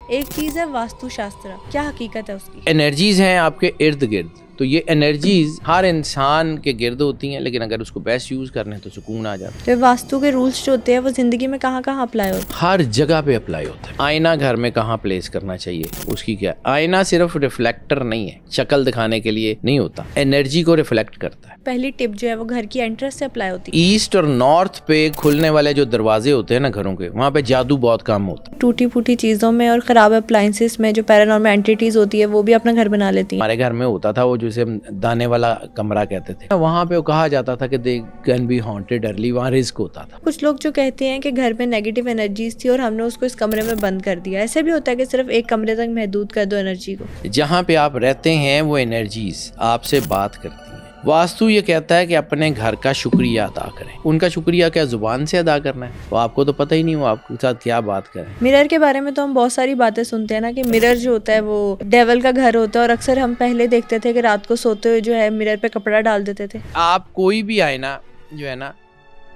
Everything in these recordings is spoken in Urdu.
ایک چیز ہے واستو شاستر، کیا حقیقت ہے اس کی؟ انرجیز ہیں آپ کے ارد گرد، تو یہ انرجیز ہر انسان کے گرد ہوتی ہیں، لیکن اگر اس کو بیسٹ یوز کرنے تو سکون آ جاتا ہے۔ تو واستو کے رولز جو ہوتے ہیں وہ زندگی میں کہاں کہاں اپلائی ہوتے ہیں؟ ہر جگہ پہ اپلائی ہوتا ہے۔ آئینہ گھر میں کہاں پلیس کرنا چاہیے، اس کی کیا؟ آئینہ صرف ریفلیکٹر نہیں ہے، شکل دکھانے کے لیے نہیں ہوتا، انرجی کو ریفلیکٹ کرتا ہے۔ پہلی ٹپ جو ہے وہ گھر کی انٹرنس سے اپلائی ہوتی ہے۔ ایسٹ اور نارتھ پہ کھلنے والے جو دروازے ہوتے ہیں نا گھروں کے، وہاں پہ جادو بہت کم ہوتا ہے۔ ٹوٹی پھوٹی چیزوں میں اور خراب اپلائنسز میں جو پیرانارمل اینٹیز ہوتی ہے وہ بھی اپنا گھر بنا لیتی ہیں۔ ہمارے گھر میں ہوتا تھا وہ جسے ہم دانے والا کمرہ کہتے تھے، وہاں پہ وہ کہا جاتا تھا کہ they can be haunted early, وہاں رزق ہوتا تھا۔ کچھ لوگ جو کہتے ہیں کہ گھر میں نیگیٹو انرجیز تھی اور ہم نے اس کو اس کمرے میں بند کر دیا، ایسے بھی ہوتا ہے کہ صرف ایک کمرے تک محدود کر دو انرجی کو؟ جہاں پہ آپ رہتے ہیں وہ انرجیز آپ سے بات کرتی ہیں۔ واستو یہ کہتا ہے کہ اپنے گھر کا شکریہ ادا کریں۔ ان کا شکریہ کیا زبان سے ادا کرنا ہے؟ وہ آپ کو تو پتہ ہی نہیں وہ آپ کے ساتھ کیا بات کریں۔ مرر کے بارے میں تو ہم بہت ساری باتیں سنتے ہیں نا کہ مرر جو ہوتا ہے وہ ڈیول کا گھر ہوتا ہے، اور اکثر ہم پہلے دیکھتے تھے کہ رات کو سوتے ہوئے جو ہے مرر پہ کپڑا ڈال دیتے تھے۔ آپ کوئی بھی آئینہ جو ہے نا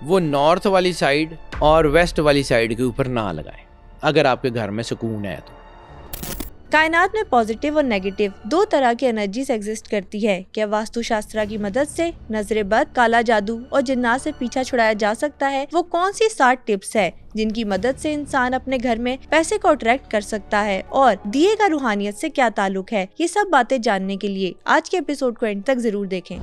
وہ نارتھ والی سائڈ اور ویسٹ والی سائڈ کے اوپر نہ لگائیں اگر آپ کے گھر میں سکون ہے تو۔ کائنات میں پازیٹیو اور نیگیٹو دو طرح کی انرجیز ایگزسٹ کرتی ہے۔ کیا واستو شاسترا کی مدد سے نظر بد، کالا جادو اور جنات سے پیچھا چھڑایا جا سکتا ہے؟ وہ کون سی 60 ٹپس ہے جن کی مدد سے انسان اپنے گھر میں پیسے کو اٹریکٹ کر سکتا ہے، اور دیے کا روحانیت سے کیا تعلق ہے؟ یہ سب باتیں جاننے کے لیے آج کے ایپیسوڈ کو اینڈ تک ضرور دیکھیں۔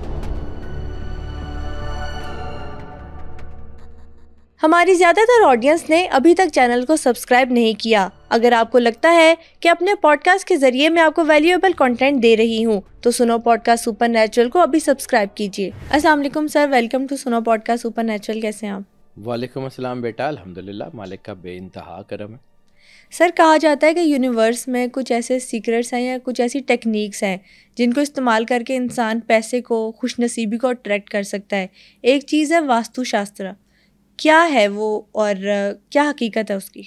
ہماری زیادہ تر آڈینس نے ابھی تک چینل کو سبسکرائب نہیں کیا۔ اگر آپ کو لگتا ہے کہ اپنے پوڈ کاسٹ کے ذریعے میں آپ کو ویلیویبل کنٹینٹ دے رہی ہوں تو سنو پوڈ کاسٹ سپر نیچرل کو ابھی سبسکرائب کیجیے۔ السلام علیکم سر، ویلکم ٹو سنو پوڈ کاسٹ سپر نیچرل، کیسے ہیں آپ؟ وعلیکم السلام بیٹا، الحمدللہ، مالک کا بے انتہا کرم ہے۔ سر کہا جاتا ہے کہ یونیورس میں کچھ ایسے سیکرٹس ہیں یا کچھ ایسی ٹیکنیکس ہیں جن کو استعمال کر کے انسان پیسے کو، خوش نصیبی کو اٹریکٹ کر سکتا ہے۔ ایک چیز ہے واستو شاسترا، کیا ہے وہ اور کیا حقیقت ہے اس کی؟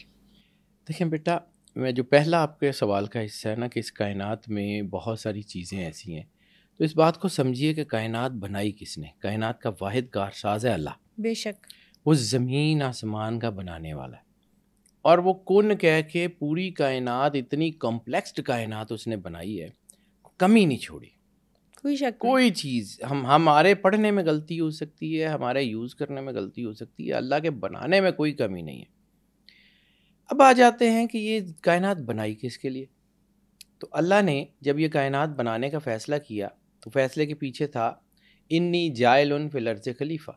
دیکھیں بیٹا، میں جو پہلا آپ کے سوال کا حصہ ہے نا کہ اس کائنات میں بہت ساری چیزیں ایسی ہیں، تو اس بات کو سمجھیے کہ کائنات بنائی کس نے؟ کائنات کا واحد کارساز ہے اللہ۔ بے شک۔ وہ زمین آسمان کا بنانے والا ہے، اور وہ کن کہہ کے پوری کائنات، اتنی کمپلیکسڈ کائنات اس نے بنائی ہے، کمی نہیں چھوڑی۔ کوئی شک کوئی چیز ہمارے پڑھنے میں غلطی ہو سکتی ہے، ہمارے یوز کرنے میں غلطی ہو سکتی ہے، اللہ کے بنانے میں کوئی کمی نہیں ہے۔ اب آ جاتے ہیں کہ یہ کائنات بنائی کس کے لیے؟ تو اللہ نے جب یہ کائنات بنانے کا فیصلہ کیا تو فیصلے کے پیچھے تھا انی جائل فی الارض خلیفہ،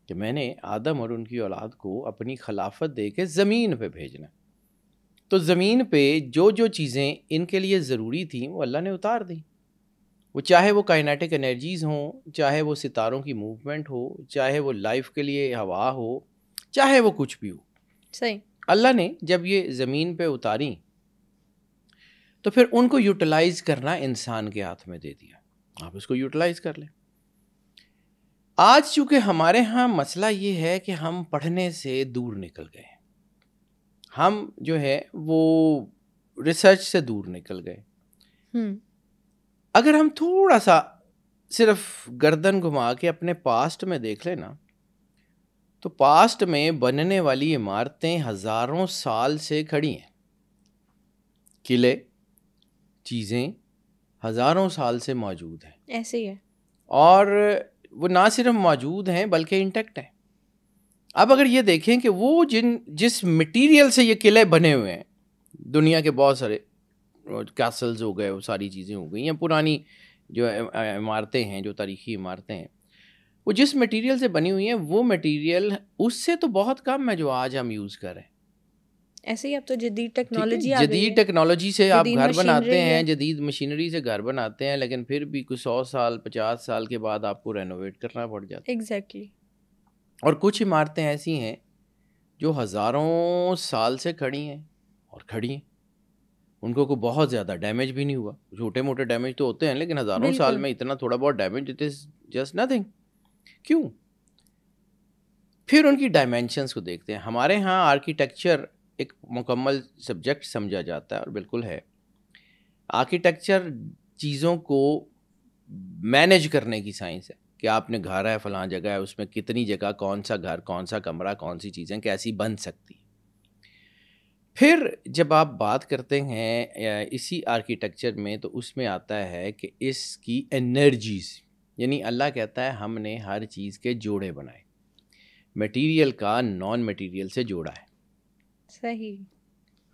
کہ میں نے آدم اور ان کی اولاد کو اپنی خلافت دے کے زمین پہ بھیجنا۔ تو زمین پہ جو جو چیزیں ان کے لیے ضروری تھیں وہ اللہ نے اتار دی، وہ چاہے وہ کائنیٹک انرجیز ہوں، چاہے وہ ستاروں کی موومنٹ ہو، چاہے وہ لائف کے لیے ہوا ہو، چاہے وہ کچھ بھی ہو۔ صحیح۔ اللہ نے جب یہ زمین پہ اتاری تو پھر ان کو یوٹیلائز کرنا انسان کے ہاتھ میں دے دیا، آپ اس کو یوٹیلائز کر لیں۔ آج چونکہ ہمارے ہاں مسئلہ یہ ہے کہ ہم پڑھنے سے دور نکل گئے، ہم جو ہے وہ ریسرچ سے دور نکل گئے۔ اگر ہم تھوڑا سا صرف گردن گھما کے اپنے پاسٹ میں دیکھ لیں نا، تو پاسٹ میں بننے والی عمارتیں ہزاروں سال سے کھڑی ہیں، قلعے، چیزیں ہزاروں سال سے موجود ہیں، ایسے ہی ہے، اور وہ نہ صرف موجود ہیں بلکہ انٹیکٹ ہیں۔ اب اگر یہ دیکھیں کہ وہ جس مٹیریل سے یہ قلعے بنے ہوئے ہیں، دنیا کے بہت سارے کیسلز ہو گئے، وہ ساری چیزیں ہو گئی ہیں، پرانی جو عمارتیں ہیں، جو تاریخی عمارتیں ہیں، وہ جس مٹیریل سے بنی ہوئی ہیں، وہ مٹیریل اس سے تو بہت کم ہے جو آج ہم یوز کر رہے ہیں۔ ایسے ہی اب تو جدید ٹیکنالوجی جدید ٹیکنالوجی سے آپ گھر بناتے ہیں، جدید مشینری سے گھر بناتے ہیں، لیکن پھر بھی کچھ 100 سال 50 سال کے بعد آپ کو رینوویٹ کرنا پڑ جاتا ہے۔ ایگزیکٹلی۔ اور کچھ عمارتیں ایسی ہیں جو ہزاروں سال سے کھڑی ہیں اور کھڑی ہیں، ان کو کوئی بہت زیادہ ڈیمیج بھی نہیں ہوا، چھوٹے موٹے ڈیمیج تو ہوتے ہیں، لیکن ہزاروں سال میں اتنا تھوڑا بہت damage, it is just nothing. کیوں؟ پھر ان کی ڈائمینشنس کو دیکھتے ہیں۔ ہمارے ہاں آرکیٹیکچر ایک مکمل سبجیکٹ سمجھا جاتا ہے، اور بالکل ہے۔ آرکیٹیکچر چیزوں کو مینیج کرنے کی سائنس ہے، کہ آپ نے گھر ہے فلاں جگہ ہے، اس میں کتنی جگہ، کون سا گھر، کون سا کمرہ، کون سی چیزیں کیسی بن سکتی۔ پھر جب آپ بات کرتے ہیں اسی آرکیٹیکچر میں تو اس میں آتا ہے کہ اس کی انرجیز، یعنی اللہ کہتا ہے ہم نے ہر چیز کے جوڑے بنائے، میٹیریل کا نان میٹیریل سے جوڑا ہے. صحیح.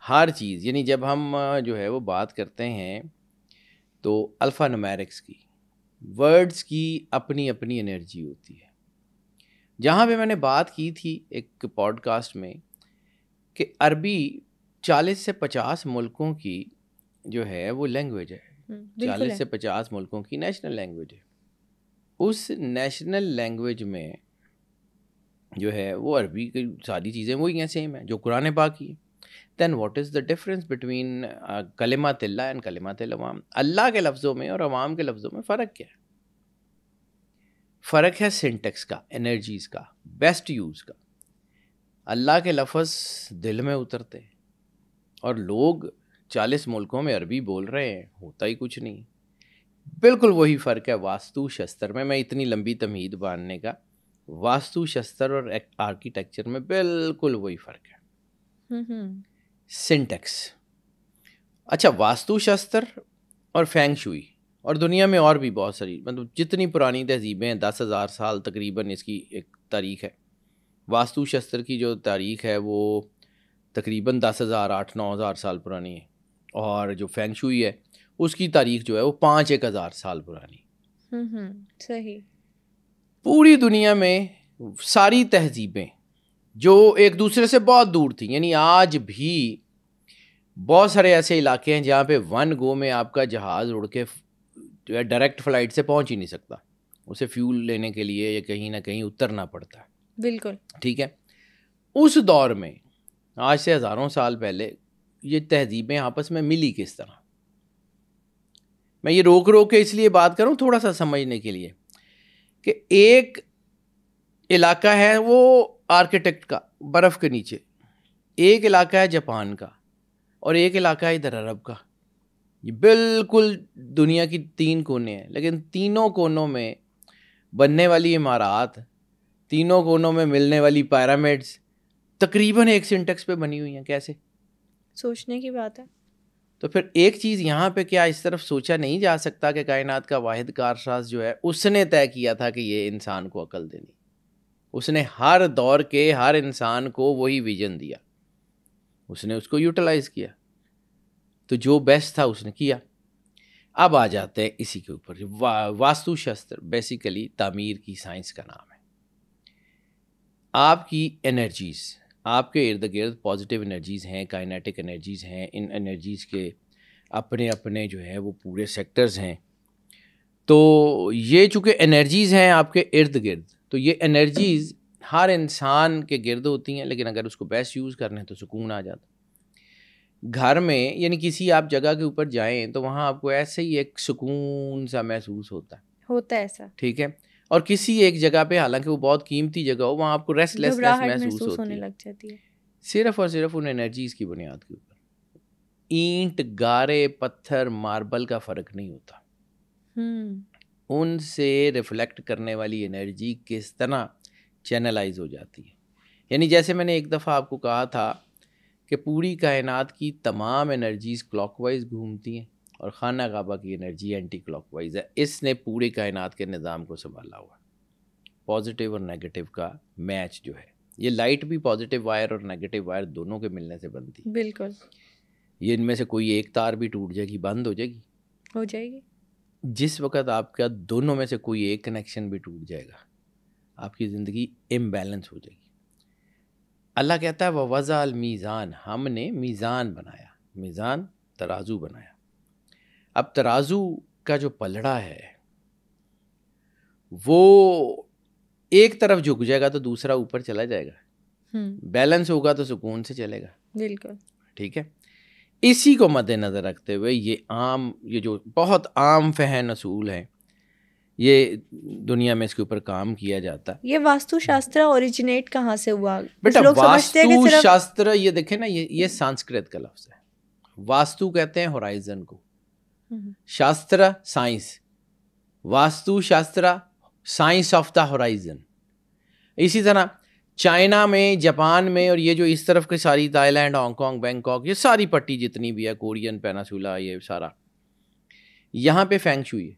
ہر چیز، یعنی جب ہم جو ہے وہ بات کرتے ہیں تو الفا نومیرکس کی، ورڈز کی اپنی اپنی انرجی ہوتی ہے. جہاں پہ میں نے بات کی تھی ایک پوڈ کاسٹ میں کہ عربی 40 سے 50 ملکوں کی جو ہے وہ لینگویج ہے، 40 سے 50 ملکوں کی نیشنل لینگویج ہے. اس نیشنل لینگویج میں جو ہے وہ عربی کی ساری چیزیں وہی ہیں، سیم ہیں جو قرآن پاک کی ہے. Then what is the difference between کلمات اللہ اینڈ کلمات العوام؟ اللہ کے لفظوں میں اور عوام کے لفظوں میں فرق کیا ہے؟ فرق ہے سینٹیکس کا، انرجیز کا، بیسٹ یوز کا. اللہ کے لفظ دل میں اترتے ہیں اور لوگ 40 ملکوں میں عربی بول رہے ہیں، ہوتا ہی کچھ نہیں. بالکل وہی فرق ہے واستو شستر میں. میں اتنی لمبی تمہید باندھنے کا، واستو شستر اور آرکیٹیکچر میں بالکل وہی فرق ہے. سینٹیکس. اچھا، واستو شستر اور فینگ شوئی اور دنیا میں اور بھی بہت ساری، مطلب جتنی پرانی تہذیبیں ہیں 10,000 سال تقریباً اس کی ایک تاریخ ہے. واستو شستر کی جو تاریخ ہے وہ تقریباً 10,000 8-9,000 سال پرانی ہے، اور جو فینگ شوئی ہے اس کی تاریخ جو ہے وہ 5-1 ہزار سال پرانی. صحیح. پوری دنیا میں ساری تہذیبیں جو ایک دوسرے سے بہت دور تھیں، یعنی آج بھی بہت سارے ایسے علاقے ہیں جہاں پہ ون گو میں آپ کا جہاز اڑ کے جو ہے ڈائریکٹ فلائٹ سے پہنچ ہی نہیں سکتا، اسے فیول لینے کے لیے یا کہیں نہ کہیں اترنا پڑتا ہے. بالکل ٹھیک ہے. اس دور میں آج سے ہزاروں سال پہلے یہ تہذیبیں آپس میں ملی کس طرح؟ میں یہ روک کے اس لیے بات کروں تھوڑا سا سمجھنے کے لیے کہ ایک علاقہ ہے وہ آرکیٹیکٹ کا برف کے نیچے، ایک علاقہ ہے جاپان کا، اور ایک علاقہ ہے ادھر عرب کا. یہ بالکل دنیا کی 3 کونے ہیں، لیکن تینوں کونوں میں بننے والی عمارات، تینوں کونوں میں ملنے والی پیرامڈز تقریباً ایک سینٹیکس پہ بنی ہوئی ہیں. کیسے؟ سوچنے کی بات ہے. تو پھر ایک چیز یہاں پہ کیا اس طرف سوچا نہیں جا سکتا کہ کائنات کا واحد کارساز جو ہے اس نے طے کیا تھا کہ یہ انسان کو عقل دینی، اس نے ہر دور کے ہر انسان کو وہی ویژن دیا، اس نے اس کو یوٹیلائز کیا، تو جو بیسٹ تھا اس نے کیا. اب آ جاتے ہیں اسی کے اوپر. واستو شستر بیسیکلی تعمیر کی سائنس کا نام ہے. آپ کی انرجیز، آپ کے ارد گرد پازیٹیو انرجیز ہیں، کائنیٹک انرجیز ہیں، ان انرجیز کے اپنے اپنے جو ہے وہ پورے سیکٹرز ہیں. تو یہ چونکہ انرجیز ہیں آپ کے ارد گرد، تو یہ انرجیز ہر انسان کے گرد ہوتی ہیں، لیکن اگر اس کو بیسٹ یوز کرنے تو سکون آ جاتا. گھر میں یعنی کسی آپ جگہ کے اوپر جائیں تو وہاں آپ کو ایسے ہی ایک سکون سا محسوس ہوتا ہے ایسا. ٹھیک ہے. اور کسی ایک جگہ پہ حالانکہ وہ بہت قیمتی جگہ ہو، وہاں آپ کو ریسٹ لیس محسوس ہونے لگ جاتی ہے، صرف اور صرف ان انرجیز کی بنیاد کے اوپر. اینٹ، گارے، پتھر، ماربل کا فرق نہیں ہوتا. ان سے ریفلیکٹ کرنے والی انرجی کس طرح چینلائز ہو جاتی ہے. یعنی جیسے میں نے ایک دفعہ آپ کو کہا تھا کہ پوری کائنات کی تمام انرجیز کلاک وائز گھومتی ہیں اور خانہ کعبہ کی انرجی اینٹی کلاک وائز ہے. اس نے پوری کائنات کے نظام کو سنبھالا ہوا. پازیٹیو اور نیگیٹو کا میچ جو ہے، یہ لائٹ بھی پازیٹیو وائر اور نیگیٹو وائر دونوں کے ملنے سے بنتی ہے. بالکل. یہ ان میں سے کوئی ایک تار بھی ٹوٹ جائے گی، بند ہو جائے گی. جس وقت آپ کا دونوں میں سے کوئی ایک کنیکشن بھی ٹوٹ جائے گا، آپ کی زندگی امبیلنس ہو جائے گی. اللہ کہتا ہے وَوَضَعَ الْمِيزَانَ، ہم نے میزان بنایا، میزان ترازو بنایا. اب ترازو کا جو پلڑا ہے وہ ایک طرف جھک جائے گا تو دوسرا اوپر چلا جائے گا، بیلنس ہوگا تو سکون سے چلے گا. بالکل ٹھیک ہے. اسی کو مد نظر رکھتے ہوئے یہ جو بہت عام فہم اصول ہیں، یہ دنیا میں اس کے اوپر کام کیا جاتا ہے. یہ واستو شاستر اوریجنیٹ کہاں سے ہوا؟ بیٹا واستو شاستر یہ دیکھیں نا، یہ سنسکرت کا لفظ ہے. واستو کہتے ہیں ہورائزن کو، شاستر سائنس، واستو شاستر سائنس آف دا ہورائزن. اسی طرح چائنا میں، جاپان میں، اور یہ جو اس طرف کی ساری Thailand, Hong Kong, Bangkok, یہ ساری پٹی جتنی بھی ہے، کورین پیناسولا، یہ سارا، یہاں پہ فینگ شوئی ہے.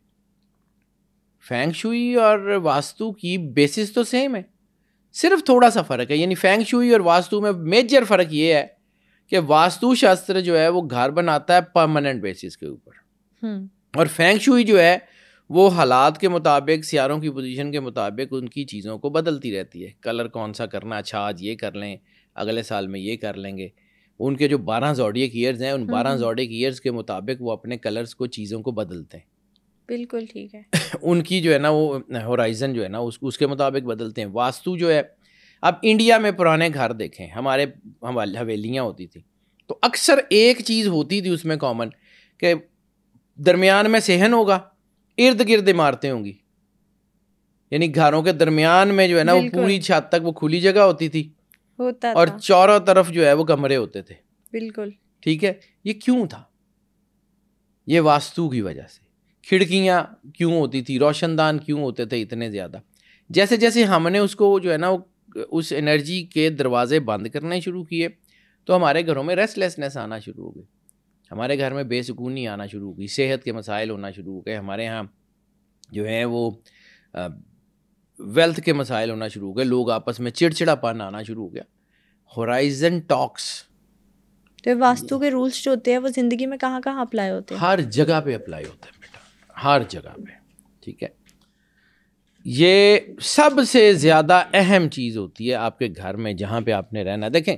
فینگ شوئی اور واستو کی بیسس تو سیم ہے، صرف تھوڑا سا فرق ہے. یعنی فینگ شوئی اور واستو میں میجر فرق یہ ہے کہ واستو شاستر جو ہے وہ گھر بناتا ہے پرماننٹ بیسس کے اوپر، اور فینگ شوئی جو ہے وہ حالات کے مطابق، سیاروں کی پوزیشن کے مطابق ان کی چیزوں کو بدلتی رہتی ہے. کلر کون سا کرنا، اچھا آج یہ کر لیں، اگلے سال میں یہ کر لیں گے. ان کے جو 12 زوڈیک ایئرز ہیں، ان 12 زوڈیک ایئرز کے مطابق وہ اپنے کلرز کو، چیزوں کو بدلتے ہیں. بالکل ٹھیک ہے. ان کی جو ہے نا وہ ہورائزن جو ہے نا اس کے مطابق بدلتے ہیں. واستو جو ہے، اب انڈیا میں پرانے گھر دیکھیں، ہمارے حویلیاں ہوتی تھیں، تو اکثر ایک چیز ہوتی تھی اس میں کامن، کہ درمیان میں صحن ہوگا، ارد گرد عمارتیں ہوں گی. یعنی گھروں کے درمیان میں جو ہے نا وہ پوری چھت تک وہ کھلی جگہ ہوتی تھی، اور چاروں طرف جو ہے وہ کمرے ہوتے تھے. بالکل ٹھیک ہے. یہ کیوں تھا؟ یہ واستو کی وجہ سے. کھڑکیاں کیوں ہوتی تھی، روشن دان کیوں ہوتے تھے اتنے زیادہ؟ جیسے جیسے ہم نے اس کو جو ہے نا اس انرجی کے دروازے بند کرنے شروع کیے، تو ہمارے گھروں میں ریسٹ لیسنس آنا شروع ہو گئی، ہمارے گھر میں بے سکونی آنا شروع ہو گئی، صحت کے مسائل ہونا شروع ہو گئے، ہمارے ہاں جو ہے وہ ویلتھ کے مسائل ہونا شروع ہو گئے، لوگ آپس میں چڑچڑا پن آنا شروع ہو گیا. ہورائزن ٹاکس. تو واستو کے رولز جو ہوتے ہیں وہ زندگی میں کہاں کہاں اپلائی ہوتے ہیں؟ ہر جگہ پہ اپلائی ہوتا ہے بیٹا، ہر جگہ پہ. ٹھیک ہے. یہ سب سے زیادہ اہم چیز ہوتی ہے آپ کے گھر میں، جہاں پہ آپ نے رہنا. دیکھیں،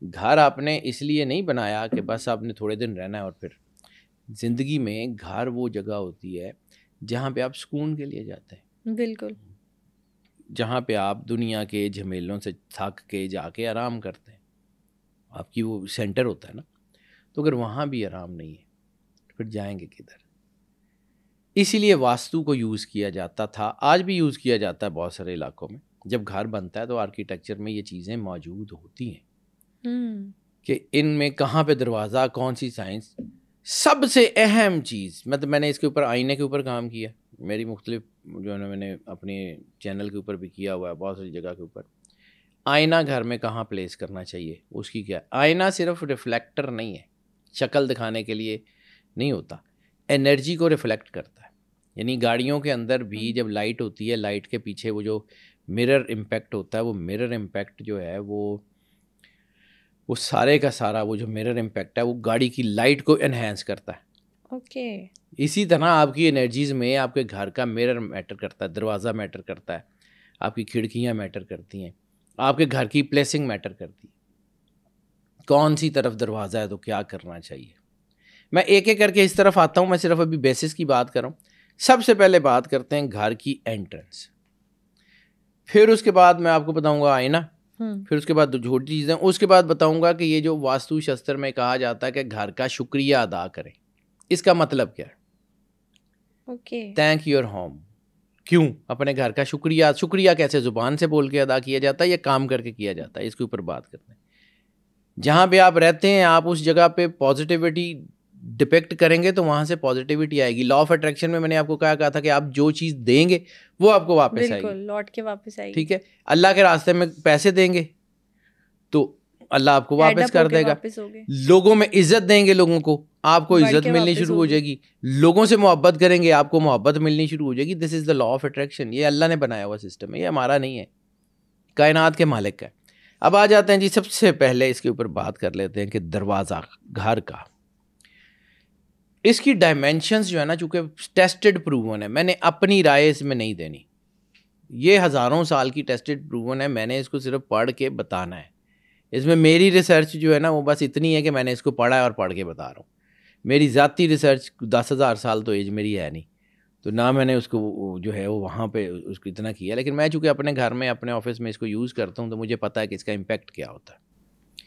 گھر آپ نے اس لیے نہیں بنایا کہ بس آپ نے تھوڑے دن رہنا ہے، اور پھر زندگی میں گھر وہ جگہ ہوتی ہے جہاں پہ آپ سکون کے لیے جاتے ہیں. بالکل. جہاں پہ آپ دنیا کے جھمیلوں سے تھک کے جا کے آرام کرتے ہیں، آپ کی وہ سینٹر ہوتا ہے نا. تو اگر وہاں بھی آرام نہیں ہے تو پھر جائیں گے کدھر؟ اسی لیے واستو کو یوز کیا جاتا تھا، آج بھی یوز کیا جاتا ہے بہت سارے علاقوں میں. جب گھر بنتا ہے تو آرکیٹیکچر میں یہ چیزیں موجود ہوتی ہیں کہ ان میں کہاں پہ دروازہ، کون سی سائنس. سب سے اہم چیز، مطلب میں نے اس کے اوپر آئینے کے اوپر کام کیا، میری مختلف جو ہے نا میں نے اپنے چینل کے اوپر بھی کیا ہوا ہے بہت ساری جگہ کے اوپر. آئینہ گھر میں کہاں پلیس کرنا چاہیے، اس کی کیا. آئینہ صرف ریفلیکٹر نہیں ہے، شکل دکھانے کے لیے نہیں ہوتا، انرجی کو ریفلیکٹ کرتا ہے. یعنی گاڑیوں کے اندر بھی جب لائٹ ہوتی ہے، لائٹ کے پیچھے وہ جو مرر امپیکٹ ہوتا ہے، وہ مرر امپیکٹ جو ہے وہ سارے کا سارا وہ جو مرر امپیکٹ ہے وہ گاڑی کی لائٹ کو انہینس کرتا ہے. اوکے. اسی طرح آپ کی انرجیز میں آپ کے گھر کا مرر میٹر کرتا ہے، دروازہ میٹر کرتا ہے، آپ کی کھڑکیاں میٹر کرتی ہیں، آپ کے گھر کی پلیسنگ میٹر کرتی ہے. کون سی طرف دروازہ ہے تو کیا کرنا چاہیے. میں ایک ایک کر کے اس طرف آتا ہوں، میں صرف ابھی بیسس کی بات کر رہا ہوں. سب سے پہلے بات کرتے ہیں گھر کی انٹرنس، پھر اس کے بعد میں آپ کو بتاؤں گا آئینہ، پھر اس کے بعد چھوٹی چیزیں، اس کے بعد بتاؤں گا کہ یہ جو واستو شاستر میں کہا جاتا ہے کہ گھر کا شکریہ ادا کریں، اس کا مطلب کیا ہے. اوکے. Thank your home. کیوں اپنے گھر کا شکریہ کیسے زبان سے بول کے ادا کیا جاتا ہے یا کام کر کے کیا جاتا ہے، اس کے اوپر بات کرتے ہیں. جہاں پہ آپ رہتے ہیں آپ اس جگہ پہ پازیٹیوٹی ڈپیکٹ کریں گے تو وہاں سے پازیٹیوٹی آئے گی. لا آف اٹریکشن میں نے آپ کو کہا تھا کہ آپ جو چیز دیں گے وہ آپ کو واپس آئے گی، لوٹ کے واپس آئے گی. ٹھیک ہے. اللہ کے راستے میں پیسے دیں گے تو اللہ آپ کو واپس کر دے گا. لوگوں میں عزت دیں گے لوگوں کو، آپ کو عزت ملنی شروع ہو جائے گی. لوگوں سے محبت کریں گے آپ کو محبت ملنی شروع ہو جائے گی. دس از دا لا آف اٹریکشن. یہ اللہ نے بنایا ہوا سسٹم ہے، یہ ہمارا نہیں ہے، کائنات کے مالک کا ہے. اب آ جاتے ہیں جی، سب سے پہلے اس کے اوپر بات کر لیتے ہیں کہ دروازہ گھر کا، اس کی ڈائمینشنز جو ہے نا، چونکہ ٹیسٹڈ پروون ہے، میں نے اپنی رائے اس میں نہیں دینی، یہ ہزاروں سال کی ٹیسٹڈ پروون ہے، میں نے اس کو صرف پڑھ کے بتانا ہے. اس میں میری ریسرچ جو ہے نا وہ بس اتنی ہے کہ میں نے اس کو پڑھا ہے اور پڑھ کے بتا رہا ہوں. میری ذاتی ریسرچ 10,000 سال تو ایج میری ہے نہیں، تو نہ میں نے اس کو جو ہے وہ وہاں پہ اس کو اتنا کیا. لیکن میں چونکہ اپنے گھر میں اپنے آفس میں اس کو یوز کرتا ہوں تو مجھے پتہ ہے کہ اس کا امپیکٹ کیا ہوتا ہے.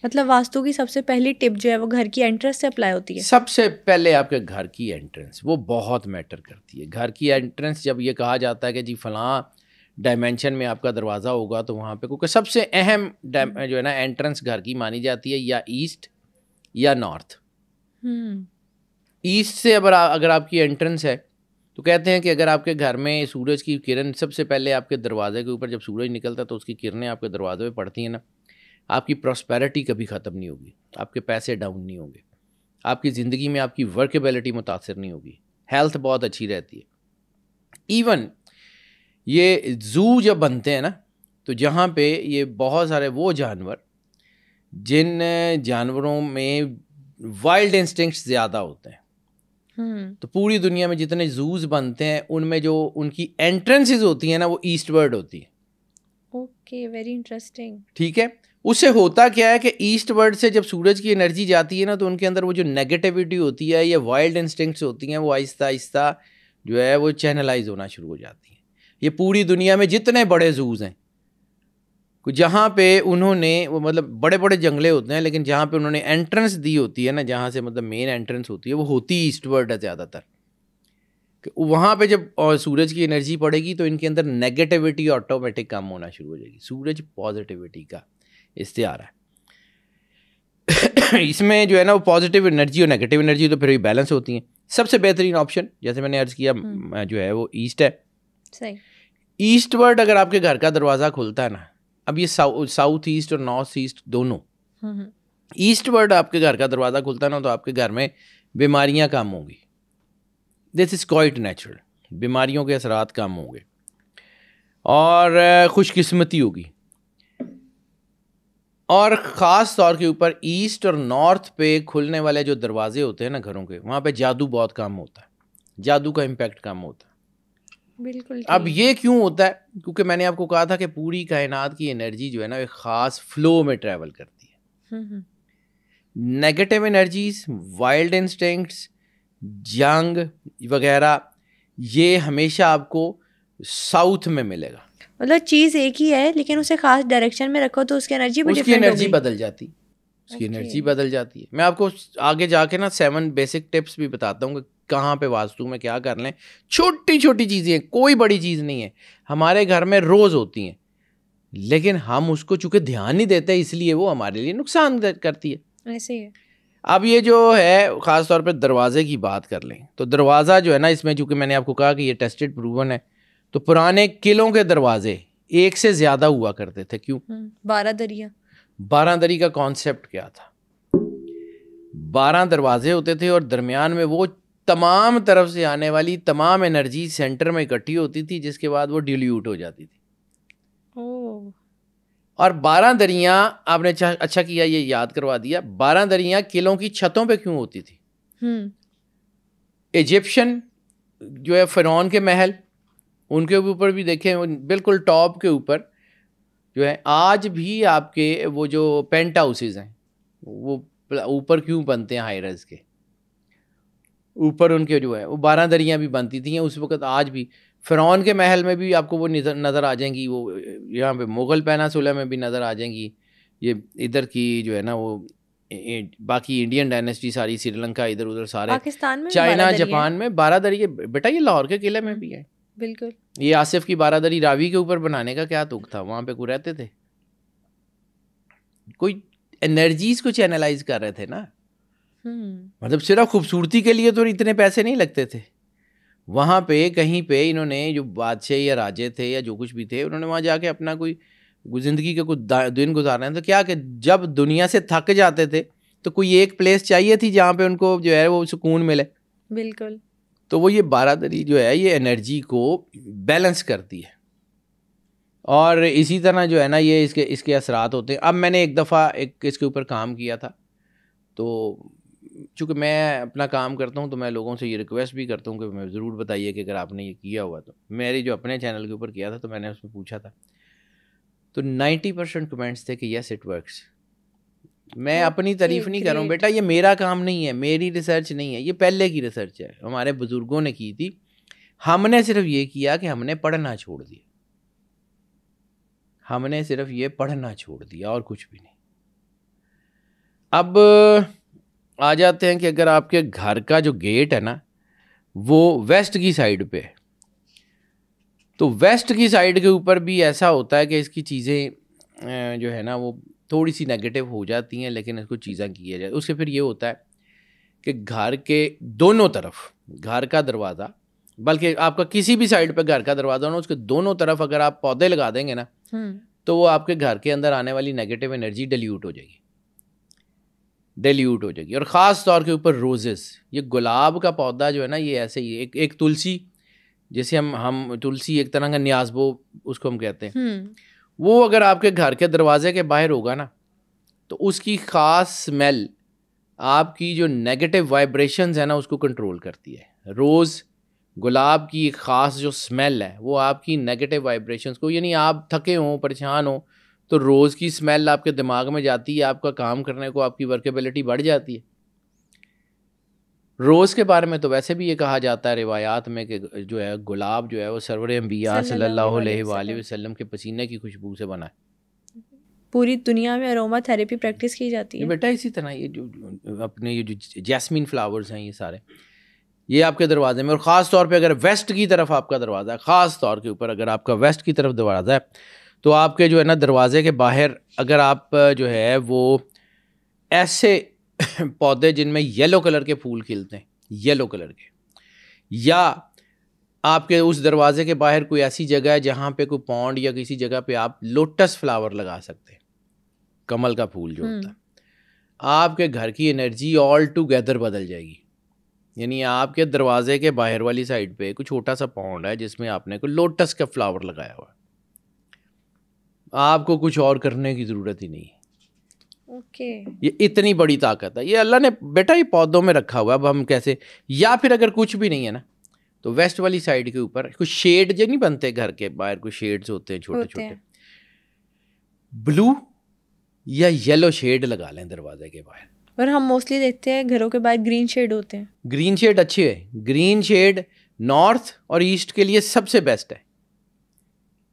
مطلب واستو کی سب سے پہلی ٹپ جو ہے وہ گھر کی انٹرنس سے اپلائی ہوتی ہے. سب سے پہلے آپ کے گھر کی انٹرنس وہ بہت میٹر کرتی ہے. گھر کی انٹرنس جب یہ کہا جاتا ہے کہ جی فلاں ڈائمینشن میں آپ کا دروازہ ہوگا تو وہاں پہ، کیونکہ سب سے اہم جو ہے نا انٹرنس گھر کی مانی جاتی ہے یا ایسٹ یا نارتھ. ایسٹ سے اگر آپ کی انٹرنس ہے تو کہتے ہیں کہ اگر آپ کے گھر میں سورج کی کرن سب سے پہلے آپ کے دروازے کے اوپر جب سورج نکلتا ہے تو اس کی کرنیں آپ کے دروازے پہ پڑتی ہیں نا، آپ کی پراسپیرٹی کبھی ختم نہیں ہوگی، آپ کے پیسے ڈاؤن نہیں ہوں گے، آپ کی زندگی میں آپ کی ورکیبلٹی متاثر نہیں ہوگی، ہیلتھ بہت اچھی رہتی ہے. ایون یہ زو جب بنتے ہیں نا تو جہاں پہ یہ بہت سارے وہ جانور جن جانوروں میں وائلڈ انسٹنکٹس زیادہ ہوتے ہیں، تو پوری دنیا میں جتنے زوز بنتے ہیں ان میں جو ان کی انٹرنسز ہوتی ہیں نا وہ ایسٹ ورڈ ہوتی ہیں. Okay, very interesting. ٹھیک ہے، اس سے ہوتا کیا ہے کہ ایسٹ ورڈ سے جب سورج کی انرجی جاتی ہے نا تو ان کے اندر وہ جو نیگیٹیوٹی ہوتی ہے یا وائلڈ انسٹنکٹس ہوتی ہیں وہ آہستہ آہستہ جو ہے وہ چینلائز ہونا شروع ہو جاتی ہیں. یہ پوری دنیا میں جتنے بڑے زوز ہیں جہاں پہ انہوں نے وہ مطلب بڑے بڑے جنگلے ہوتے ہیں لیکن جہاں پہ انہوں نے انٹرنس دی ہوتی ہے نا، جہاں سے مطلب مین انٹرنس ہوتی ہے وہ ہوتی ایسٹ ورڈ ہے زیادہ تر، کہ وہاں پہ جب سورج کی انرجی پڑے گی تو ان کے اندر نیگیٹیوٹی آٹومیٹک کم ہونا شروع ہو جائے گی. سورج پازیٹیوٹی کا استعارہ ہے. اس میں جو ہے نا وہ پازیٹیو انرجی اور نیگیٹیو انرجی تو پھر بھی بیلنس ہوتی ہیں. سب سے بہترین آپشن جیسے میں نے عرض کیا جو ہے وہ ایسٹ ہے. صحیح. ایسٹ ورڈ اگر آپ کے گھر کا دروازہ کھلتا ہے نا، اب یہ ساؤتھ ایسٹ اور نارتھ ایسٹ دونوں، ایسٹ ورڈ آپ کے گھر کا دروازہ کھلتا ہے نا تو آپ کے گھر میں بیماریاں کم ہوں گی. دس از کوائٹ نیچرل. بیماریوں کے اثرات کم ہوں گے اور خوش قسمتی ہوگی. اور خاص طور کے اوپر ایسٹ اور نارتھ پہ کھلنے والے جو دروازے ہوتے ہیں نا گھروں کے، وہاں پہ جادو بہت کم ہوتا ہے، جادو کا امپیکٹ کم ہوتا ہے. بالکل. اب یہ کیوں ہوتا ہے؟ کیونکہ میں نے آپ کو کہا تھا کہ پوری کائنات کی انرجی جو ہے نا ایک خاص فلو میں ٹریول کرتی ہے. نیگیٹو انرجیز، وائلڈ انسٹنکٹس، جنگ وغیرہ یہ ہمیشہ آپ کو ساؤتھ میں ملے گا. مطلب چیز ایک ہی ہے لیکن اسے خاص ڈائریکشن میں رکھو تو اس کی انرجی بھی ڈفرینٹ ہوگی. بدل جاتی، اس کی انرجی بدل جاتی ہے. میں آپ کو آگے جا کے نا 7 بیسک ٹپس بھی بتاتا ہوں کہ کہاں پہ واسطو میں کیا کر لیں. چھوٹی چھوٹی چیزیں، کوئی بڑی چیز نہیں ہے، ہمارے گھر میں روز ہوتی ہیں لیکن ہم اس کو چونکہ دھیان نہیں دیتے اس لیے وہ ہمارے لیے نقصان کرتی ہے. ایسے ہی ہے. اب یہ جو ہے خاص طور پہ دروازے کی بات کر لیں تو دروازہ جو ہے نا اس میں چونکہ میں نے آپ کو کہا کہ یہ ٹیسٹڈ پروون ہے، تو پرانے قلعوں کے دروازے ایک سے زیادہ ہوا کرتے تھے. کیوں؟ 12 دریا. 12 دری کا کانسیپٹ کیا تھا؟ 12 دروازے ہوتے تھے اور درمیان میں وہ تمام طرف سے آنے والی تمام انرجی سینٹر میں اکٹھی ہوتی تھی جس کے بعد وہ ڈیلیوٹ ہو جاتی تھی. اور 12 دریاں آپ نے اچھا کیا یہ یاد کروا دیا. 12 دریاں قلعوں کی چھتوں پہ کیوں ہوتی تھی؟ ایجپشن جو ہے فرعون کے محل، ان کے اوپر بھی دیکھیں بالکل ٹاپ کے اوپر جو ہے آج بھی آپ کے وہ جو پینٹ ہاؤسز ہیں وہ اوپر کیوں بنتے ہیں؟ ہائی رائز کے اوپر ان کے جو ہے وہ 12 دریاں بھی بنتی تھیں اس وقت. آج بھی فرعون کے محل میں بھی آپ کو وہ نظر آ جائیں گی، وہ یہاں پہ مغل پیناسولا میں بھی نظر آ جائیں گی. یہ ادھر کی جو ہے نا وہ باقی انڈین ڈائنیسٹی ساری، سری لنکا ادھر ادھر سارے، پاکستان میں چائنا جاپان میں 12 دری. بیٹا یہ لاہور کے قلعے میں بھی ہے. بالکل. یہ آصف کی 12 دری راوی کے اوپر بنانے کا کیا تک تھا؟ وہاں پہ کوئی رہتے تھے، کوئی انرجیز کو چینلائز کر رہے تھے نا. مطلب صرف خوبصورتی کے لیے تو اتنے پیسے نہیں لگتے تھے. وہاں پہ کہیں پہ انہوں نے جو بادشاہ یا راجے تھے یا جو کچھ بھی تھے انہوں نے وہاں جا کے اپنا کوئی زندگی کے کچھ دن گزارنا ہے. تو کیا کہ جب دنیا سے تھک جاتے تھے تو کوئی ایک پلیس چاہیے تھی جہاں پہ ان کو جو ہے وہ سکون ملے. بالکل. تو وہ یہ 12 دری جو ہے یہ انرجی کو بیلنس کرتی ہے اور اسی طرح جو ہے نا یہ اس کے اثرات ہوتے ہیں. اب میں نے ایک دفعہ اس کے اوپر کام کیا تھا، تو چونکہ میں اپنا کام کرتا ہوں تو میں لوگوں سے یہ ریکویسٹ بھی کرتا ہوں کہ میں ضرور بتائیے کہ اگر آپ نے یہ کیا ہوا. تو میری جو اپنے چینل کے اوپر کیا تھا تو میں نے اس میں پوچھا تھا تو 90% کمنٹس تھے کہ یس اٹ ورکس. میں اپنی تعریف نہیں کر رہا ہوں بیٹا، یہ میرا کام نہیں ہے، میری ریسرچ نہیں ہے، یہ پہلے کی ریسرچ ہے، ہمارے بزرگوں نے کی تھی. ہم نے صرف یہ کیا کہ ہم نے پڑھنا چھوڑ دیا، ہم نے صرف یہ پڑھنا چھوڑ دیا اور کچھ بھی نہیں. اب آ جاتے ہیں کہ اگر آپ کے گھر کا جو گیٹ ہے نا وہ ویسٹ کی سائڈ پہ ہے تو ویسٹ کی سائڈ کے اوپر بھی ایسا ہوتا ہے کہ اس کی چیزیں جو ہے نا وہ تھوڑی سی نیگیٹو ہو جاتی ہیں، لیکن اس کو چیزیں کیا جائے. اس سے پھر یہ ہوتا ہے کہ گھر کے دونوں طرف، گھر کا دروازہ بلکہ آپ کا کسی بھی سائڈ پہ گھر کا دروازہ ہو، اس کے دونوں طرف اگر آپ پودے لگا دیں گے نا تو وہ آپ کے گھر کے اندر آنے والی نیگیٹو انرجی ڈیلیوٹ ہو جائے گی. اور خاص طور کے اوپر روزز، یہ گلاب کا پودا جو ہے نا یہ ایسے ہی ایک تلسی، جیسے ہم تلسی ایک طرح کا نیازبو اس کو ہم کہتے ہیں، وہ اگر آپ کے گھر کے دروازے کے باہر ہوگا نا تو اس کی خاص اسمیل آپ کی جو نیگیٹو وائبریشنز ہیں نا اس کو کنٹرول کرتی ہے. روز گلاب کی ایک خاص جو اسمیل ہے وہ آپ کی نیگیٹو وائبریشنز کو، یعنی آپ تھکے ہوں پریشان ہوں تو روز کی اسمیل آپ کے دماغ میں جاتی ہے، آپ کا کام کرنے کو، آپ کی ورکیبلٹی بڑھ جاتی ہے. روز کے بارے میں تو ویسے بھی یہ کہا جاتا ہے روایات میں کہ جو ہے گلاب جو ہے وہ سرور انبیاء صلی اللہ علیہ وآلہ وسلم کے پسینے کی خوشبو سے بنا ہے. پوری دنیا میں اروما تھیراپی پریکٹس کی جاتی ہے بیٹا. اسی طرح یہ جو اپنے یہ جو جیسمین فلاورز ہیں یہ سارے یہ آپ کے دروازے میں، اور خاص طور پہ اگر ویسٹ کی طرف آپ کا دروازہ ہے، خاص طور کے اوپر اگر آپ کا ویسٹ کی طرف دروازہ ہے تو آپ کے جو ہے نا دروازے کے باہر اگر آپ جو ہے وہ ایسے پودے جن میں یلو کلر کے پھول کھلتے ہیں، یلو کلر کے، یا آپ کے اس دروازے کے باہر کوئی ایسی جگہ ہے جہاں پہ کوئی پونڈ یا کسی جگہ پہ آپ لوٹس فلاور لگا سکتے ہیں، کمل کا پھول جو ہوتا ہے، آپ کے گھر کی انرجی آل ٹوگیدر بدل جائے گی. یعنی آپ کے دروازے کے باہر والی سائڈ پہ کوئی چھوٹا سا پونڈ ہے جس میں آپ نے کوئی لوٹس کا فلاور لگایا ہوا ہے، آپ کو کچھ اور کرنے کی ضرورت ہی نہیں ہے. یہ اتنی بڑی طاقت ہے، یہ اللہ نے بیٹا یہ پودوں میں رکھا ہوا ہے. اب ہم کیسے، یا پھر اگر کچھ بھی نہیں ہے نا تو ویسٹ والی سائڈ کے اوپر کچھ شیڈ جو نہیں بنتے گھر کے باہر، کوئی شیڈز ہوتے ہیں چھوٹے چھوٹے، بلو یا یلو شیڈ لگا لیں دروازے کے باہر. اور ہم موسٹلی دیکھتے ہیں گھروں کے باہر گرین شیڈ ہوتے ہیں. گرین شیڈ اچھے ہے، گرین شیڈ نارتھ اور ایسٹ کے لیے سب سے بیسٹ ہے.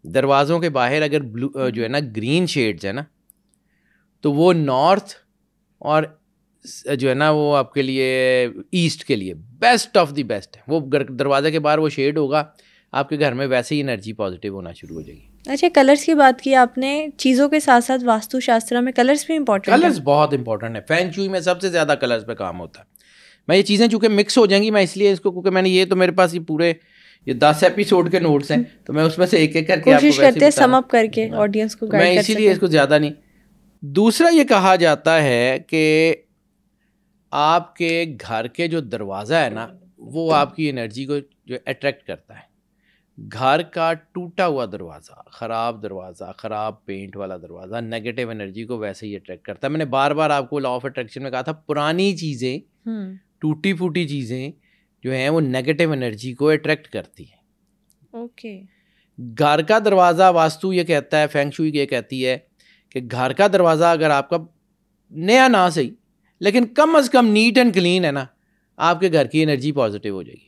دروازوں کے باہر اگر بلو جو ہے نا گرین شیڈز ہے نا تو وہ نارتھ اور جو ہے نا وہ آپ کے لیے ایسٹ کے لیے بیسٹ آف دی بیسٹ ہے. وہ دروازے کے باہر وہ شیڈ ہوگا، آپ کے گھر میں ویسے ہی انرجی پازیٹیو ہونا شروع ہو جائے گی. اچھا، کلرز کی بات کی آپ نے، چیزوں کے ساتھ ساتھ واستو شاستر میں کلرز بھی امپورٹنٹ ہیں. کلرز بہت امپورٹنٹ ہے. فینگ شوئی میں سب سے زیادہ کلرز پہ کام ہوتا ہے. میں یہ چیزیں چونکہ مکس ہو جائیں گی، میں اس لیے اس کو، کیونکہ میں نے یہ تو میرے پاس یہ پورے یہ 10 ایپیسوڈ کے نوٹس ہیں تو میں اس میں سے ایک ایک کر کے کوشش کرتے ہیں سم اپ کر کے آڈینس کو گائیڈ کر سکیں. میں اسی لیے اس کو زیادہ نہیں. دوسرا یہ کہا جاتا ہے کہ آپ کے گھر کے جو دروازہ ہے نا وہ آپ کی انرجی کو جو اٹریکٹ کرتا ہے. گھر کا ٹوٹا ہوا دروازہ، خراب پینٹ والا دروازہ نیگیٹو انرجی کو ویسے ہی اٹریکٹ کرتا ہے. میں نے بار بار آپ کو لا آف اٹریکشن میں کہا تھا، پرانی چیزیں، ٹوٹی پھوٹی چیزیں جو ہیں وہ نیگیٹو انرجی کو اٹریکٹ کرتی ہیں. اوکے. گھر کا دروازہ واستو یہ کہتا ہے، فینگ شوئی یہ کہتی ہے کہ گھر کا دروازہ اگر آپ کا نیا نہ صحیح لیکن کم از کم نیٹ اینڈ کلین ہے نا، آپ کے گھر کی انرجی پازیٹیو ہو جائے گی.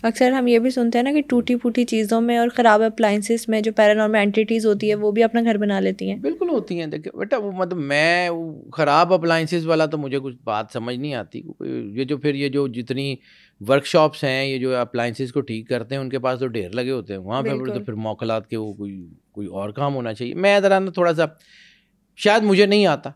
اکثر ہم یہ بھی سنتے ہیں نا کہ ٹوٹی پھوٹی چیزوں میں اور خراب اپلائنسز میں جو پیرانارمل اینٹیٹیز ہوتی ہے وہ بھی اپنا گھر بنا لیتی ہیں. بالکل ہوتی ہیں. دیکھیں بیٹا وہ مطلب میں خراب اپلائنسز والا تو مجھے کچھ بات سمجھ نہیں آتی. یہ جو پھر یہ جو جتنی ورک شاپس ہیں یہ جو اپلائنسز کو ٹھیک کرتے ہیں ان کے پاس تو ڈھیر لگے ہوتے ہیں وہاں پہ، تو پھر موکلات کے وہ کوئی اور کام ہونا چاہیے. میں ذرا تھوڑا سا شاید مجھے نہیں آتا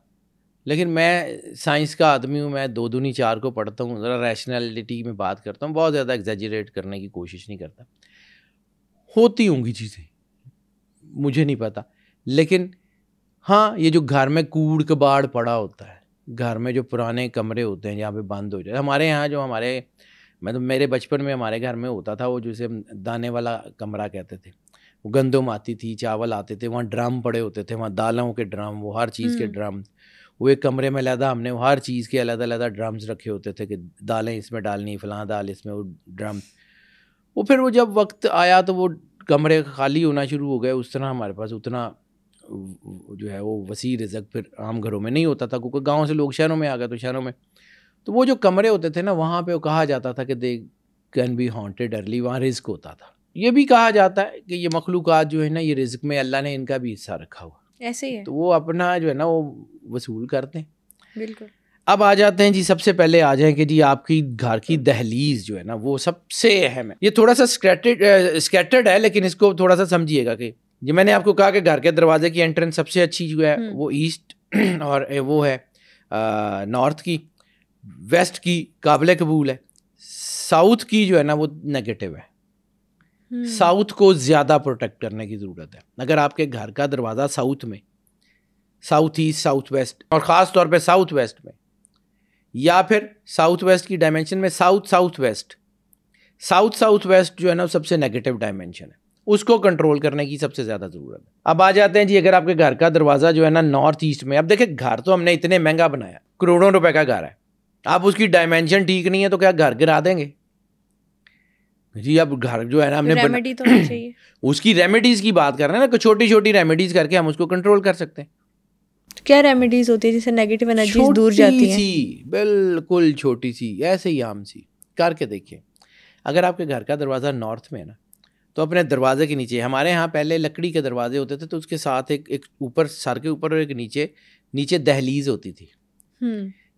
لیکن میں سائنس کا آدمی ہوں، میں 2 دونی 4 کو پڑھتا ہوں، ذرا ریشنلٹی میں بات کرتا ہوں، بہت زیادہ ایگزیجریٹ کرنے کی کوشش نہیں کرتا. ہوتی ہوں گی چیزیں، مجھے نہیں پتا. لیکن ہاں یہ جو گھر میں کوڑ کباڑ پڑا ہوتا ہے، گھر میں جو پرانے کمرے ہوتے ہیں جہاں پہ بند ہو جائے، ہمارے یہاں جو میرے بچپن میں ہمارے گھر میں ہوتا تھا وہ جسے دانے والا کمرہ کہتے تھے. وہ گندم آتی تھی، چاول آتے تھے، وہاں ڈرم پڑے ہوتے تھے، وہاں دالوں کے ڈرم، وہ ہر چیز کے ڈرم، وہ ایک کمرے میں علیحدہ ہم نے ہر چیز کے علیحدہ ڈرمز رکھے ہوتے تھے کہ دالیں اس میں ڈالنی، فلاں دال اس میں، وہ ڈرم. وہ پھر وہ جب وقت آیا تو وہ کمرے خالی ہونا شروع ہو گئے. اس طرح ہمارے پاس اتنا جو ہے وہ وسیع رزق پھر عام گھروں میں نہیں ہوتا تھا، کیونکہ گاؤں سے لوگ شہروں میں آ گئے تو شہروں میں تو وہ جو کمرے ہوتے تھے نا وہاں پہ وہ کہا جاتا تھا کہ they can be haunted early, وہاں رزق ہوتا تھا. یہ بھی کہا جاتا ہے کہ یہ مخلوقات جو ہے نا یہ رزق میں اللہ نے ان کا بھی حصہ رکھا ہوا، ایسے ہی ہے، تو وہ اپنا جو ہے نا وہ وصول کرتے ہیں. بالکل. اب آ جاتے ہیں جی، سب سے پہلے آ جائیں کہ جی آپ کی گھر کی دہلیز جو ہے نا وہ سب سے اہم ہے. یہ تھوڑا سا اسکیٹرڈ ہے لیکن اس کو تھوڑا سا سمجھیے گا کہ جی میں نے آپ کو کہا کہ گھر کے دروازے کی انٹرنس سب سے اچھی جو ہے وہ ایسٹ اور وہ ہے نارتھ کی، ویسٹ کی قابل قبول ہے، ساؤتھ کی جو ہے نا وہ نیگیٹو ہے. ساؤتھ کو زیادہ پروٹیکٹ کرنے کی ضرورت ہے. اگر آپ کے گھر کا دروازہ ساؤتھ میں، ساؤتھ ایسٹ، ساؤتھ ویسٹ، اور خاص طور پہ ساؤتھ ویسٹ میں، یا پھر ساؤتھ ویسٹ کی ڈائمینشن میں ساؤتھ ویسٹ، ساؤتھ ویسٹ جو ہے نا سب سے نیگیٹو ڈائمینشن ہے، اس کو کنٹرول کرنے کی سب سے زیادہ ضرورت ہے. اب آ جاتے ہیں جی، اگر آپ کے گھر کا دروازہ جو ہے نا نارتھ ایسٹ میں، اب دیکھیں گھر تو ہم نے اتنے مہنگا بنایا، کروڑوں روپے کا گھر ہے، آپ اس کی ڈائمینشن ٹھیک نہیں ہے تو کیا گھر گرا دیں گے جی؟ اب گھر جو ہے نا ہم نے ریمیڈی تو ہونی چاہیے، اس کی ریمیڈیز کی بات کر رہے ہیں نا، چھوٹی چھوٹی ریمیڈیز کر کے ہم اس کو کنٹرول کر سکتے ہیں. کیا ریمیڈیز ہوتی ہے جس سے نیگیٹو انرجیز دور جاتی ہیں؟ بالکل چھوٹی سی، ایسے ہی عام سی کر کے دیکھیں. اگر آپ کے گھر کا دروازہ نارتھ میں ہے نا، تو اپنے دروازے کے نیچے، ہمارے ہاں پہلے لکڑی کے دروازے ہوتے تھے تو اس کے ساتھ ایک اوپر سر کے اوپر اور ایک نیچے دہلیز ہوتی تھی،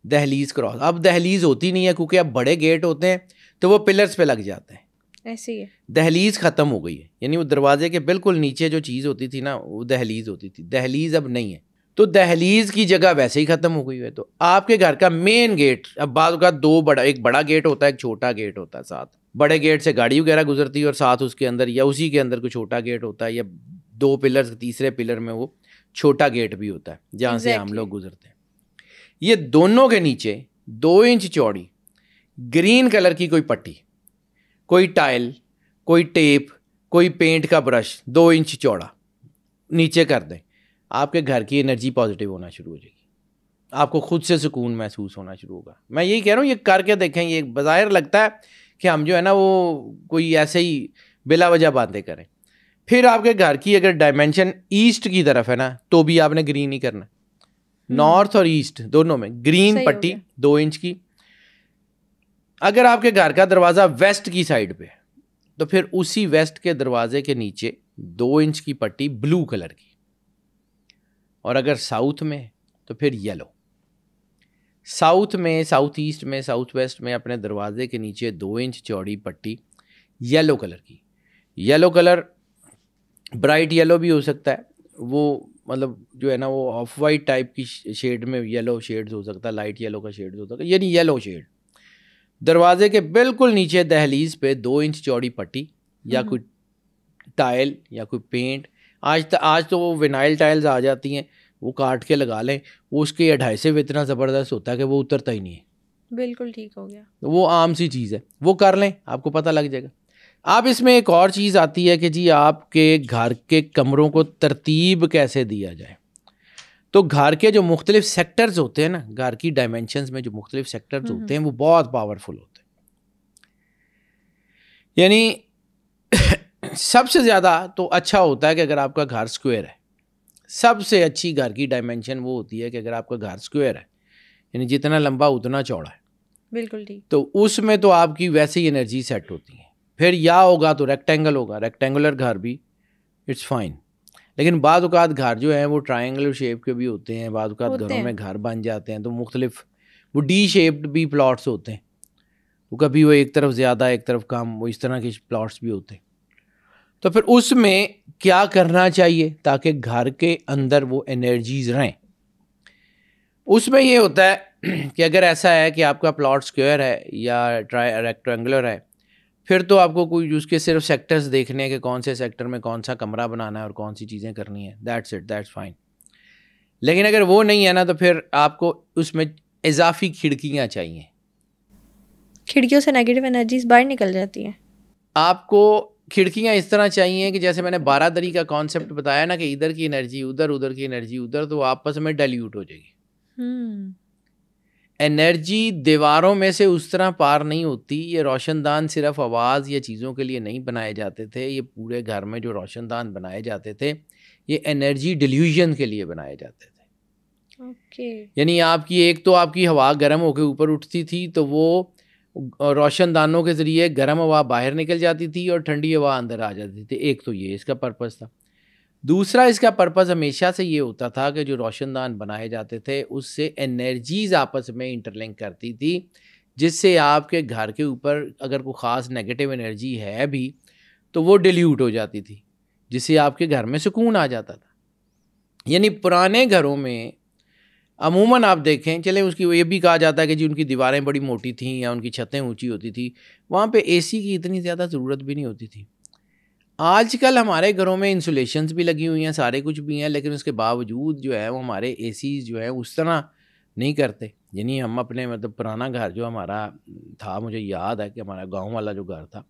دہلیز کراس. اب دہلیز ہوتی نہیں ہے کیونکہ اب بڑے گیٹ ہوتے ہیں تو وہ پلرز پہ لگ جاتے ہیں، ایسے ہی ہے. دہلیز ختم ہو گئی ہے، یعنی وہ دروازے کے بالکل نیچے جو چیز ہوتی تھی نا وہ دہلیز ہوتی تھی، دہلیز اب نہیں ہے. تو دہلیز کی جگہ ویسے ہی ختم ہو گئی ہے. تو آپ کے گھر کا مین گیٹ، اب بعض اوقات ایک بڑا گیٹ ہوتا ہے، ایک چھوٹا گیٹ ہوتا ہے. ساتھ بڑے گیٹ سے گاڑی وغیرہ گزرتی ہے اور ساتھ اس کے اندر یا اسی کے اندر کوئی چھوٹا گیٹ ہوتا ہے، یا 2 پلر، تیسرے پلر میں وہ چھوٹا گیٹ بھی ہوتا ہے جہاں سے ہم لوگ گزرتے ہیں. یہ دونوں کے نیچے 2 انچ چوڑی گرین کلر کی کوئی پٹی، کوئی ٹائل، کوئی ٹیپ، کوئی پینٹ کا برش 2 انچ چوڑا نیچے کر دیں. آپ کے گھر کی انرجی پازیٹیو ہونا شروع ہو جائے گی، آپ کو خود سے سکون محسوس ہونا شروع ہوگا. میں یہی کہہ رہا ہوں، یہ کر کے دیکھیں. یہ بظاہر لگتا ہے کہ ہم جو ہے نا وہ کوئی ایسے ہی بلا وجہ باتیں کریں. پھر آپ کے گھر کی اگر ڈائمینشن ایسٹ کی طرف ہے نا تو بھی آپ نے گرین ہی کرنا، نارتھ اور ایسٹ دونوں میں گرین پٹی 2 انچ کی. اگر آپ کے گھر کا دروازہ ویسٹ کی سائڈ پہ تو پھر اسی ویسٹ کے دروازے کے نیچے 2 انچ کی پٹی بلو کلر کی، اور اگر ساؤتھ میں تو پھر یلو. ساؤتھ میں، ساؤتھ ایسٹ میں، ساؤتھ ویسٹ میں اپنے دروازے کے نیچے 2 انچ چوڑی پٹی یلو کلر کی. یلو کلر برائٹ یلو بھی ہو سکتا ہے، وہ مطلب جو ہے نا وہ آف وائٹ ٹائپ کی شیڈ میں یلو شیڈز ہو سکتا ہے، لائٹ یلو کا شیڈ ہو سکتا ہے، یعنی یلو شیڈ. دروازے کے بالکل نیچے دہلیز پہ 2 انچ چوڑی پٹی یا کوئی ٹائل یا کوئی پینٹ. آج تو وہ وینائل ٹائلز آ جاتی ہیں، وہ کاٹ کے لگا لیں، وہ اس کے اڈھائیسے اتنا زبردست ہوتا ہے کہ وہ اترتا ہی نہیں ہے. بالکل ٹھیک ہو گیا، وہ عام سی چیز ہے، وہ کر لیں آپ کو پتہ لگ جائے گا. آپ اس میں ایک اور چیز آتی ہے کہ جی آپ کے گھر کے کمروں کو ترتیب کیسے دیا جائے. تو گھر کے جو مختلف سیکٹرز ہوتے ہیں نا، گھر کی ڈائمینشنز میں جو مختلف سیکٹرز ہوتے ہیں وہ بہت پاورفل ہوتے ہیں. یعنی سب سے زیادہ تو اچھا ہوتا ہے کہ اگر آپ کا گھر اسکوائر ہے، سب سے اچھی گھر کی ڈائمینشن وہ ہوتی ہے کہ اگر آپ کا گھر اسکوائر ہے، یعنی جتنا لمبا اتنا چوڑا ہے، بالکل ٹھیک، تو اس میں تو آپ کی ویسے ہی انرجی سیٹ ہوتی ہے. پھر یا ہوگا تو ریکٹینگل ہوگا، ریکٹینگولر گھر بھی اٹس فائن. لیکن بعض اوقات گھر جو ہیں وہ ٹرائنگولر شیپ کے بھی ہوتے ہیں، بعض اوقات گھروں میں گھر بن جاتے ہیں تو مختلف وہ ڈی شیپڈ بھی پلاٹس ہوتے ہیں، وہ کبھی وہ ایک طرف زیادہ ایک طرف کم، وہ اس طرح کے پلاٹس بھی ہوتے ہیں. تو پھر اس میں کیا کرنا چاہیے تاکہ گھر کے اندر وہ انرجیز رہیں؟ اس میں یہ ہوتا ہے کہ اگر ایسا ہے کہ آپ کا پلاٹ اسکوائر ہے یا ریکٹینگولر ہے، پھر تو آپ کو کوئی اس کے صرف سیکٹرز دیکھنے ہیں کہ کون سے سیکٹر میں کون سا کمرہ بنانا ہے اور کون سی چیزیں کرنی ہیں، دیٹس اٹ، دیٹس فائن. لیکن اگر وہ نہیں ہے نا تو پھر آپ کو اس میں اضافی کھڑکیاں چاہیے. کھڑکیوں سے نیگیٹو انرجیز باہر نکل جاتی ہیں. آپ کو کھڑکیاں اس طرح چاہیے کہ جیسے میں نے 12 دری کا کانسیپٹ بتایا نا کہ ادھر کی انرجی ادھر، ادھر کی انرجی ادھر، تو آپس میں ڈائلیوٹ ہو جائے گی. انرجی دیواروں میں سے اس طرح پار نہیں ہوتی. یہ روشن دان صرف آواز یا چیزوں کے لیے نہیں بنائے جاتے تھے، یہ پورے گھر میں جو روشن دان بنائے جاتے تھے یہ انرجی ڈیلیوژن کے لیے بنائے جاتے تھے. یعنی آپ کی ایک تو آپ کی ہوا گرم ہو کے اوپر اٹھتی تھی تو وہ روشن دانوں کے ذریعے گرم ہوا باہر نکل جاتی تھی اور ٹھنڈی ہوا اندر آ جاتی تھی. ایک تو یہ اس کا پرپس تھا. دوسرا اس کا پرپس ہمیشہ سے یہ ہوتا تھا کہ جو روشن دان بنائے جاتے تھے اس سے انرجیز آپس میں انٹرلنک کرتی تھی، جس سے آپ کے گھر کے اوپر اگر کوئی خاص نیگیٹو انرجی ہے بھی تو وہ ڈیلیوٹ ہو جاتی تھی، جس سے آپ کے گھر میں سکون آ جاتا تھا. یعنی پرانے گھروں میں عموماً آپ دیکھیں، چلیں اس کی یہ بھی کہا جاتا ہے کہ جی ان کی دیواریں بڑی موٹی تھیں یا ان کی چھتیں اونچی ہوتی تھی، وہاں پہ اے سی کی اتنی زیادہ ضرورت بھی نہیں ہوتی تھی. آج کل ہمارے گھروں میں انسولیشنز بھی لگی ہوئی ہیں، سارے کچھ بھی ہیں، لیکن اس کے باوجود جو ہے وہ ہمارے اے سیز جو ہے اس طرح نہیں کرتے. یعنی ہم اپنے مطلب پرانا گھر جو ہمارا تھا، مجھے یاد ہے کہ ہمارا گاؤں والا جو گھر تھا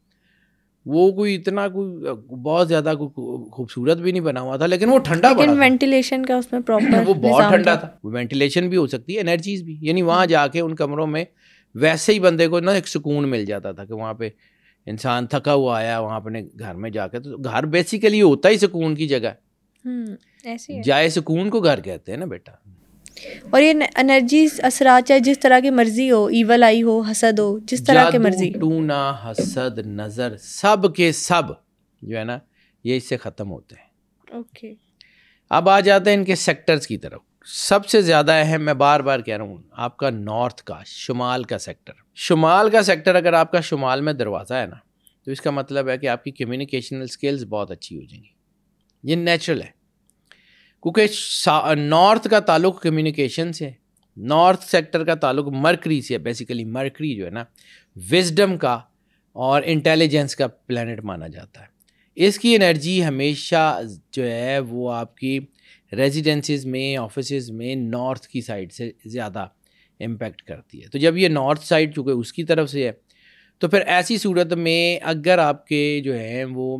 وہ کوئی اتنا کوئی بہت زیادہ کوئی خوبصورت بھی نہیں بنا ہوا تھا، لیکن وہ ٹھنڈا بڑا لیکن وینٹیلیشن کا اس میں پراپر وہ بہت ٹھنڈا تھا. وینٹیلیشن بھی ہو سکتی ہے، انرجیز بھی. یعنی وہاں جا کے ان کمروں میں ویسے ہی بندے کو نا ایک سکون مل جاتا تھا کہ وہاں پہ انسان تھکا ہوا آیا وہاں اپنے گھر میں جا کے. تو گھر بیسیکلی ہوتا ہی سکون کی جگہ، جائے سکون کو گھر کہتے ہیں نا بیٹا. اور یہ انرجی اثرات چاہے جس طرح کی مرضی ہو، ایول آئی ہو، حسد ہو، جس طرح کی مرضی، ٹونا، حسد، نظر، سب کے سب جو ہے نا یہ اس سے ختم ہوتے ہیں. اوکے. اب آ جاتے ہیں ان کے سیکٹرز کی طرف. سب سے زیادہ اہم، میں بار بار کہہ رہا ہوں، آپ کا نارتھ کا، شمال کا سیکٹر. شمال کا سیکٹر اگر آپ کا شمال میں دروازہ ہے نا تو اس کا مطلب ہے کہ آپ کی کمیونیکیشنل اسکلز بہت اچھی ہو جائیں گی. یہ نیچرل ہے کیونکہ نارتھ کا تعلق کمیونیکیشن سے، نارتھ سیکٹر کا تعلق مرکری سے. بیسیکلی مرکری جو ہے نا وزڈم کا اور انٹیلیجنس کا پلانٹ مانا جاتا ہے. اس کی انرجی ہمیشہ جو ہے وہ آپ کی ریزیڈنسز میں، آفیسز میں نارتھ کی سائڈ سے زیادہ امپیکٹ کرتی ہے. تو جب یہ نارتھ سائڈ چونکہ اس کی طرف سے ہے تو پھر ایسی صورت میں اگر آپ کے جو ہیں وہ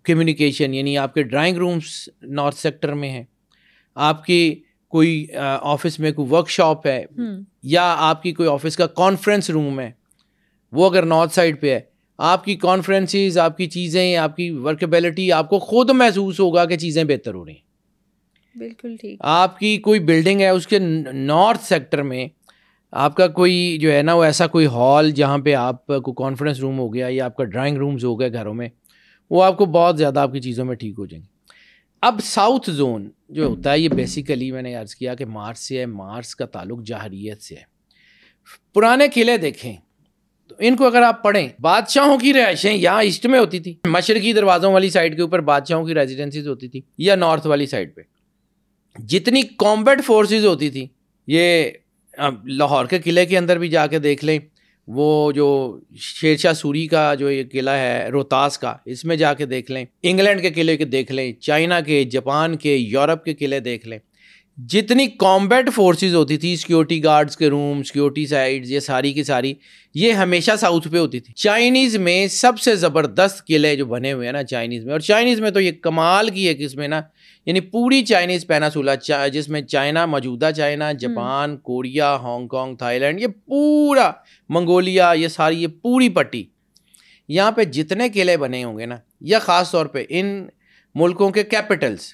کمیونیکیشن، یعنی آپ کے ڈرائنگ رومز نارتھ سیکٹر میں ہیں، آپ کی کوئی آفس میں کوئی ورک شاپ ہے یا آپ کی کوئی آفس کا کانفرنس روم ہے، وہ اگر نارتھ سائڈ پہ ہے، آپ کی کانفرنسز، آپ کی چیزیں، آپ کی ورکیبلٹی، آپ کو خود محسوس ہوگا کہ چیزیں بہتر ہو رہی ہیں. بالکل ٹھیک. آپ کی کوئی بلڈنگ ہے، اس کے نارتھ سیکٹر میں آپ کا کوئی جو ہے نا وہ ایسا کوئی ہال جہاں پہ آپ کو کانفرنس روم ہو گیا یا آپ کا ڈرائنگ رومز ہو گئے گھروں میں، وہ آپ کو بہت زیادہ آپ کی چیزوں میں ٹھیک ہو جائیں گے. اب ساؤتھ زون جو ہوتا ہے یہ بیسیکلی میں نے عرض کیا کہ مارس سے ہے. مارس کا تعلق جاہریت سے ہے. پرانے قلعے دیکھیں تو ان کو اگر آپ پڑھیں، بادشاہوں کی رہائشیں یہاں ایسٹ میں ہوتی تھی، مشرقی دروازوں والی سائڈ کے اوپر بادشاہوں کی ریزیڈنسیز ہوتی تھی، یا نارتھ والی سائڈ پہ جتنی کامبیٹ فورسز ہوتی تھی. یہ لاہور کے قلعے کے اندر بھی جا کے دیکھ لیں، وہ جو شیر شاہ سوری کا جو یہ قلعہ ہے روہتاس کا، اس میں جا کے دیکھ لیں، انگلینڈ کے قلعے کے دیکھ لیں، چائنا کے، جاپان کے، یورپ کے قلعے دیکھ لیں. جتنی کامبیٹ فورسز ہوتی تھی، سیکیورٹی گارڈز کے روم، سیکیورٹی سائڈز، یہ ساری کی ساری یہ ہمیشہ ساؤتھ پہ ہوتی تھی. چائنیز میں سب سے زبردست قلعے جو بنے ہوئے ہیں نا چائنیز میں، اور چائنیز میں تو یہ کمال کی ہے کہ اس میں نا یعنی پوری چائنیز پیناسولا جس میں چائنا، موجودہ China, Japan, Korea, Hong Kong, Thailand, یہ پورا منگولیا، یہ ساری یہ پوری پٹی، یہاں پہ جتنے قلعے بنے ہوں گے نا، یا خاص طور پہ ان ملکوں کے کیپٹلز،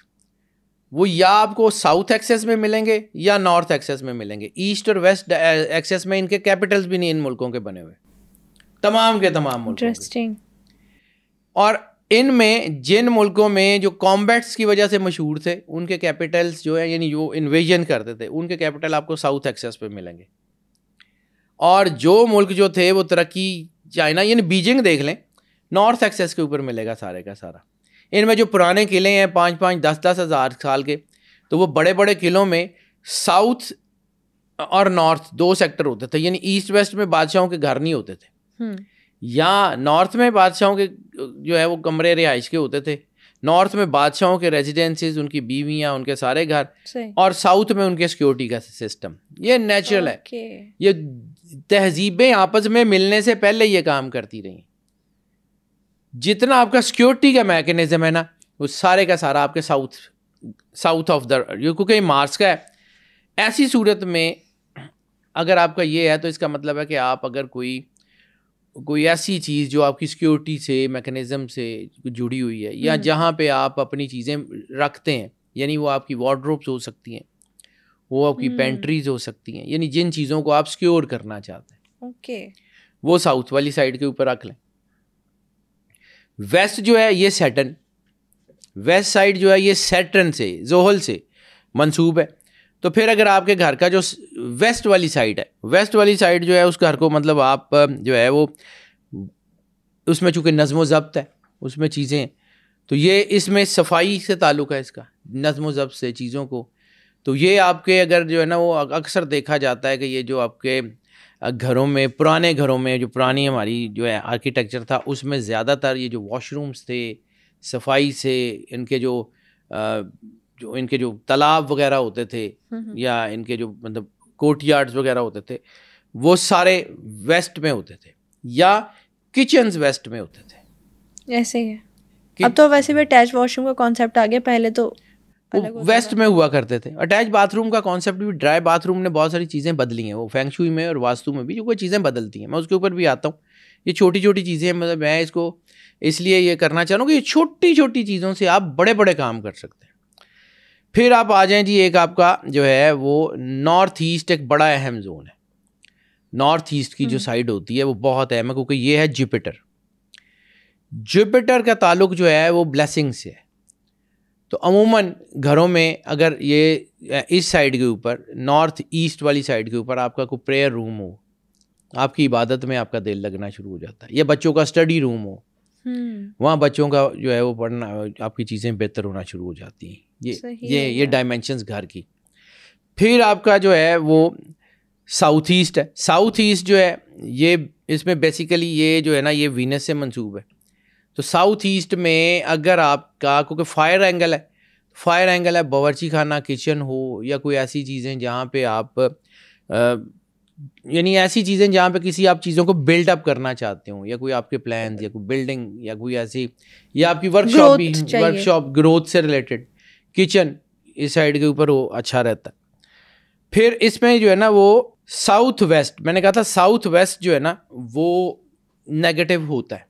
وہ یا آپ کو ساؤتھ ایکسس میں ملیں گے یا نارتھ ایکسس میں ملیں گے. ایسٹ اور ویسٹ ایکسس میں ان کے کیپٹلز بھی نہیں ان ملکوں کے بنے ہوئے، تمام کے تمام ملکوں کے. اور ان میں جن ملکوں میں جو کامبیٹس کی وجہ سے مشہور تھے ان کے کیپٹلز جو ہیں، یعنی جو انویژن کرتے تھے، ان کے کیپٹل آپ کو ساؤتھ ایکسس پہ ملیں گے. اور جو ملک جو تھے وہ ترقی، چائنا یعنی بیجنگ دیکھ لیں، نارتھ ایکسس کے اوپر ملے گا سارے کا سارا. ان میں جو پرانے قلعے ہیں 5-5 10-10 ہزار سال کے، تو وہ بڑے بڑے قلعوں میں ساؤتھ اور نارتھ دو سیکٹر ہوتے تھے. یعنی ایسٹ ویسٹ میں بادشاہوں کے گھر نہیں ہوتے تھے، یا نارتھ میں بادشاہوں کے جو ہے وہ کمرے رہائش کے ہوتے تھے، نارتھ میں بادشاہوں کے ریزیڈنسز، ان کی بیویاں، ان کے سارے گھر، اور ساؤتھ میں ان کے سیکیورٹی کا سسٹم. یہ نیچرل ہے. یہ تہذیبیں آپس میں ملنے سے پہلے یہ کام کرتی رہی. جتنا آپ کا سیکیورٹی کا میکینزم ہے نا وہ سارے کا سارا آپ کے ساؤتھ آف دا، کیونکہ یہ مارس کا ہے. ایسی صورت میں اگر آپ کا یہ ہے تو اس کا مطلب ہے کہ آپ اگر کوئی ایسی چیز جو آپ کی سیکیورٹی سے، میکینزم سے جڑی ہوئی ہے، یا جہاں پہ آپ اپنی چیزیں رکھتے ہیں، یعنی وہ آپ کی وارڈروبس ہو سکتی ہیں، وہ آپ کی پینٹریز ہو سکتی ہیں، یعنی جن چیزوں کو آپ سیکیور کرنا چاہتے ہیں، وہ ساؤتھ والی سائڈ کے اوپر رکھ لیں. ویسٹ جو ہے یہ سیٹرن، ویسٹ سائڈ جو ہے یہ سیٹرن سے، زحل سے منسوب ہے. تو پھر اگر آپ کے گھر کا جو ویسٹ والی سائڈ ہے، ویسٹ والی سائڈ جو ہے اس گھر کو مطلب آپ جو ہے وہ اس میں چونکہ نظم و ضبط ہے، اس میں چیزیں ہیں، تو یہ اس میں صفائی سے تعلق ہے، اس کا نظم و ضبط سے چیزوں کو. تو یہ آپ کے اگر جو ہے نا وہ اکثر دیکھا جاتا ہے کہ یہ جو آپ کے گھروں میں, پرانے گھروں میں, جو پرانی ہماری جو ہے آرکیٹیکچر تھا, اس میں زیادہ تر یہ جو واش رومس تھے, صفائی سے ان کے جو ان کے جو تالاب وغیرہ ہوتے تھے یا ان کے جو مطلب کورٹ یارڈز وغیرہ ہوتے تھے, وہ سارے ویسٹ میں ہوتے تھے یا کچنز ویسٹ میں ہوتے تھے. ایسے ہی ہے. اب تو ویسے بھی اٹیچ واش روم کا کانسیپٹ آ گیا, پہلے تو ویسٹ میں ہوا کرتے تھے. اٹیچ باتھ روم کا کانسیپٹ بھی, ڈرائی باتھ روم نے بہت ساری چیزیں بدلی ہیں, وہ فینگ شوئی میں اور واستو میں بھی جو کوئی چیزیں بدلتی ہیں, میں اس کے اوپر بھی آتا ہوں. یہ چھوٹی چھوٹی چیزیں ہیں, مطلب میں اس کو اس لیے یہ کرنا چاہ رہا ہوں کہ یہ چھوٹی چھوٹی چیزوں سے آپ بڑے بڑے کام کر سکتے ہیں. پھر آپ آ جائیں جی, ایک آپ کا جو ہے وہ نارتھ ایسٹ ایک بڑا اہم زون ہے. نارتھ ایسٹ کی جو سائڈ ہوتی ہے وہ بہت اہم ہے, کیونکہ یہ ہے جوپیٹر. جوپیٹر کا تعلق جو ہے وہ بلیسنگ سے ہے. تو عموماً گھروں میں اگر یہ اس سائڈ کے اوپر, نارتھ ایسٹ والی سائڈ کے اوپر آپ کا کوئی پریئر روم ہو, آپ کی عبادت میں آپ کا دل لگنا شروع ہو جاتا ہے. یا بچوں کا اسٹڈی روم ہو, وہاں بچوں کا جو ہے وہ پڑھنا, آپ کی چیزیں بہتر ہونا شروع ہو جاتی ہیں. یہ ڈائمینشنز گھر کی. پھر آپ کا جو ہے وہ ساؤتھ ایسٹ ہے. ساؤتھ ایسٹ جو ہے یہ, اس میں بیسیکلی یہ جو ہے نا یہ وینس سے منسوب ہے. تو ساؤتھ ایسٹ میں اگر آپ کا, کیونکہ فائر اینگل ہے, باورچی خانہ, کچن ہو یا کوئی ایسی چیزیں جہاں پہ آپ یعنی ایسی چیزیں جہاں پہ کسی آپ چیزوں کو بلڈ اپ کرنا چاہتے ہوں, یا کوئی آپ کے پلانز یا کوئی بلڈنگ یا کوئی ایسی, یا آپ کی ورک شاپ گروتھ سے ریلیٹڈ, کچن اس سائڈ کے اوپر وہ اچھا رہتا ہے. پھر اس میں جو ہے نا وہ ساؤتھ ویسٹ, میں نے کہا تھا ساؤتھ ویسٹ جو ہے نا وہ نیگیٹو ہوتا ہے,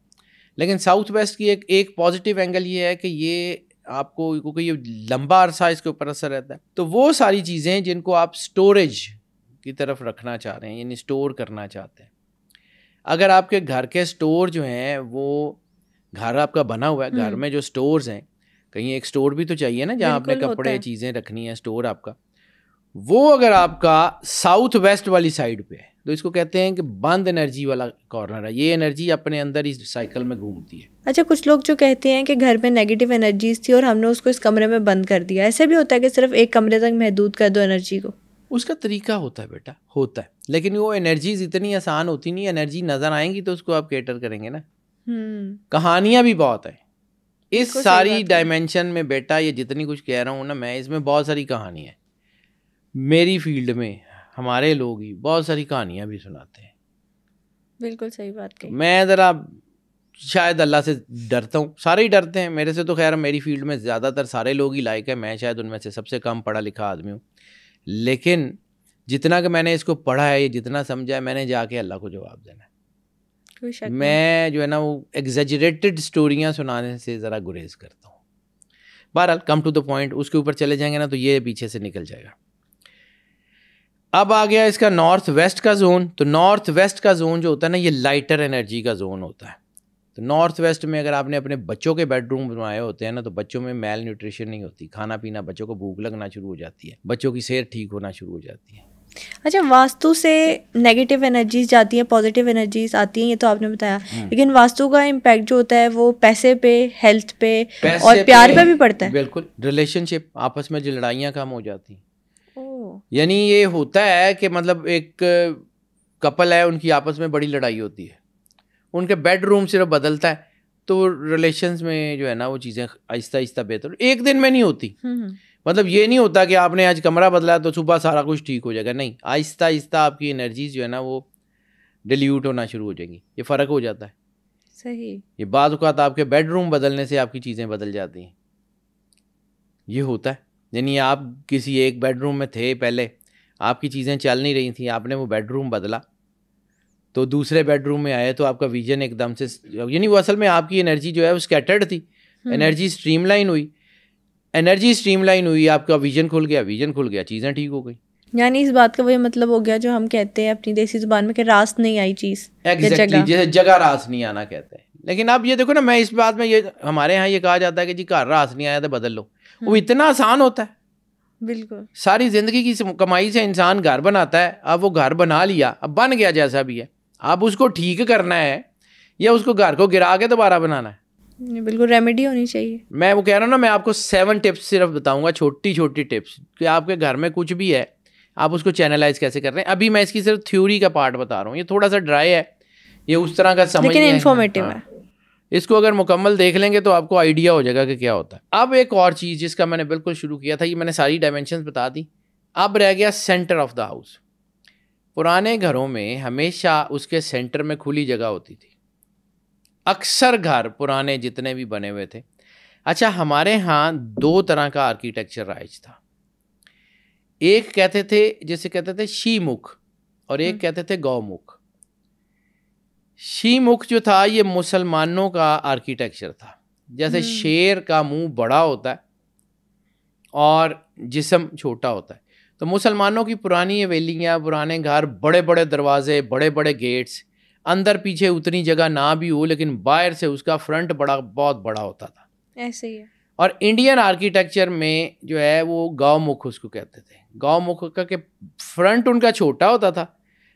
لیکن ساؤتھ ویسٹ کی ایک پازیٹیو اینگل یہ ہے کہ یہ آپ کو, کیونکہ یہ لمبا عرصہ اس کے اوپر اثر رہتا ہے, تو وہ ساری چیزیں جن کو آپ سٹوریج کی طرف رکھنا چاہ رہے ہیں, یعنی سٹور کرنا چاہتے ہیں, اگر آپ کے گھر کے سٹور جو ہیں وہ, گھر آپ کا بنا ہوا ہے, گھر میں جو سٹورز ہیں, کہیں ایک سٹور بھی تو چاہیے نا جہاں آپ نے کپڑے چیزیں رکھنی ہیں, سٹور آپ کا, وہ اگر آپ کا ساؤتھ ویسٹ والی سائڈ پہ ہے تو اس کو کہتے ہیں کہ بند انرجی والا کارنر ہے. یہ انرجی اپنے اندر اس سائیکل میں گھومتی ہے. اچھا, کچھ لوگ جو کہتے ہیں کہ گھر میں نیگیٹو انرجیز تھی اور ہم نے اس کو اس کمرے میں بند کر دیا, ایسے بھی ہوتا ہے کہ صرف ایک کمرے تک محدود کر دو انرجی کو؟ اس کا طریقہ ہوتا ہے بیٹا, ہوتا ہے, لیکن وہ انرجیز اتنی آسان ہوتی نہیں. انرجی نظر آئیں گی تو اس کو آپ کیٹر کریں گے نا. کہانیاں بھی بہت ہیں اس ساری ڈائمینشن میں بیٹا. یہ جتنی کچھ کہہ رہا ہوں نا میں, اس میں بہت ساری کہانیاں ہیں. میری فیلڈ میں ہمارے لوگ ہی بہت ساری کہانیاں بھی سناتے ہیں. بالکل صحیح بات کہی. میں ذرا شاید اللہ سے ڈرتا ہوں, سارے ہی ڈرتے ہیں میرے سے, تو خیر میری فیلڈ میں زیادہ تر سارے لوگ ہی لائق ہیں, میں شاید ان میں سے سب سے کم پڑھا لکھا آدمی ہوں, لیکن جتنا کہ میں نے اس کو پڑھا ہے, یہ جتنا سمجھا ہے, میں نے جا کے اللہ کو جواب دینا ہے. میں جو ہے نا وہ ایگزیجریٹڈ اسٹوریاں سنانے سے ذرا گریز کرتا ہوں. بہرحال کم ٹو دا پوائنٹ, اس کے اوپر چلے جائیں گے نا تو یہ پیچھے سے نکل جائے گا. اب آ گیا اس کا نارتھ ویسٹ کا زون. تو نارتھ ویسٹ کا زون جو ہوتا ہے نا یہ لائٹر انرجی کا زون ہوتا ہے. تو نارتھ ویسٹ میں اگر آپ نے اپنے بچوں کے بیڈ روم بنوائے ہوتے ہیں نا تو بچوں میں میل نیوٹریشن نہیں ہوتی, کھانا پینا بچوں کو بھوک لگنا شروع ہو جاتی ہے, بچوں کی صحت ٹھیک ہونا شروع ہو جاتی ہے. اچھا, واستو سے نیگیٹو انرجیز جاتی ہیں, پازیٹیو انرجیز آتی ہیں, یہ تو آپ نے بتایا, لیکن واستو کا امپیکٹ جو ہوتا ہے وہ پیسے پہ, ہیلتھ پہ اور پیار پہ بھی پڑتا ہے. بالکل, ریلیشن شپ, آپس میں جو لڑائیاں کم ہو جاتی ہیں. یعنی یہ ہوتا ہے کہ مطلب ایک کپل ہے, ان کی آپس میں بڑی لڑائی ہوتی ہے, ان کے بیڈ روم صرف بدلتا ہے تو ریلیشنز میں جو ہے نا وہ چیزیں آہستہ آہستہ بہتر, ایک دن میں نہیں ہوتی. مطلب یہ نہیں ہوتا کہ آپ نے آج کمرہ بدلا تو صبح سارا کچھ ٹھیک ہو جائے گا, نہیں, آہستہ آہستہ آپ کی انرجیز جو ہے نا وہ ڈیلیوٹ ہونا شروع ہو جائیں گی. یہ فرق ہو جاتا ہے. صحیح. یہ بعض اوقات آپ کے بیڈ روم بدلنے سے آپ کی چیزیں بدل جاتی ہیں. یہ ہوتا ہے. یعنی آپ کسی ایک بیڈ روم میں تھے پہلے, آپ کی چیزیں چل نہیں رہی تھیں, آپ نے وہ بیڈ روم بدلا تو دوسرے بیڈ روم میں آئے تو آپ کا ویژن ایک دم سے, یعنی وہ اصل میں آپ کی انرجی جو ہے وہ اسکیٹرڈ تھی, انرجی اسٹریم لائن ہوئی, آپ کا ویژن کھل گیا, چیزیں ٹھیک ہو گئی. یعنی اس بات کا وہی مطلب ہو گیا جو ہم کہتے ہیں اپنی دیسی زبان میں کہ راست نہیں آئی چیز, ایگزیکٹلی, جیسے جگہ راست نہیں آنا کہتے ہیں. لیکن اب یہ دیکھو نا, میں اس بات میں یہ ہمارے یہاں یہ کہا جاتا ہے کہ جی گھر راست نہیں آیا تو بدل لو, وہ اتنا آسان ہوتا ہے. بالکل, ساری زندگی کی کمائی سے انسان گھر بناتا ہے, اب وہ گھر بنا لیا, اب بن گیا جیسا بھی ہے, اب اس کو ٹھیک کرنا ہے یا اس کو گھر کو گرا کے دوبارہ بنانا ہے. بالکل ریمیڈی ہونی چاہیے. میں وہ کہہ رہا ہوں نا, میں آپ کو 7 ٹپس صرف بتاؤں گا, چھوٹی چھوٹی ٹپس, کہ آپ کے گھر میں کچھ بھی ہے, آپ اس کو چینلائز کیسے کر رہے ہیں. ابھی میں اس کی صرف تھیوری کا پارٹ بتا رہا ہوں, یہ تھوڑا سا ڈرائی ہے, یہ اس طرح کا سمجھ لیکن انفارمیٹیو ہے. اس کو اگر مکمل دیکھ لیں گے تو آپ کو آئیڈیا ہو جائے گا کہ کیا ہوتا ہے. اب ایک اور چیز جس کا میں نے بالکل شروع کیا تھا, یہ میں نے ساری ڈائمینشنز بتا دی, اب رہ گیا سینٹر آف دا ہاؤس. پرانے گھروں میں ہمیشہ اس کے سینٹر میں کھلی جگہ ہوتی تھی, اکثر گھر پرانے جتنے بھی بنے ہوئے تھے. اچھا, ہمارے ہاں 2 طرح کا آرکیٹیکچر رائج تھا. ایک کہتے تھے, جسے کہتے تھے شی مکھ, اور ایک کہتے تھے گو مکھ. شی مکھ جو تھا یہ مسلمانوں کا آرکیٹیکچر تھا. جیسے شیر کا منہ بڑا ہوتا ہے اور جسم چھوٹا ہوتا ہے, تو مسلمانوں کی پرانی حویلیاں, پرانے گھر, بڑے بڑے دروازے, بڑے بڑے گیٹس, اندر پیچھے اتنی جگہ نہ بھی ہو لیکن باہر سے اس کا فرنٹ بہت بڑا ہوتا تھا. ایسے ہی ہے. اور انڈین آرکیٹیکچر میں جو ہے وہ گاؤ مکھ اس کو کہتے تھے. گاؤ مکھ کا کہ فرنٹ ان کا چھوٹا ہوتا تھا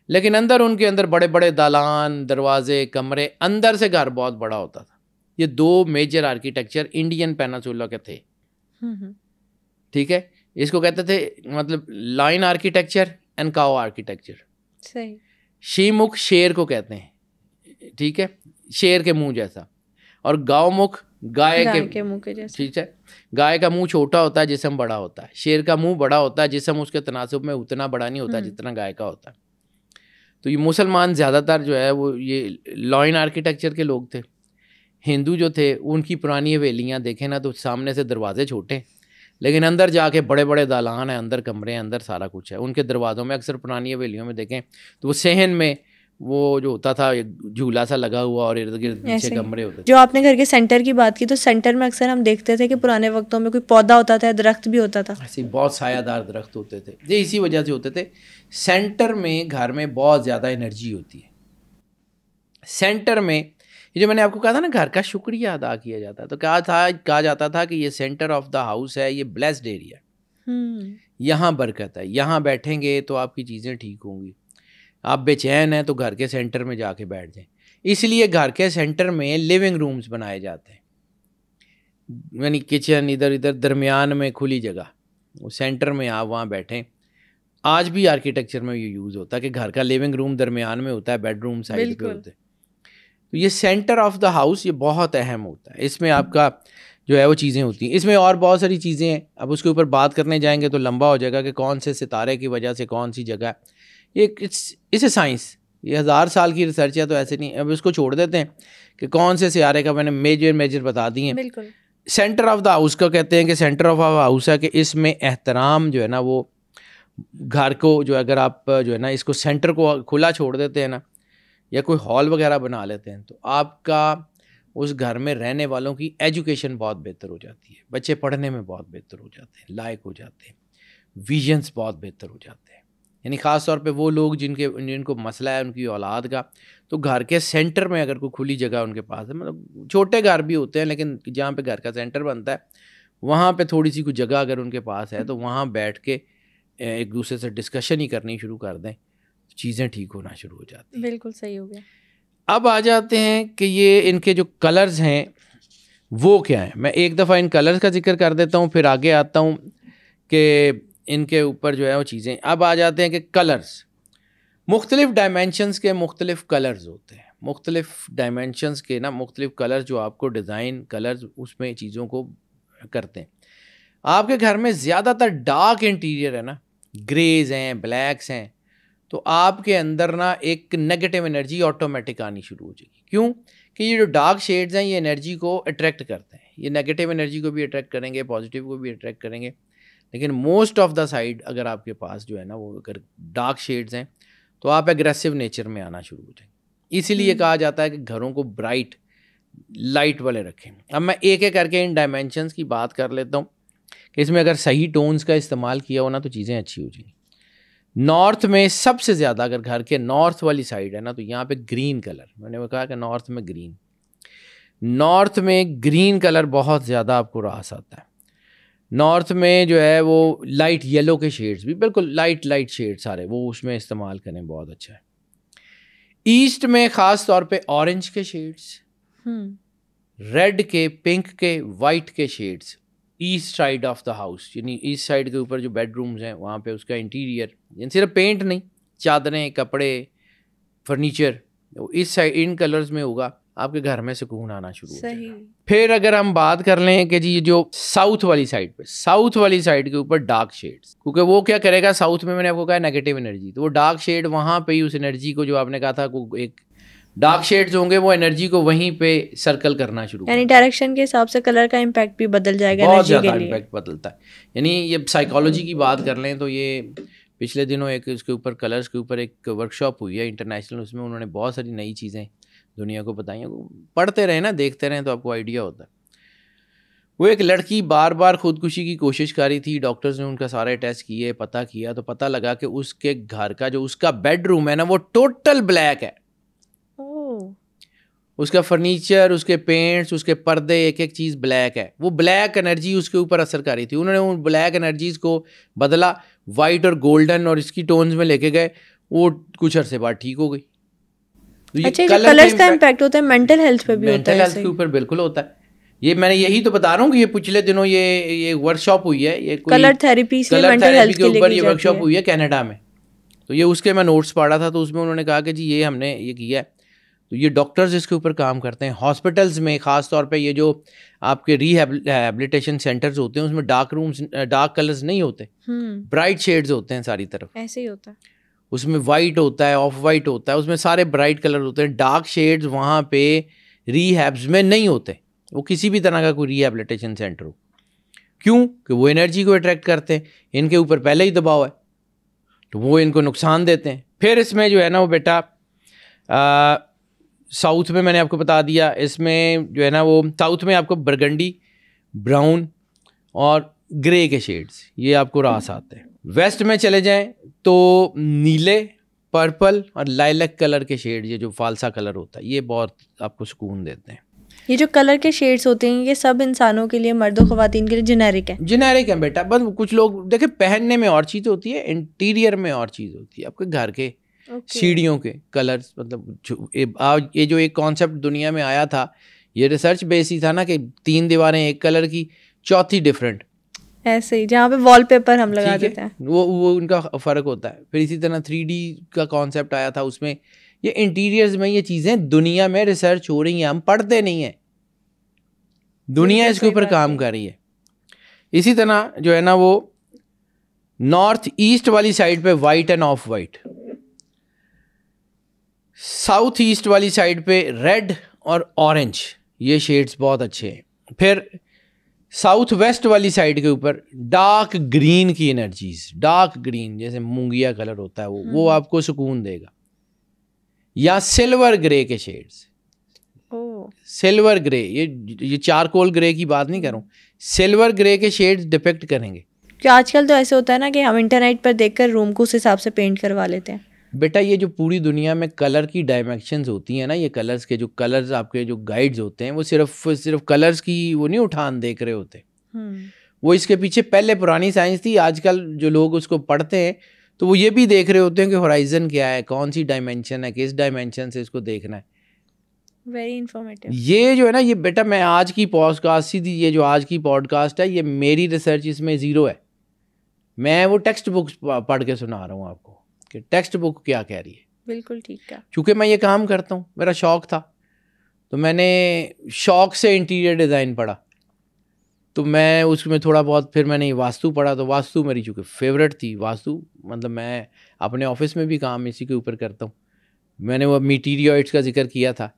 لیکن اندر ان کے اندر بڑے بڑے دالان, دروازے, کمرے, اندر سے گھر بہت بڑا ہوتا تھا. یہ 2 میجر آرکیٹیکچر انڈین پیننسولا کے تھے. ٹھیک ہے, اس کو کہتے تھے مطلب line architecture and cow architecture. صحیح. شی مکھ شیر کو کہتے ہیں, ٹھیک ہے, شیر کے منہ جیسا, اور گاؤ مکھ گائے کے منہ کے جیسا. ٹھیک ہے, گائے کا منہ چھوٹا ہوتا ہے, جسم بڑا ہوتا ہے. شیر کا منہ بڑا ہوتا ہے, جسم اس کے تناسب میں اتنا بڑا نہیں ہوتا جتنا گائے کا ہوتا ہے. تو یہ مسلمان زیادہ تر جو ہے وہ یہ لائن آرکیٹیکچر کے لوگ تھے. ہندو جو تھے ان کی پرانی حویلیاں دیکھیں نا تو سامنے سے دروازے چھوٹے لیکن اندر جا کے بڑے بڑے دالان ہیں, اندر کمرے ہیں, اندر سارا کچھ ہے. ان کے دروازوں میں اکثر پرانی حویلیوں میں دیکھیں تو وہ صحن میں وہ جو ہوتا تھا جھولا سا لگا ہوا اور ارد گرد پیچھے کمرے ہوتے. جو آپ نے گھر کے سینٹر کی بات کی, تو سینٹر میں اکثر ہم دیکھتے تھے کہ پرانے وقتوں میں کوئی پودا ہوتا تھا, درخت بھی ہوتا تھا, ایسے بہت سایہ دار درخت ہوتے تھے. یہ اسی وجہ سے ہوتے تھے. سینٹر میں گھر میں بہت زیادہ انرجی ہوتی ہے. سینٹر میں یہ جو میں نے آپ کو کہا تھا نا گھر کا شکریہ ادا کیا جاتا ہے, تو کہا جاتا تھا کہ یہ سینٹر آف دا ہاؤس ہے, یہ بلیسڈ ایریا ہے, یہاں برکت ہے, یہاں بیٹھیں گے تو آپ کی چیزیں ٹھیک ہوں گی. آپ بے چین ہیں تو گھر کے سینٹر میں جا کے بیٹھ جائیں. اس لیے گھر کے سینٹر میں لیونگ رومز بنائے جاتے ہیں, یعنی کچن ادھر ادھر, درمیان میں کھلی جگہ, وہ سینٹر میں آپ وہاں بیٹھیں. آج بھی آرکیٹیکچر میں یہ یوز ہوتا ہے کہ گھر کا لیونگ روم درمیان میں ہوتا ہے, بیڈ روم سائڈ پہ ہوتے ہیں. تو یہ سینٹر آف دا ہاؤس یہ بہت اہم ہوتا ہے. اس میں آپ کا جو ہے وہ چیزیں ہوتی ہیں. اس میں اور بہت ساری چیزیں ہیں, اب اس کے اوپر بات کرنے جائیں گے تو لمبا ہو جائے گا کہ کون سے ستارے کی وجہ سے کون سی جگہ. یہ اسے سائنس, یہ 1000 سال کی ریسرچ ہے, تو ایسے نہیں. اب اس کو چھوڑ دیتے ہیں کہ کون سے سیارے کا میں نے میجر بتا دی ہیں. بالکل. سینٹر آف دا ہاؤس کا کہتے ہیں کہ سینٹر آف ہاؤس ہے کہ اس میں احترام جو ہے نا وہ گھر کو جو اگر آپ جو ہے نا اس کو سینٹر کو کھلا چھوڑ دیتے ہیں نا, یا کوئی ہال وغیرہ بنا لیتے ہیں, تو آپ کا اس گھر میں رہنے والوں کی ایجوکیشن بہت بہتر ہو جاتی ہے. بچے پڑھنے میں بہت بہتر ہو جاتے ہیں, لائق ہو جاتے ہیں, ویژنس بہت بہتر ہو جاتے ہیں. یعنی خاص طور پہ وہ لوگ جن کو مسئلہ ہے ان کی اولاد کا, تو گھر کے سینٹر میں اگر کوئی کھلی جگہ ان کے پاس ہے, مطلب چھوٹے گھر بھی ہوتے ہیں لیکن جہاں پہ گھر کا سینٹر بنتا ہے وہاں پہ تھوڑی سی کوئی جگہ اگر ان کے پاس ہے تو وہاں بیٹھ کے ایک دوسرے سے ڈسکشن ہی کرنی شروع کر دیں, چیزیں ٹھیک ہونا شروع ہو جاتی ہیں. بالکل صحیح ہو گیا. اب آ جاتے ہیں کہ یہ ان کے جو کلرز ہیں وہ کیا ہیں. میں ایک دفعہ ان کلرز کا ذکر کر دیتا ہوں, پھر آگے آتا ہوں کہ ان کے اوپر جو ہے وہ چیزیں. اب آ جاتے ہیں کہ کلرز, مختلف ڈائمینشنز کے مختلف کلرز ہوتے ہیں. مختلف ڈائمینشنز کے نا مختلف کلرز جو آپ کو ڈیزائن کلرز اس میں چیزوں کو کرتے ہیں. آپ کے گھر میں زیادہ تر ڈارک انٹیریئر ہے نا, گریز ہیں, بلیکس ہیں, تو آپ کے اندر نا ایک نیگیٹو انرجی آٹومیٹک آنی شروع ہو جائے گی. کیوں کہ یہ جو ڈارک شیڈز ہیں یہ انرجی کو اٹریکٹ کرتے ہیں. یہ نیگیٹو انرجی کو بھی اٹریکٹ کریں گے, پازیٹیو کو بھی اٹریکٹ کریں گے, لیکن موسٹ آف دا سائڈ اگر آپ کے پاس جو ہے نا وہ اگر ڈارک شیڈز ہیں تو آپ ایگریسو نیچر میں آنا شروع ہو جائیں گے. اسی لیے کہا جاتا ہے کہ گھروں کو برائٹ لائٹ والے رکھیں. اب میں ایک ایک کر کے ان ڈائمینشنس کی بات کر لیتا ہوں کہ اس میں اگر صحیح ٹونز کا استعمال کیا ہو نا تو چیزیں اچھی ہو جائیں. نارتھ میں سب سے زیادہ اگر گھر کے نارتھ والی سائڈ ہے نا تو یہاں پہ گرین کلر, میں نے وہ کہا کہ نارتھ میں گرین کلر بہت زیادہ آپ کو راس آتا ہے. نارتھ میں جو ہے وہ لائٹ یلو کے شیڈز بھی, بالکل لائٹ شیڈ سارے وہ اس میں استعمال کریں, بہت اچھا ہے. ایسٹ میں خاص طور پہ اورنج کے شیڈز, ریڈ کے, پنک کے, وائٹ کے shades east side of the house, یعنی ایسٹ سائڈ کے اوپر جو بیڈ رومز ہیں وہاں پہ اس کا انٹیریئر، یعنی صرف پینٹ نہیں، چادریں، کپڑے، فرنیچر اس سائڈ ان کلرز میں ہوگا، آپ کے گھر میں سکون آنا شروع ہو جائے گا۔ پھر اگر ہم بات کر لیں کہ جی جو ساؤتھ والی سائڈ پہ، ساؤتھ والی سائڈ کے اوپر ڈارک شیڈز، کیونکہ وہ کیا کرے گا ساؤتھ میں نے آپ کو کہا نیگیٹو انرجی، تو وہ ڈارک شیڈ وہاں پہ ہی اس انرجی کو، جو آپ نے کہا تھا ایک ڈارک شیڈز ہوں گے، وہ انرجی کو وہیں پہ سرکل کرنا شروع، یعنی ڈائریکشن کے حساب سے کلر کا امپیکٹ بھی بدل جائے گا، بہت زیادہ امپیکٹ بدلتا ہے۔ یعنی یہ سائیکالوجی کی بات کر لیں تو یہ پچھلے دنوں ایک اس کے اوپر کلرز کے اوپر ایک ورک شاپ ہوئی ہے انٹرنیشنل، اس میں انہوں نے بہت ساری نئی چیزیں دنیا کو بتائی ہیں، پڑھتے رہیں نا، دیکھتے رہیں تو آپ کو آئیڈیا ہوتا ہے۔ وہ ایک لڑکی بار بار خودکشی کی کوشش کر رہی تھی، ڈاکٹرز نے ان کا سارے ٹیسٹ کیے، پتہ کیا تو پتہ لگا کہ اس کے گھر کا جو اس کا بیڈ روم ہے نا وہ ٹوٹل بلیک ہے، اس کا فرنیچر، اس کے پینٹس، اس کے پردے، ایک ایک چیز بلیک ہے۔ وہ بلیک انرجی اس کے اوپر اثر کر رہی تھی، انہوں نے ان بلیک انرجیز کو بدلا، وائٹ اور گولڈن اور اس کی ٹونز میں لے کے گئے، وہ کچھ عرصے بعد ٹھیک ہو گئی۔ اچھا، کلرز کا امپیکٹ ہوتا ہے مینٹل ہیلتھ پہ بھی ہوتا ہے، مینٹل ہیلتھ کے اوپر بالکل ہوتا ہے۔ یہ میں نے یہی تو بتا رہا ہوں کہ یہ پچھلے دنوں یہ ورک شاپ ہوئی ہے، یہ کلر تھیراپی کے اوپر یہ ورک شاپ ہوئی ہے کینیڈا میں، تو یہ اس کے میں نوٹس پڑھا تھا، تو اس میں انہوں نے کہا کہ جی یہ ہم نے یہ کیا ہے، تو یہ ڈاکٹرز اس کے اوپر کام کرتے ہیں ہاسپٹلز میں، خاص طور پہ یہ جو آپ کے ریہیبلیٹیشن سینٹرز ہوتے ہیں اس میں ڈارک رومز، ڈارک کلرز نہیں ہوتے، برائٹ شیڈز ہوتے ہیں ساری طرف، ایسے ہی ہوتا ہے، اس میں وائٹ ہوتا ہے، آف وائٹ ہوتا ہے، اس میں سارے برائٹ کلر ہوتے ہیں۔ ڈارک شیڈز وہاں پہ ریہیبز میں نہیں ہوتے، وہ کسی بھی طرح کا کوئی ریہیبلیٹیشن سینٹر ہو، کیوں کہ وہ انرجی کو اٹریکٹ کرتے ہیں، ان کے اوپر پہلے ہی دباؤ ہے تو وہ ان کو نقصان دیتے ہیں۔ پھر اس میں جو ہے نا وہ بیٹا ساؤتھ میں نے آپ کو بتا دیا، اس میں جو ہے نا وہ ساؤتھ میں آپ کو برگنڈی، براؤن اور گرے کے شیڈز یہ آپ کو راس آتے ہیں۔ ویسٹ میں چلے جائیں تو نیلے، پرپل اور لائلک کلر کے شیڈ، یہ جو فالسا کلر ہوتا ہے، یہ بہت آپ کو سکون دیتے ہیں۔ یہ جو کلر کے شیڈز ہوتے ہیں یہ سب انسانوں کے لیے، مرد و خواتین کے لیے جنیرک ہے؟ جنیرک ہے بیٹا، بس کچھ لوگ دیکھیں پہننے میں اور چیز ہوتی ہے، انٹیریئر میں اور چیز ہوتی ہے، آپ کے گھر کے سیڑھیوں کے کلرز، مطلب یہ جو ایک کانسیپٹ دنیا میں آیا تھا، یہ ریسرچ بیس ہی تھا نا کہ 3 دیواریں ایک کلر کی، چوتھی ڈفرینٹ، ایسے ہی جہاں پہ وال پیپر ہم لگا دیتے ہیں، وہ ان کا فرق ہوتا ہے۔ پھر اسی طرح 3D کا کانسیپٹ آیا تھا، اس میں یہ انٹیریئرز میں یہ چیزیں دنیا میں ریسرچ ہو رہی ہیں، ہم پڑھتے نہیں ہیں، دنیا اس کے اوپر کام کر رہی ہے۔ اسی طرح جو ہے نا وہ نارتھ ایسٹ والی سائڈ پہ white and off white, south east والی سائڈ پہ ریڈ اور اورنج، یہ شیڈز بہت اچھے ہیں۔ پھر ساؤتھ ویسٹ والی سائڈ کے اوپر ڈارک گرین کی انرجیز، ڈارک گرین جیسے مونگیا کلر ہوتا ہے وہ آپ کو سکون دے گا، یا سلور گرے کے شیڈز، سلور گرے، یہ چارکول گرے کی بات نہیں کر رہا ہوں، سلور گرے کے شیڈز ڈپکٹ کریں گے۔ کہ آج کل تو ایسے ہوتا ہے نا کہ ہم انٹرنیٹ پر دیکھ کر روم کو اس حساب سے پینٹ کروا لیتے ہیں۔ بیٹا یہ جو پوری دنیا میں کلر کی ڈائمینشنز ہوتی ہیں نا، یہ کلرز کے جو کلرز آپ کے جو گائیڈز ہوتے ہیں، وہ صرف کلرز کی وہ نہیں اٹھان دیکھ رہے ہوتے، وہ اس کے پیچھے پہلے پرانی سائنس تھی، آج کل جو لوگ اس کو پڑھتے ہیں تو وہ یہ بھی دیکھ رہے ہوتے ہیں کہ ہورائزن کیا ہے، کون سی ڈائمینشن ہے، کس ڈائمینشن سے اس کو دیکھنا ہے۔ Very informative. یہ جو ہے نا یہ بیٹا میں آج کی پوڈ کاسٹ تھی، یہ جو آج کی پوڈ کاسٹ ہے، یہ میری ریسرچ اس میں 0 ہے، میں وہ ٹیکسٹ بکس پڑھ کے سنا رہا ہوں آپ کو کہ ٹیکسٹ بک کیا کہہ رہی ہے۔ بالکل ٹھیک ہے، چونکہ میں یہ کام کرتا ہوں، میرا شوق تھا، تو میں نے شوق سے انٹیریئر ڈیزائن پڑھا، تو میں اس میں تھوڑا بہت، پھر میں نے واستو پڑھا، تو واستو میری چونکہ فیوریٹ تھی، واستو مطلب میں اپنے آفس میں بھی کام اسی کے اوپر کرتا ہوں۔ میں نے وہ میٹیریائٹس کا ذکر کیا تھا،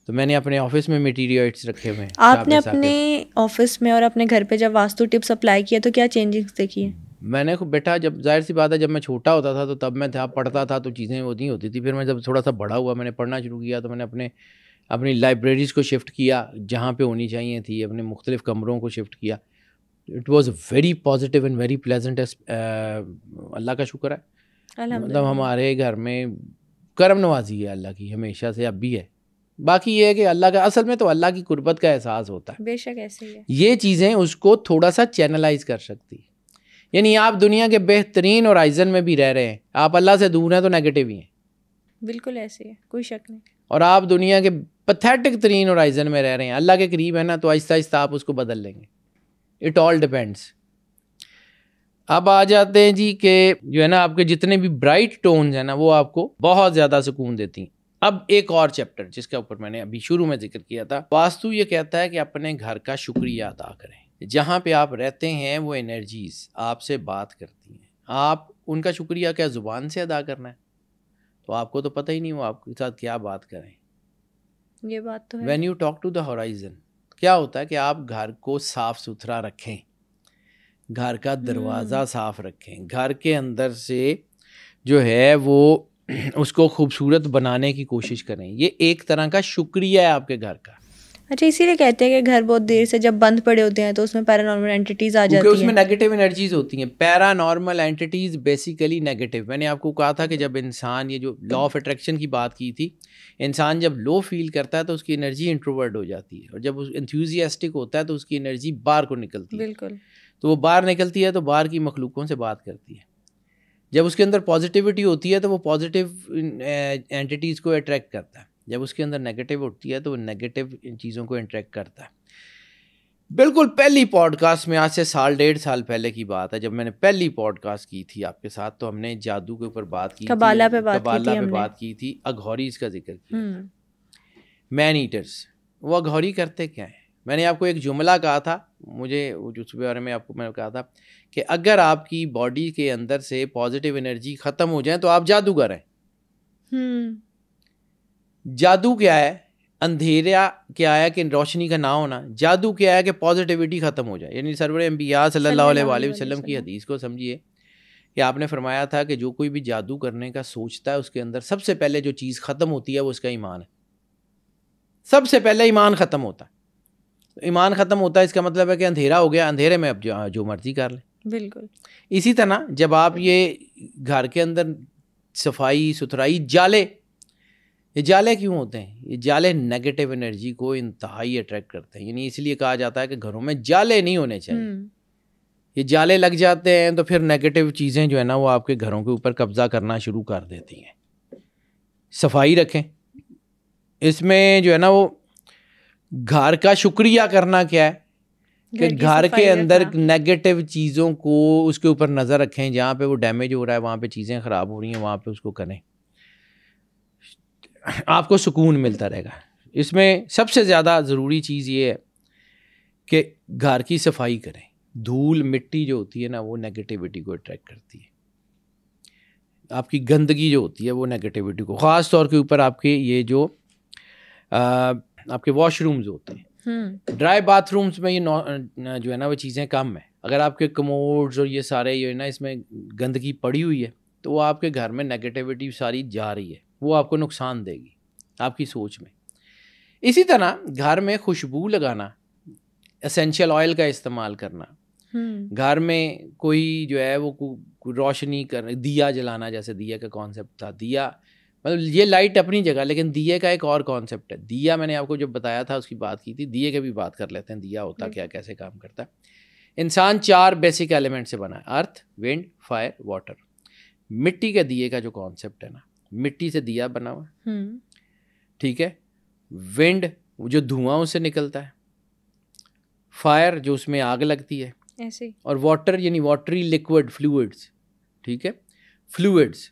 تو میں نے اپنے آفس میں میٹیریائٹس رکھے ہوئے ہیں۔ آپ نے اپنے آفس میں اور اپنے گھر پہ جب واستو ٹپس اپلائی کیا تو کیا چینجنگس دیکھی ہیں؟ میں نے بیٹا جب ظاہر سی بات ہے جب میں چھوٹا ہوتا تھا تو تب میں تھا پڑھتا تھا تو چیزیں وہ نہیں ہوتی تھی، پھر میں جب تھوڑا سا بڑا ہوا میں نے پڑھنا شروع کیا تو میں نے اپنی لائبریریز کو شفٹ کیا جہاں پہ ہونی چاہیے تھی، اپنے مختلف کمروں کو شفٹ کیا۔ It was very positive and very pleasant, اللہ کا شکر ہے، مطلب ہمارے گھر میں کرم نوازی ہے اللہ کی ہمیشہ سے، اب بھی ہے۔ باقی یہ ہے کہ اللہ کا اصل میں تو اللہ کی قربت کا احساس ہوتا ہے، بے شک ایسے ہی ہے، یہ چیزیں اس کو تھوڑا سا چینلائز کر سکتی، یعنی آپ دنیا کے بہترین ہورائزن میں بھی رہ رہے ہیں، آپ اللہ سے دور ہیں تو نیگیٹو ہی ہیں، بالکل ایسے ہے، کوئی شک نہیں، اور آپ دنیا کے پتھیٹک ترین ہورائزن میں رہ رہے ہیں، اللہ کے قریب ہے نا، تو آہستہ آہستہ آپ اس کو بدل لیں گے۔ It all depends. اب آ جاتے ہیں جی کہ جو ہے نا آپ کے جتنے بھی برائٹ ٹونز ہیں نا وہ آپ کو بہت زیادہ سکون دیتی ہیں. اب ایک اور چیپٹر جس کے اوپر میں نے ابھی شروع میں ذکر کیا تھا, واستو یہ کہتا ہے کہ اپنے گھر کا شکریہ ادا کریں. جہاں پہ آپ رہتے ہیں وہ انرجیز آپ سے بات کرتی ہیں, آپ ان کا شکریہ کیا زبان سے ادا کرنا ہے؟ تو آپ کو تو پتہ ہی نہیں وہ آپ کے ساتھ کیا بات کریں. یہ بات تو ہے. When you talk to the horizon, کیا ہوتا ہے کہ آپ گھر کو صاف ستھرا رکھیں, گھر کا دروازہ صاف رکھیں, گھر کے اندر سے جو ہے وہ اس کو خوبصورت بنانے کی کوشش کریں. یہ ایک طرح کا شکریہ ہے آپ کے گھر کا. اچھا, اسی لیے کہتے ہیں کہ گھر بہت دیر سے جب بند پڑے ہوتے ہیں تو اس میں پیرانارمل اینٹیز آ جاتی ہیں, کیونکہ اس میں نیگیٹو انرجیز ہوتی ہیں. Paranormal اینٹیز basically negative. میں نے آپ کو کہا تھا کہ جب انسان, یہ جو لا آف اٹریکشن کی بات کی تھی, انسان جب لو فیل کرتا ہے تو اس کی انرجی انٹروورٹ ہو جاتی ہے, اور جب اس انتھوزیاسٹک ہوتا ہے تو اس کی انرجی باہر کو نکلتی ہے. بالکل. تو وہ باہر نکلتی ہے تو باہر کی مخلوقوں سے بات کرتی ہے. جب اس کے اندر پازیٹیوٹی ہوتی ہے تو وہ پازیٹیو اینٹیز کو اٹریکٹ کرتا ہے. جب اس کے اندر نیگیٹو ہوتی ہے تو وہ نیگیٹو ان چیزوں کو انٹریکٹ کرتا ہے. بالکل پہلی پوڈ کاسٹ میں, آج سے 1.5 سال پہلے کی بات ہے, جب میں نے پہلی پوڈ کاسٹ کی تھی آپ کے ساتھ, تو ہم نے جادو کے اوپر بات کی, قبالہ پہ بات کی تھی, اگھوریز کا ذکر کیا, مین ایٹرز. وہ اگھوری کرتے کیا ہیں؟ میں نے آپ کو ایک جملہ کہا تھا, مجھے اس بارے میں آپ کو میں نے کہا تھا کہ اگر آپ کی باڈی کے اندر سے پازیٹیو انرجی ختم ہو جائیں تو آپ جادوگر ہیں. جادو کیا ہے؟ اندھیرا کیا ہے کہ روشنی کا نہ ہونا. جادو کیا ہے کہ پازیٹیوٹی ختم ہو جائے. یعنی سرور انبیاء صلی اللہ علیہ وآلہ وسلم کی حدیث کو سمجھیے کہ آپ نے فرمایا تھا کہ جو کوئی بھی جادو کرنے کا سوچتا ہے اس کے اندر سب سے پہلے جو چیز ختم ہوتی ہے وہ اس کا ایمان ہے. سب سے پہلے ایمان ختم ہوتا ہے. ایمان ختم ہوتا ہے اس کا مطلب ہے کہ اندھیرا ہو گیا, اندھیرے میں اب جو مرضی کر لیں. بالکل. اسی طرح جب آپ یہ گھر کے اندر صفائی ستھرائی, جالے, یہ جالے کیوں ہوتے ہیں؟ یہ جالے نیگیٹو انرجی کو انتہائی اٹریکٹ کرتے ہیں. یعنی اس لیے کہا جاتا ہے کہ گھروں میں جالے نہیں ہونے چاہیے. یہ جالے لگ جاتے ہیں تو پھر نیگیٹو چیزیں جو ہے نا وہ آپ کے گھروں کے اوپر قبضہ کرنا شروع کر دیتی ہیں. صفائی رکھیں. اس میں جو ہے نا وہ گھر کا شکریہ کرنا کیا ہے کہ گھر کے اندر نیگیٹو چیزوں کو اس کے اوپر نظر رکھیں. جہاں پہ وہ ڈیمیج ہو رہا ہے, وہاں پہ چیزیں خراب ہو رہی ہیں, وہاں پہ اس کو کریں, آپ کو سکون ملتا رہے گا. اس میں سب سے زیادہ ضروری چیز یہ ہے کہ گھر کی صفائی کریں. دھول مٹی جو ہوتی ہے نا وہ نیگیٹیوٹی کو اٹریکٹ کرتی ہے. آپ کی گندگی جو ہوتی ہے وہ نیگیٹیوٹی کو, خاص طور کے اوپر آپ کے یہ جو آپ کے واش رومز ہوتے ہیں, ڈرائی باتھ رومز میں یہ جو ہے نا وہ چیزیں کم ہیں. اگر آپ کے کموڈز اور یہ سارے جو ہے نا اس میں گندگی پڑی ہوئی ہے تو وہ آپ کے گھر میں نیگیٹیوٹی ساری جا رہی ہے, وہ آپ کو نقصان دے گی آپ کی سوچ میں. اسی طرح گھر میں خوشبو لگانا, اسینشیل آئل کا استعمال کرنا, گھر میں کوئی جو ہے وہ روشنی کر, دیا جلانا, جیسے دیا کا کانسیپٹ تھا. دیا مطلب یہ لائٹ اپنی جگہ, لیکن دیے کا ایک اور کانسیپٹ ہے. دیا میں نے آپ کو جب بتایا تھا اس کی بات کی تھی, دیے کے بھی بات کر لیتے ہیں. دیا ہوتا کیا, کیسے کام کرتا ہے. انسان 4 بیسک ایلیمنٹ سے بنا ہے, ارتھ, ونڈ, فائر, واٹر. مٹی کے دیے کا جو کانسیپٹ ہے نا, مٹی سے دیا بنا ہوا, ٹھیک ہے. ونڈ جو دھواں اس سے نکلتا ہے, فائر جو اس میں آگ لگتی ہے ایسے, اور واٹر یعنی واٹری لیکوڈ فلوئڈس, ٹھیک ہے, فلوئڈس.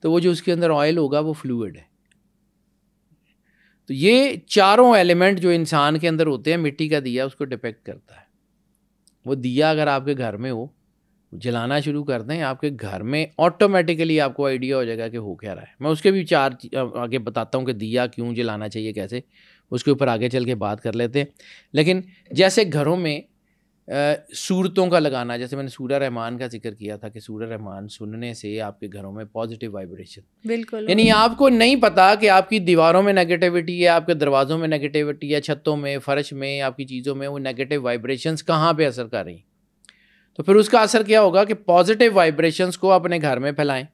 تو وہ جو اس کے اندر آئل ہوگا وہ فلوئڈ ہے. تو یہ چاروں ایلیمنٹ جو انسان کے اندر ہوتے ہیں, مٹی کا دیا اس کو ڈپیکٹ کرتا ہے. وہ دیا اگر آپ کے گھر میں ہو, جلانا شروع کر دیں, آپ کے گھر میں آٹومیٹیکلی آپ کو آئیڈیا ہو جائے گا کہ ہو کیا رہا ہے. میں اس کے بھی 4 آگے بتاتا ہوں کہ دیا کیوں جلانا چاہیے, کیسے, اس کے اوپر آگے چل کے بات کر لیتے ہیں. لیکن جیسے گھروں میں صورتوں کا لگانا, جیسے میں نے سورہ رحمان کا ذکر کیا تھا کہ سورہ رحمان سننے سے آپ کے گھروں میں پازیٹیو وائبریشن, بالکل, یعنی آپ کو نہیں پتا کہ آپ کی دیواروں میں نیگیٹیوٹی ہے, آپ کے دروازوں میں نیگیٹیوٹی ہے, چھتوں میں, فرش میں, آپ کی چیزوں میں وہ نیگیٹیو وائبریشنس کہاں پہ اثر کر رہی ہیں. تو پھر اس کا اثر کیا ہوگا کہ پازیٹیو وائبریشنس کو اپنے گھر میں پھیلائیں.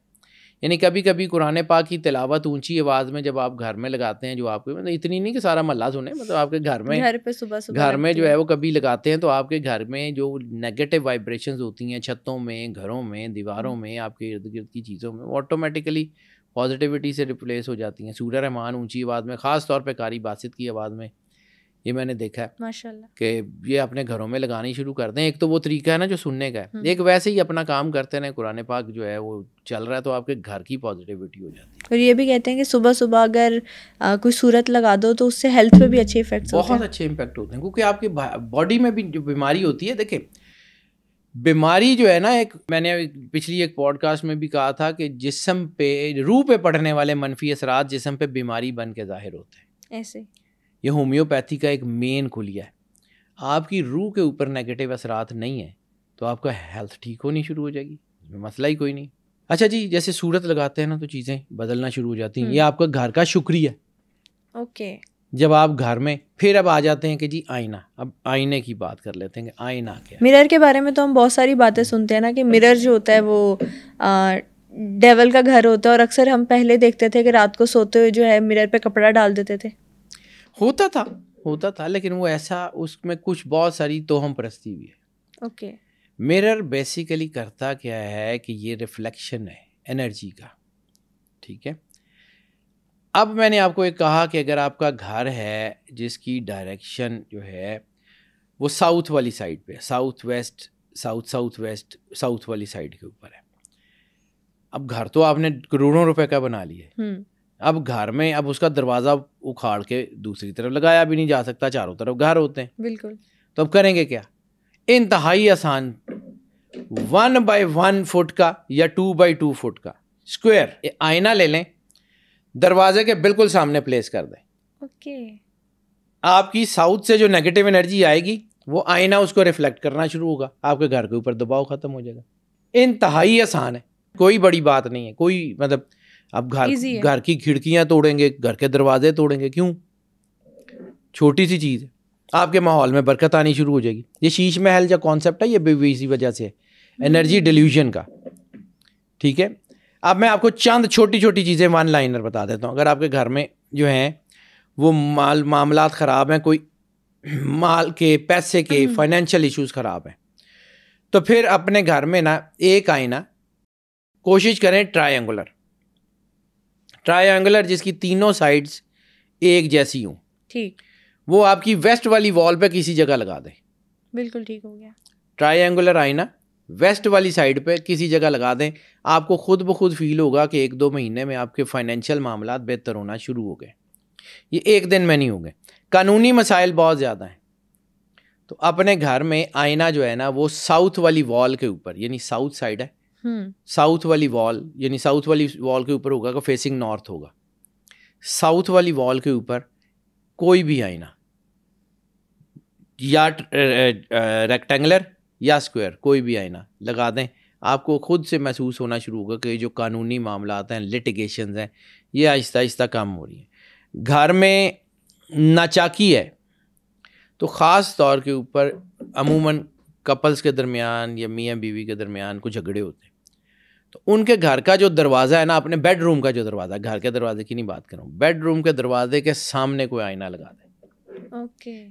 یعنی کبھی کبھی قرآن پاک کی تلاوت اونچی آواز میں جب آپ گھر میں لگاتے ہیں, جو آپ کے مطلب اتنی نہیں کہ سارا محلہ سنے, مطلب آپ کے گھر میں گھر میں جو ہے وہ کبھی لگاتے ہیں, تو آپ کے گھر میں جو نیگیٹو وائبریشنز ہوتی ہیں چھتوں میں, گھروں میں, دیواروں میں, آپ کے ارد گرد کی چیزوں میں, وہ آٹومیٹیکلی پازیٹیوٹی سے ریپلیس ہو جاتی ہیں. سورہ رحمان اونچی آواز میں, خاص طور پہ قاری باسط کی آواز میں یہ میں نے دیکھا ہے ماشاءاللہ کہ یہ اپنے گھروں میں لگانی شروع کر دیں. ایک تو وہ طریقہ ہے نا جو سننے کا ہے, ایک ویسے ہی اپنا کام کرتے رہیں, قرآن پاک جو ہے وہ چل رہا ہے تو آپ کے گھر کی پازیٹیوٹی ہو جاتی ہے. اور یہ بھی کہتے ہیں کہ صبح صبح اگر کوئی صورت لگا دو تو اس سے ہیلتھ پہ بھی اچھے افیکٹس ہوتے ہیں. بہت اچھے امپیکٹ ہوتے ہیں, کیونکہ آپ کی باڈی میں بھی جو بیماری ہوتی ہے, دیکھیں بیماری جو ہے نا, ایک میں نے پچھلی ایک پوڈ کاسٹ میں بھی کہا تھا کہ جسم پہ, روح پہ پڑنے والے منفی اثرات جسم پہ بیماری بن کے ظاہر ہوتے ہیں. ایسے یہ ہومیوپیتھی کا ایک مین کلیہ ہے. آپ کی روح کے اوپر نیگیٹو اثرات نہیں ہیں تو آپ کا ہیلتھ ٹھیک ہونی شروع ہو جائے گی, مسئلہ ہی کوئی نہیں. اچھا جی, جیسے صورت لگاتے ہیں نا تو چیزیں بدلنا شروع ہو جاتی ہیں. یہ آپ کا گھر کا شکریہ. اوکے, جب آپ گھر میں پھر اب آ جاتے ہیں کہ جی آئینہ, اب آئینے کی بات کر لیتے ہیں کہ آئینہ کیا ہے. مرر کے بارے میں تو ہم بہت ساری باتیں سنتے ہیں نا کہ مرر جو ہوتا ہے وہ ڈیول کا گھر ہوتا ہے, اور اکثر ہم پہلے دیکھتے تھے کہ رات کو سوتے ہوئے جو ہے مرر پہ کپڑا ڈال دیتے تھے. ہوتا تھا لیکن وہ ایسا, اس میں کچھ بہت ساری توہم پرستی بھی ہے. اوکے, مرر بیسیکلی کرتا کیا ہے کہ یہ ریفلیکشن ہے انرجی کا, ٹھیک ہے. اب میں نے آپ کو ایک کہا کہ اگر آپ کا گھر ہے جس کی ڈائریکشن جو ہے وہ ساؤتھ والی سائڈ پہ, ساؤتھ ویسٹ والی سائڈ کے اوپر ہے. اب گھر تو آپ نے کروڑوں روپے کا بنا لیا ہے. اب گھر میں اب اس کا دروازہ اکھاڑ کے دوسری طرف لگایا بھی نہیں جا سکتا, چاروں طرف گھر ہوتے ہیں. بالکل. تو اب کریں گے کیا؟ انتہائی آسان, 1x1 فٹ کا یا 2x2 فٹ کا اسکوائر آئینہ لے لیں, دروازے کے بالکل سامنے پلیس کر دیں. اوکے, آپ کی ساؤتھ سے جو نیگیٹو انرجی آئے گی وہ آئینہ اس کو ریفلیکٹ کرنا شروع ہوگا, آپ کے گھر کے اوپر دباؤ ختم ہو جائے گا. انتہائی آسان ہے, کوئی بڑی بات نہیں ہے, کوئی مطلب اب گھر کی کھڑکیاں توڑیں گے, گھر کے دروازے توڑیں گے, کیوں؟ چھوٹی سی چیز ہے, آپ کے ماحول میں برکت آنی شروع ہو جائے گی. یہ شیش محل جو کانسیپٹ ہے یہ بھی اسی وجہ سے ہے, انرجی ڈیلیوژن کا, ٹھیک ہے. اب میں آپ کو چند چھوٹی چھوٹی چیزیں ون لائنر بتا دیتا ہوں. اگر آپ کے گھر میں جو ہیں وہ معاملات خراب ہیں, کوئی مال کے, پیسے کے, فائنینشیل ایشوز خراب ہیں, تو پھر اپنے گھر میں نا ایک آئینہ کوشش کریں ٹرائنگولر جس کی تینوں سائڈز ایک جیسی ہوں. ٹھیک, وہ آپ کی ویسٹ والی وال پہ کسی جگہ لگا دیں. بالکل ٹھیک ہو گیا. ٹرائنگولر آئینہ ویسٹ والی سائڈ پہ کسی جگہ لگا دیں, آپ کو خود بخود فیل ہوگا کہ 1-2 مہینے میں آپ کے فائنینشیل معاملات بہتر ہونا شروع ہو گئے. یہ ایک دن میں نہیں ہو گئے. قانونی مسائل بہت زیادہ ہیں, تو اپنے گھر میں آئینہ جو ہے نا وہ ساؤتھ والی وال کے اوپر, یعنی ساؤتھ سائڈ ہے, ساؤتھ والی وال یعنی ساؤتھ والی وال کے اوپر ہوگا کہ فیسنگ نارتھ ہوگا. ساؤتھ والی وال کے اوپر کوئی بھی آئینہ یا ریکٹینگولر یا اسکوائر کوئی بھی آئینہ لگا دیں, آپ کو خود سے محسوس ہونا شروع ہوگا کہ جو قانونی معاملات ہیں, لٹیگیشنز ہیں, یہ آہستہ آہستہ کم ہو رہی ہیں. گھر میں ناچاکی ہے تو خاص طور کے اوپر عموماً کپلز کے درمیان یا میاں بیوی کے درمیان کچھ جھگڑے ہوتے ہیں, تو ان کے گھر کا جو دروازہ ہے نا, اپنے بیڈ روم کا جو دروازہ, گھر کے دروازے کی نہیں بات کر رہا ہوں, بیڈ روم کے دروازے کے سامنے کوئی آئینہ لگا دیں. اوکے,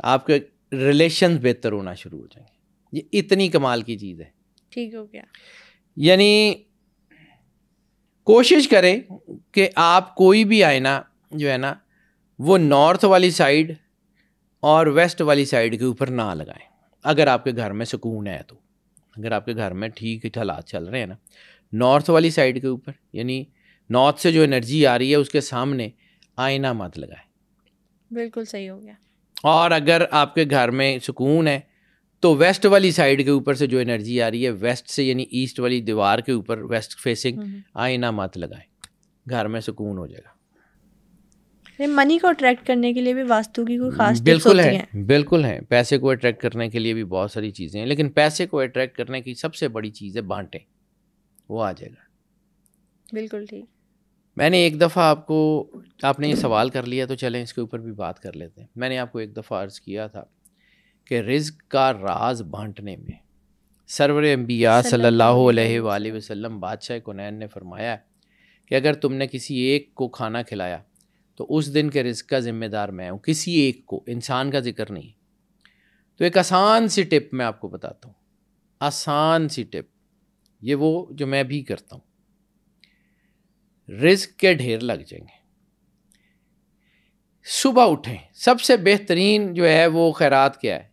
آپ کے ریلیشنز بہتر ہونا شروع ہو جائیں گے. یہ اتنی کمال کی چیز ہے. ٹھیک ہو گیا. یعنی کوشش کریں کہ آپ کوئی بھی آئینہ جو ہے نا وہ نارتھ والی سائڈ اور ویسٹ والی سائڈ کے اوپر نہ لگائیں, اگر آپ کے گھر میں سکون ہے تو. اگر آپ کے گھر میں ٹھیک حالات چل رہے ہیں نا, نارتھ والی سائڈ کے اوپر یعنی نارتھ سے جو انرجی آ رہی ہے اس کے سامنے آئینہ مت لگائیں. بالکل صحیح ہو گیا. اور اگر آپ کے گھر میں سکون ہے تو ویسٹ والی سائڈ کے اوپر سے جو انرجی آ رہی ہے ویسٹ سے, یعنی ایسٹ والی دیوار کے اوپر ویسٹ فیسنگ آئینہ مت لگائیں, گھر میں سکون ہو جائے گا. منی کو اٹریکٹ کرنے کے لیے بھی واسطو کی کوئی خاص ٹپس ہوتی ہیں؟ بالکل ہیں. پیسے کو اٹریکٹ کرنے کے لیے بھی بہت ساری چیزیں ہیں, لیکن پیسے کو اٹریکٹ کرنے کی سب سے بڑی چیز ہے بانٹیں, وہ آ جائے گا. بالکل ٹھیک. میں نے ایک دفعہ آپ نے یہ سوال کر لیا تو چلیں اس کے اوپر بھی بات کر لیتے ہیں. میں نے آپ کو ایک دفعہ عرض کیا تھا کہ رزق کا راز بانٹنے میں سرور انبیاء صلی اللہ علیہ وآلہ وسلم بادشاہ کونین نے فرمایا کہ اگر تم نے کسی ایک کو کھانا کھلایا تو اس دن کے رزق کا ذمہ دار میں ہوں, کسی ایک کو, انسان کا ذکر نہیں. تو ایک آسان سی ٹپ میں آپ کو بتاتا ہوں, آسان سی ٹپ, یہ وہ جو میں بھی کرتا ہوں. رزق کے ڈھیر لگ جائیں گے, صبح اٹھیں، سب سے بہترین جو ہے وہ خیرات کیا ہے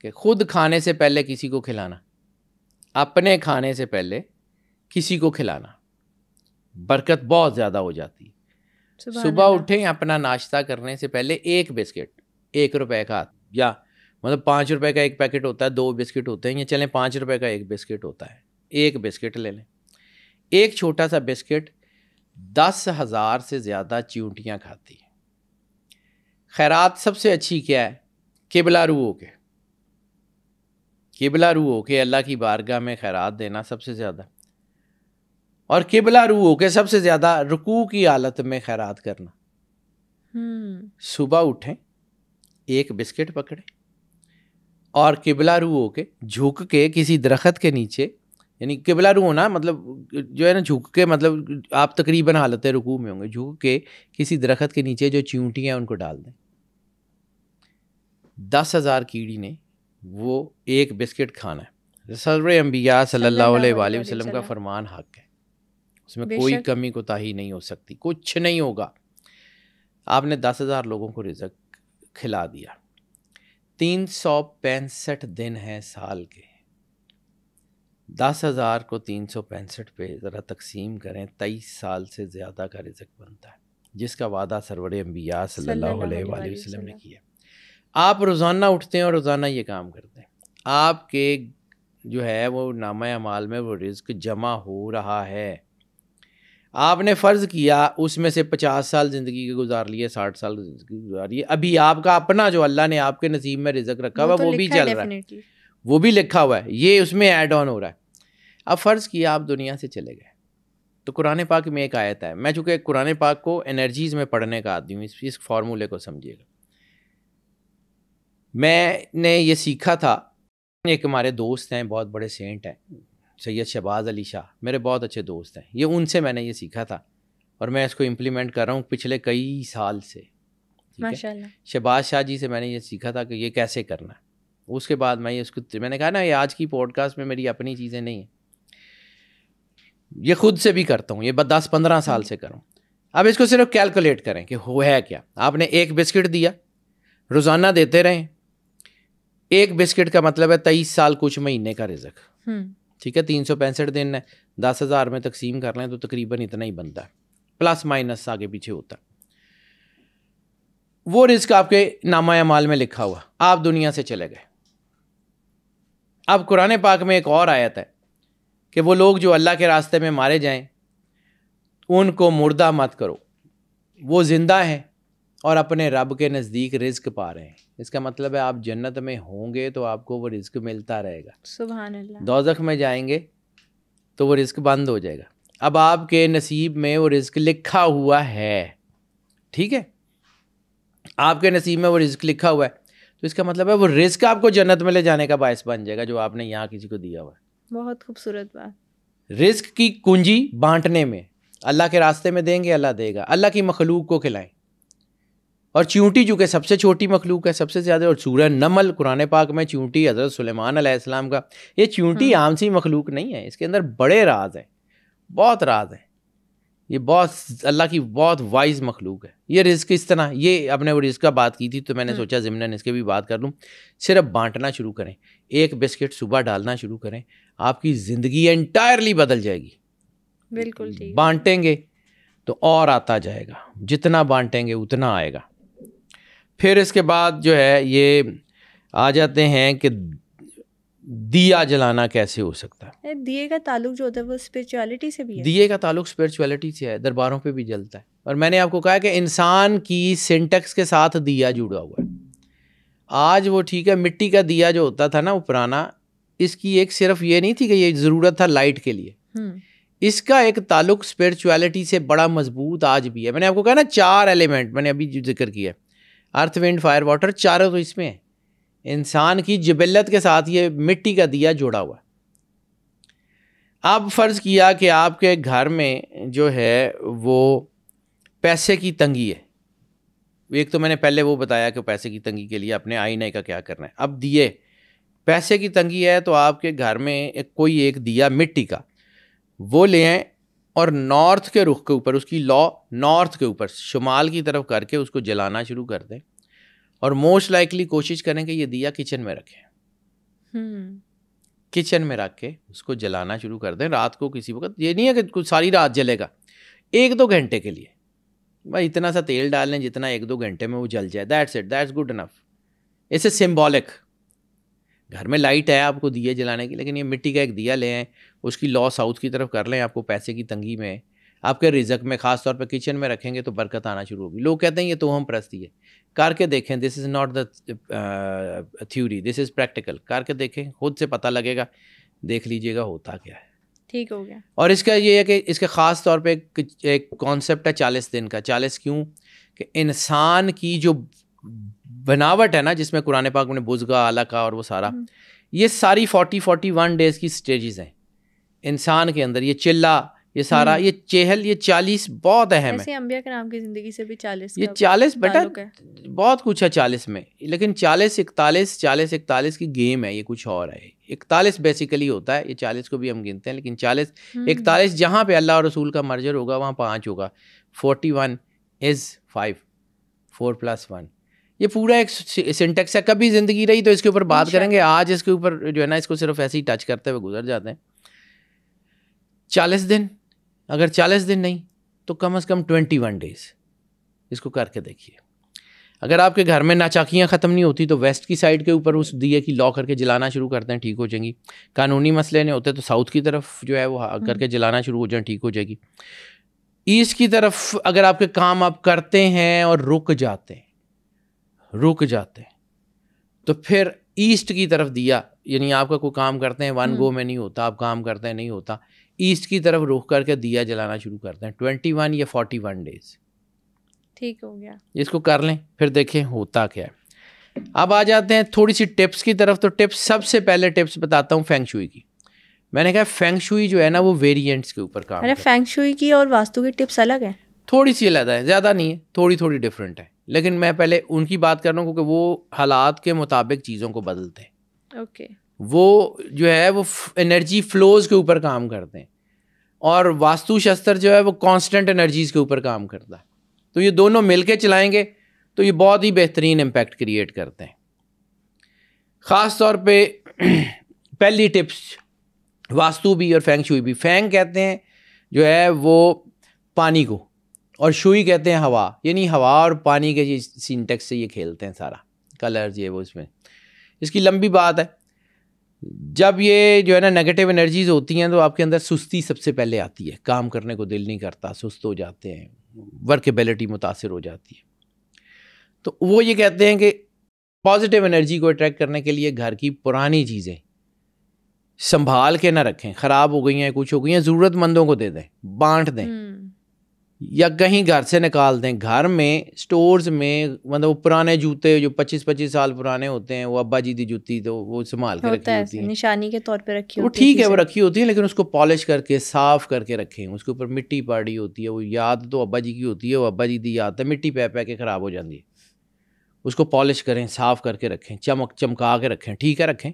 کہ خود کھانے سے پہلے کسی کو کھلانا، اپنے کھانے سے پہلے کسی کو کھلانا، برکت بہت زیادہ ہو جاتی ہے۔ صبح اٹھیں، اپنا ناشتہ کرنے سے پہلے ایک بسکٹ 1 روپے کا، یا مطلب 5 روپے کا ایک پیکٹ ہوتا ہے، 2 بسکٹ ہوتے ہیں، یا چلیں 5 روپے کا ایک بسکٹ ہوتا ہے، ایک بسکٹ لے لیں۔ ایک چھوٹا سا بسکٹ 10,000 سے زیادہ چیونٹیاں کھاتی ہے۔ خیرات سب سے اچھی کیا ہے؟ قبلہ رو ہو کے، قبلہ رو ہو کے اللہ کی بارگاہ میں خیرات دینا سب سے زیادہ، اور قبلہ رو ہو کے سب سے زیادہ رکوع کی حالت میں خیرات کرنا۔ صبح اٹھیں، ایک بسکٹ پکڑیں اور قبلہ رو ہو کے جھک کے کسی درخت کے نیچے، یعنی قبلہ رو ہونا مطلب جو ہے نا جھک کے، مطلب آپ تقریباً حالت رکوع میں ہوں گے، جھک کے کسی درخت کے نیچے جو چیونٹیاں ہیں ان کو ڈال دیں۔ 10,000 کیڑی نے وہ ایک بسکٹ کھانا ہے۔ سرور انبیاء صلی اللہ علیہ وآلہ وسلم کا فرمان حق ہے، اس میں کوئی کمی کوتاہی نہیں ہو سکتی، کچھ نہیں ہوگا۔ آپ نے 10,000 لوگوں کو رزق کھلا دیا۔ 365 دن ہیں سال کے، 10,000 کو 365 پہ ذرا تقسیم کریں، 23 سال سے زیادہ کا رزق بنتا ہے، جس کا وعدہ سرور انبیاء صلی اللہ علیہ وآلہ وسلم نے کیا۔ آپ روزانہ اٹھتے ہیں اور روزانہ یہ کام کرتے ہیں، آپ کے جو ہے وہ نامہ اعمال میں وہ رزق جمع ہو رہا ہے۔ آپ نے فرض کیا اس میں سے 50 سال زندگی کے گزار لیے، 60 سال زندگی گزار لیے، ابھی آپ کا اپنا جو اللہ نے آپ کے نصیب میں رزق رکھا ہوا وہ بھی چل رہا ہے، وہ بھی لکھا ہوا ہے، یہ اس میں ایڈ آن ہو رہا ہے۔ اب فرض کیا آپ دنیا سے چلے گئے، تو قرآن پاک میں ایک آیت ہے، میں چونکہ قرآن پاک کو انرجیز میں پڑھنے کا آدمی ہوں، اس فارمولے کو سمجھیے گا۔ میں نے یہ سیکھا تھا، ایک ہمارے دوست ہیں، بہت بڑے سینٹ ہیں، سید شہباز علی شاہ، میرے بہت اچھے دوست ہیں، یہ ان سے میں نے یہ سیکھا تھا اور میں اس کو امپلیمنٹ کر رہا ہوں پچھلے کئی سال سے۔ ماشاءاللہ۔ شہباز شاہ جی سے میں نے یہ سیکھا تھا کہ یہ کیسے کرنا ہے۔ اس کے بعد میں نے کہا نا، یہ آج کی پوڈ کاسٹ میں میری اپنی چیزیں نہیں ہیں، یہ خود سے بھی کرتا ہوں، یہ 10-15 سال سے کروں۔ اب اس کو صرف کیلکولیٹ کریں کہ ہو ہے کیا۔ آپ نے ایک بسکٹ دیا، روزانہ دیتے رہیں، ایک بسکٹ کا مطلب ہے 23 سال کچھ مہینے کا رزق، ٹھیک ہے، 365 دن ہے، 10,000 میں تقسیم کر لیں تو تقریباً اتنا ہی بنتا ہے، پلس مائنس آگے پیچھے ہوتا ہے۔ وہ رزق آپ کے نامہ اعمال میں لکھا ہوا، آپ دنیا سے چلے گئے۔ اب قرآن پاک میں ایک اور آیت ہے کہ وہ لوگ جو اللہ کے راستے میں مارے جائیں ان کو مردہ مت کرو، وہ زندہ ہیں اور اپنے رب کے نزدیک رزق پا رہے ہیں۔ اس کا مطلب ہے آپ جنت میں ہوں گے تو آپ کو وہ رزق ملتا رہے گا، سبحان اللہ۔ دوزخ میں جائیں گے تو وہ رزق بند ہو جائے گا۔ اب آپ کے نصیب میں وہ رزق لکھا ہوا ہے، ٹھیک ہے، آپ کے نصیب میں وہ رزق لکھا ہوا ہے، تو اس کا مطلب ہے وہ رزق آپ کو جنت میں لے جانے کا باعث بن جائے گا جو آپ نے یہاں کسی کو دیا ہوا ہے۔ بہت خوبصورت بات۔ رزق کی کنجی بانٹنے میں، اللہ کے راستے میں دیں گے اللہ دے گا، اللہ کی مخلوق کو کھلائیں۔ اور چیونٹی جو کہ سب سے چھوٹی مخلوق ہے، سب سے زیادہ، اور سورہ نمل قرآن پاک میں چیونٹی حضرت سلیمان علیہ السلام کا، یہ چیونٹی عام سی مخلوق نہیں ہے، اس کے اندر بڑے راز ہیں، بہت راز ہیں، یہ بہت اللہ کی بہت وائز مخلوق ہے۔ یہ رزق اس طرح، یہ اپنے وہ رزق کا بات کی تھی تو میں نے سوچا ضمناً اس کے بھی بات کر لوں۔ صرف بانٹنا شروع کریں، ایک بسکٹ صبح ڈالنا شروع کریں، آپ کی زندگی انٹائرلی بدل جائے گی۔ بالکل ٹھیک۔ بانٹیں گے تو اور آتا جائے گا، جتنا بانٹیں گے اتنا آئے گا۔ پھر اس کے بعد جو ہے یہ آ جاتے ہیں کہ دیا جلانا کیسے ہو سکتا ہے۔ دیے کا تعلق جو ہوتا ہے وہ اسپرچویلٹی سے بھی ہے۔ دیے کا تعلق اسپرچویلٹی سے ہے، درباروں پہ بھی جلتا ہے، اور میں نے آپ کو کہا کہ انسان کی سینٹیکس کے ساتھ دیا جڑا ہوا ہے۔ آج وہ ٹھیک ہے، مٹی کا دیا جو ہوتا تھا نا وہ پرانا، اس کی ایک صرف یہ نہیں تھی کہ یہ ضرورت تھا لائٹ کے لیے، اس کا ایک تعلق اسپرچویلٹی سے بڑا مضبوط آج بھی ہے۔ میں نے آپ کو کہا نا 4 ایلیمنٹ میں نے ابھی جو ذکر کیا ہے، ارتھ ونڈ فائر واٹر، چاروں تو اس میں ہیں۔ انسان کی جبلت کے ساتھ یہ مٹی کا دیا جوڑا ہوا ہے۔ اب فرض کیا کہ آپ کے گھر میں جو ہے وہ پیسے کی تنگی ہے، ایک تو میں نے پہلے وہ بتایا کہ پیسے کی تنگی کے لیے اپنے آئینے کا کیا کرنا ہے۔ اب دیے، پیسے کی تنگی ہے تو آپ کے گھر میں کوئی ایک دیا مٹی کا وہ لے آئیں اور نارتھ کے رخ کے اوپر اس کی لا نارتھ کے اوپر شمال کی طرف کر کے اس کو جلانا شروع کر دیں, اور موسٹ لائکلی کوشش کریں کہ یہ دیا کچن میں رکھیں, کچن میں رکھ کے اس کو جلانا شروع کر دیں رات کو کسی وقت. یہ نہیں ہے کہ کچھ ساری رات جلے گا, 1-2 گھنٹے کے لیے بھائی اتنا سا تیل ڈال لیں جتنا 1-2 گھنٹے میں وہ جل جائے, that's it, that's good enough. اسے سمبولک, گھر میں لائٹ ہے آپ کو دیے جلانے کی, لیکن یہ مٹی کا ایک دیا لے آئیں, اس کی لا ساؤتھ کی طرف کر لیں. آپ کو پیسے کی تنگی میں, آپ کے رزق میں, خاص طور پہ کچن میں رکھیں گے تو برکت آنا شروع ہوگی. لوگ کہتے ہیں یہ توہم پرستی ہے, کر کے دیکھیں. This is not the theory, this is practical. کر کے دیکھیں, خود سے پتہ لگے گا, دیکھ لیجیے گا ہوتا کیا ہے. ٹھیک ہو گیا. اور اس کا یہ ہے کہ اس کے خاص طور پہ ایک کانسیپٹ ہے 40 دن کا. 40 کیوں؟ کہ انسان کی جو بناوٹ ہے نا, جس میں قرآن پاک میں بزگا علقہ اور وہ سارا, یہ ساری 41 ڈیز کی سٹیجز ہیں انسان کے اندر. یہ چلا, یہ سارا, یہ چہل, یہ 40 بہت اہم ہے. ایسے انبیاء کے نام کی زندگی سے بھی 40 یہ 40 بیٹا بہت کچھ ہے 40 میں, لیکن 40-41 کی گیم ہے, یہ کچھ اور ہے. 41 بیسیکلی ہوتا ہے, یہ 40 کو بھی ہم گنتے ہیں, لیکن 41 جہاں پہ اللہ اور رسول کا مرجر ہوگا وہاں 5 ہوگا. 41 از 5, 4+1. یہ پورا ایک سنٹیکس ہے. کبھی زندگی رہی تو اس کے اوپر بات کریں گے. آج اس کے اوپر جو ہے نا اس کو صرف ایسے ہی ٹچ کرتے ہوئے گزر جاتے ہیں. 40 دن, اگر 40 دن نہیں تو کم از کم 21 ڈیز اس کو کر کے دیکھیے. اگر آپ کے گھر میں ناچاکیاں ختم نہیں ہوتی تو ویسٹ کی سائڈ کے اوپر اس دیے کی لا کر کے جلانا شروع کرتے ہیں, ٹھیک ہو جائیں گی. قانونی مسئلے نہیں ہوتے تو ساؤتھ کی طرف جو ہے وہ کر کے جلانا شروع ہو جائیں, ٹھیک ہو جائے گی. ایسٹ کی طرف اگر آپ کے کام آپ کرتے ہیں اور رک جاتے ہیں تو پھر ایسٹ کی طرف دیا, یعنی آپ کا کوئی کام کرتے ہیں 1 گو میں نہیں ہوتا, آپ کام کرتے ہیں نہیں ہوتا, ایسٹ کی طرف رخ کر کے دیا جلانا شروع کرتے ہیں. 21 یا 41 ڈیز. ٹھیک ہو گیا. اس کو کر لیں, پھر دیکھیں ہوتا کیا ہے. اب آ جاتے ہیں تھوڑی سی ٹپس کی طرف. تو ٹپس, سب سے پہلے ٹپس بتاتا ہوں فینگ شوئی کی. میں نے کہا فینگ شوئی جو ہے نا وہ ویریئنٹس کے اوپر کام. ارے فینگ شوئی کی اور واستو کی ٹپس الگ ہیں, تھوڑی سی علیحدہ ہے, زیادہ نہیں ہے, تھوڑی ڈفرینٹ ہے, لیکن میں پہلے ان کی بات کر رہا ہوں کیونکہ وہ حالات کے مطابق چیزوں کو بدلتے ہیں. اوکے. وہ جو ہے وہ انرجی فلوز کے اوپر کام کرتے ہیں, اور واستو شستر جو ہے وہ کانسٹنٹ انرجیز کے اوپر کام کرتا ہے. تو یہ دونوں مل کے چلائیں گے تو یہ بہت ہی بہترین امپیکٹ کریٹ کرتے ہیں. خاص طور پہ پہلی ٹپس, واستو بھی اور فینگ شوئی بھی. فینگ کہتے ہیں جو ہے وہ پانی کو, اور شوئی کہتے ہیں ہوا, یعنی ہوا اور پانی کے سینٹیکس سے یہ کھیلتے ہیں سارا, کلرز یہ وہ. اس میں اس کی لمبی بات ہے. جب یہ جو ہے نا نیگیٹو انرجیز ہوتی ہیں تو آپ کے اندر سستی سب سے پہلے آتی ہے, کام کرنے کو دل نہیں کرتا, سست ہو جاتے ہیں, ورکیبلٹی متاثر ہو جاتی ہے. تو وہ یہ کہتے ہیں کہ پازیٹیو انرجی کو اٹریکٹ کرنے کے لیے گھر کی پرانی چیزیں سنبھال کے نہ رکھیں, خراب ہو گئی ہیں, کچھ ہو گئی ہیں, ضرورت مندوں کو دے دیں, بانٹ دیں, یا کہیں گھر سے نکال دیں. گھر میں سٹورز میں مطلب وہ پرانے جوتے جو 25 سال پرانے ہوتے ہیں, وہ ابا جی دی جوتی تو وہ سنبھال کے رکھی ہوتی ہیں, نشانی کے طور پہ رکھی ہوتی ہے. وہ ٹھیک ہے, وہ رکھی ہوتی ہیں, لیکن اس کو پالش کر کے صاف کر کے رکھیں. اس کے اوپر مٹی پڑی ہوتی ہے, وہ یاد تو ابا جی کی ہوتی ہے, وہ ابا جی دی یاد ہے, مٹی پہ کے خراب ہو جاتی ہے. اس کو پالش کریں, صاف کر کے رکھیں, چمکا کے رکھیں, ٹھیک ہے رکھیں.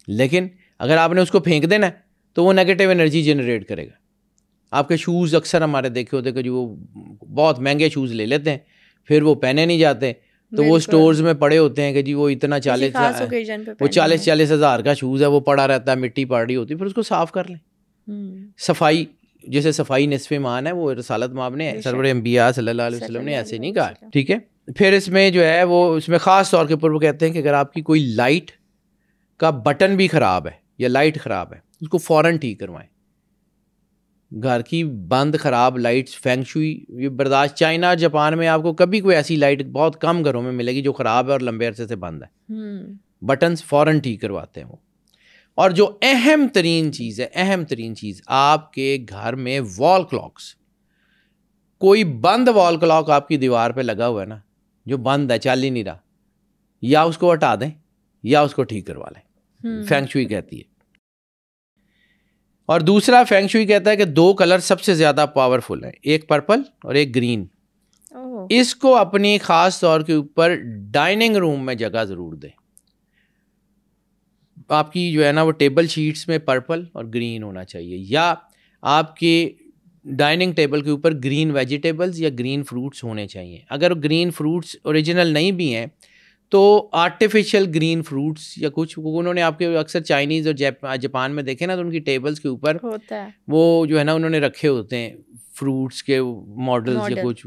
لیکن اگر آپ نے اس کو پھینک دینا تو وہ نیگیٹو انرجی جنریٹ کرے گا. آپ کے شوز اکثر ہمارے دیکھے ہوتے کہ جو وہ بہت مہنگے شوز لے لیتے ہیں, پھر وہ پہنے نہیں جاتے, تو وہ سٹورز میں پڑے ہوتے ہیں کہ جی وہ اتنا 40 ہزار کا شوز ہے, وہ پڑا رہتا ہے, مٹی پڑ رہی ہوتی ہے. پھر اس کو صاف کر لیں. صفائی, جیسے صفائی نصف ایمان ہے, وہ رسالت مآب نے سرور انبیاء صلی اللہ علیہ وسلم نے ایسے نہیں کہا, ٹھیک ہے. پھر اس میں جو ہے وہ اس میں خاص طور کے اوپر وہ کہتے ہیں کہ اگر آپ کی کوئی لائٹ کا بٹن بھی خراب ہے یا لائٹ خراب ہے, اس کو فوراً ٹھیک کروائیں. گھر کی بند خراب لائٹس فینگ شوئی یہ برداشت. چائنا جاپان میں آپ کو کبھی کوئی ایسی لائٹ بہت کم گھروں میں ملے گی جو خراب ہے اور لمبے عرصے سے بند ہے. بٹنز فوراً ٹھیک کرواتے ہیں وہ. اور جو اہم ترین چیز آپ کے گھر میں وال کلاکس, کوئی بند وال کلاک آپ کی دیوار پہ لگا ہوا ہے نا, جو بند ہے, چل ہی نہیں رہا, یا اس کو ہٹا دیں یا اس کو ٹھیک کروا لیں. فینگ شوئی کہتی ہے. اور دوسرا فینگ شوئی کہتا ہے کہ 2 کلر سب سے زیادہ پاورفل ہیں, ایک پرپل اور ایک گرین. اس کو اپنی خاص طور کے اوپر ڈائننگ روم میں جگہ ضرور دیں. آپ کی جو ہے نا وہ ٹیبل شیٹس میں پرپل اور گرین ہونا چاہیے, یا آپ کے ڈائننگ ٹیبل کے اوپر گرین ویجیٹیبلز یا گرین فروٹس ہونے چاہیے. اگر گرین فروٹس اوریجنل نہیں بھی ہیں تو آرٹیفیشیل گرین فروٹس یا کچھ انہوں نے آپ کے اکثر چائنیز اور جاپان میں دیکھے نا تو ان کی ٹیبلز کے اوپر ہوتا ہے وہ جو ہے نا انہوں نے رکھے ہوتے ہیں فروٹس کے ماڈلز یا کچھ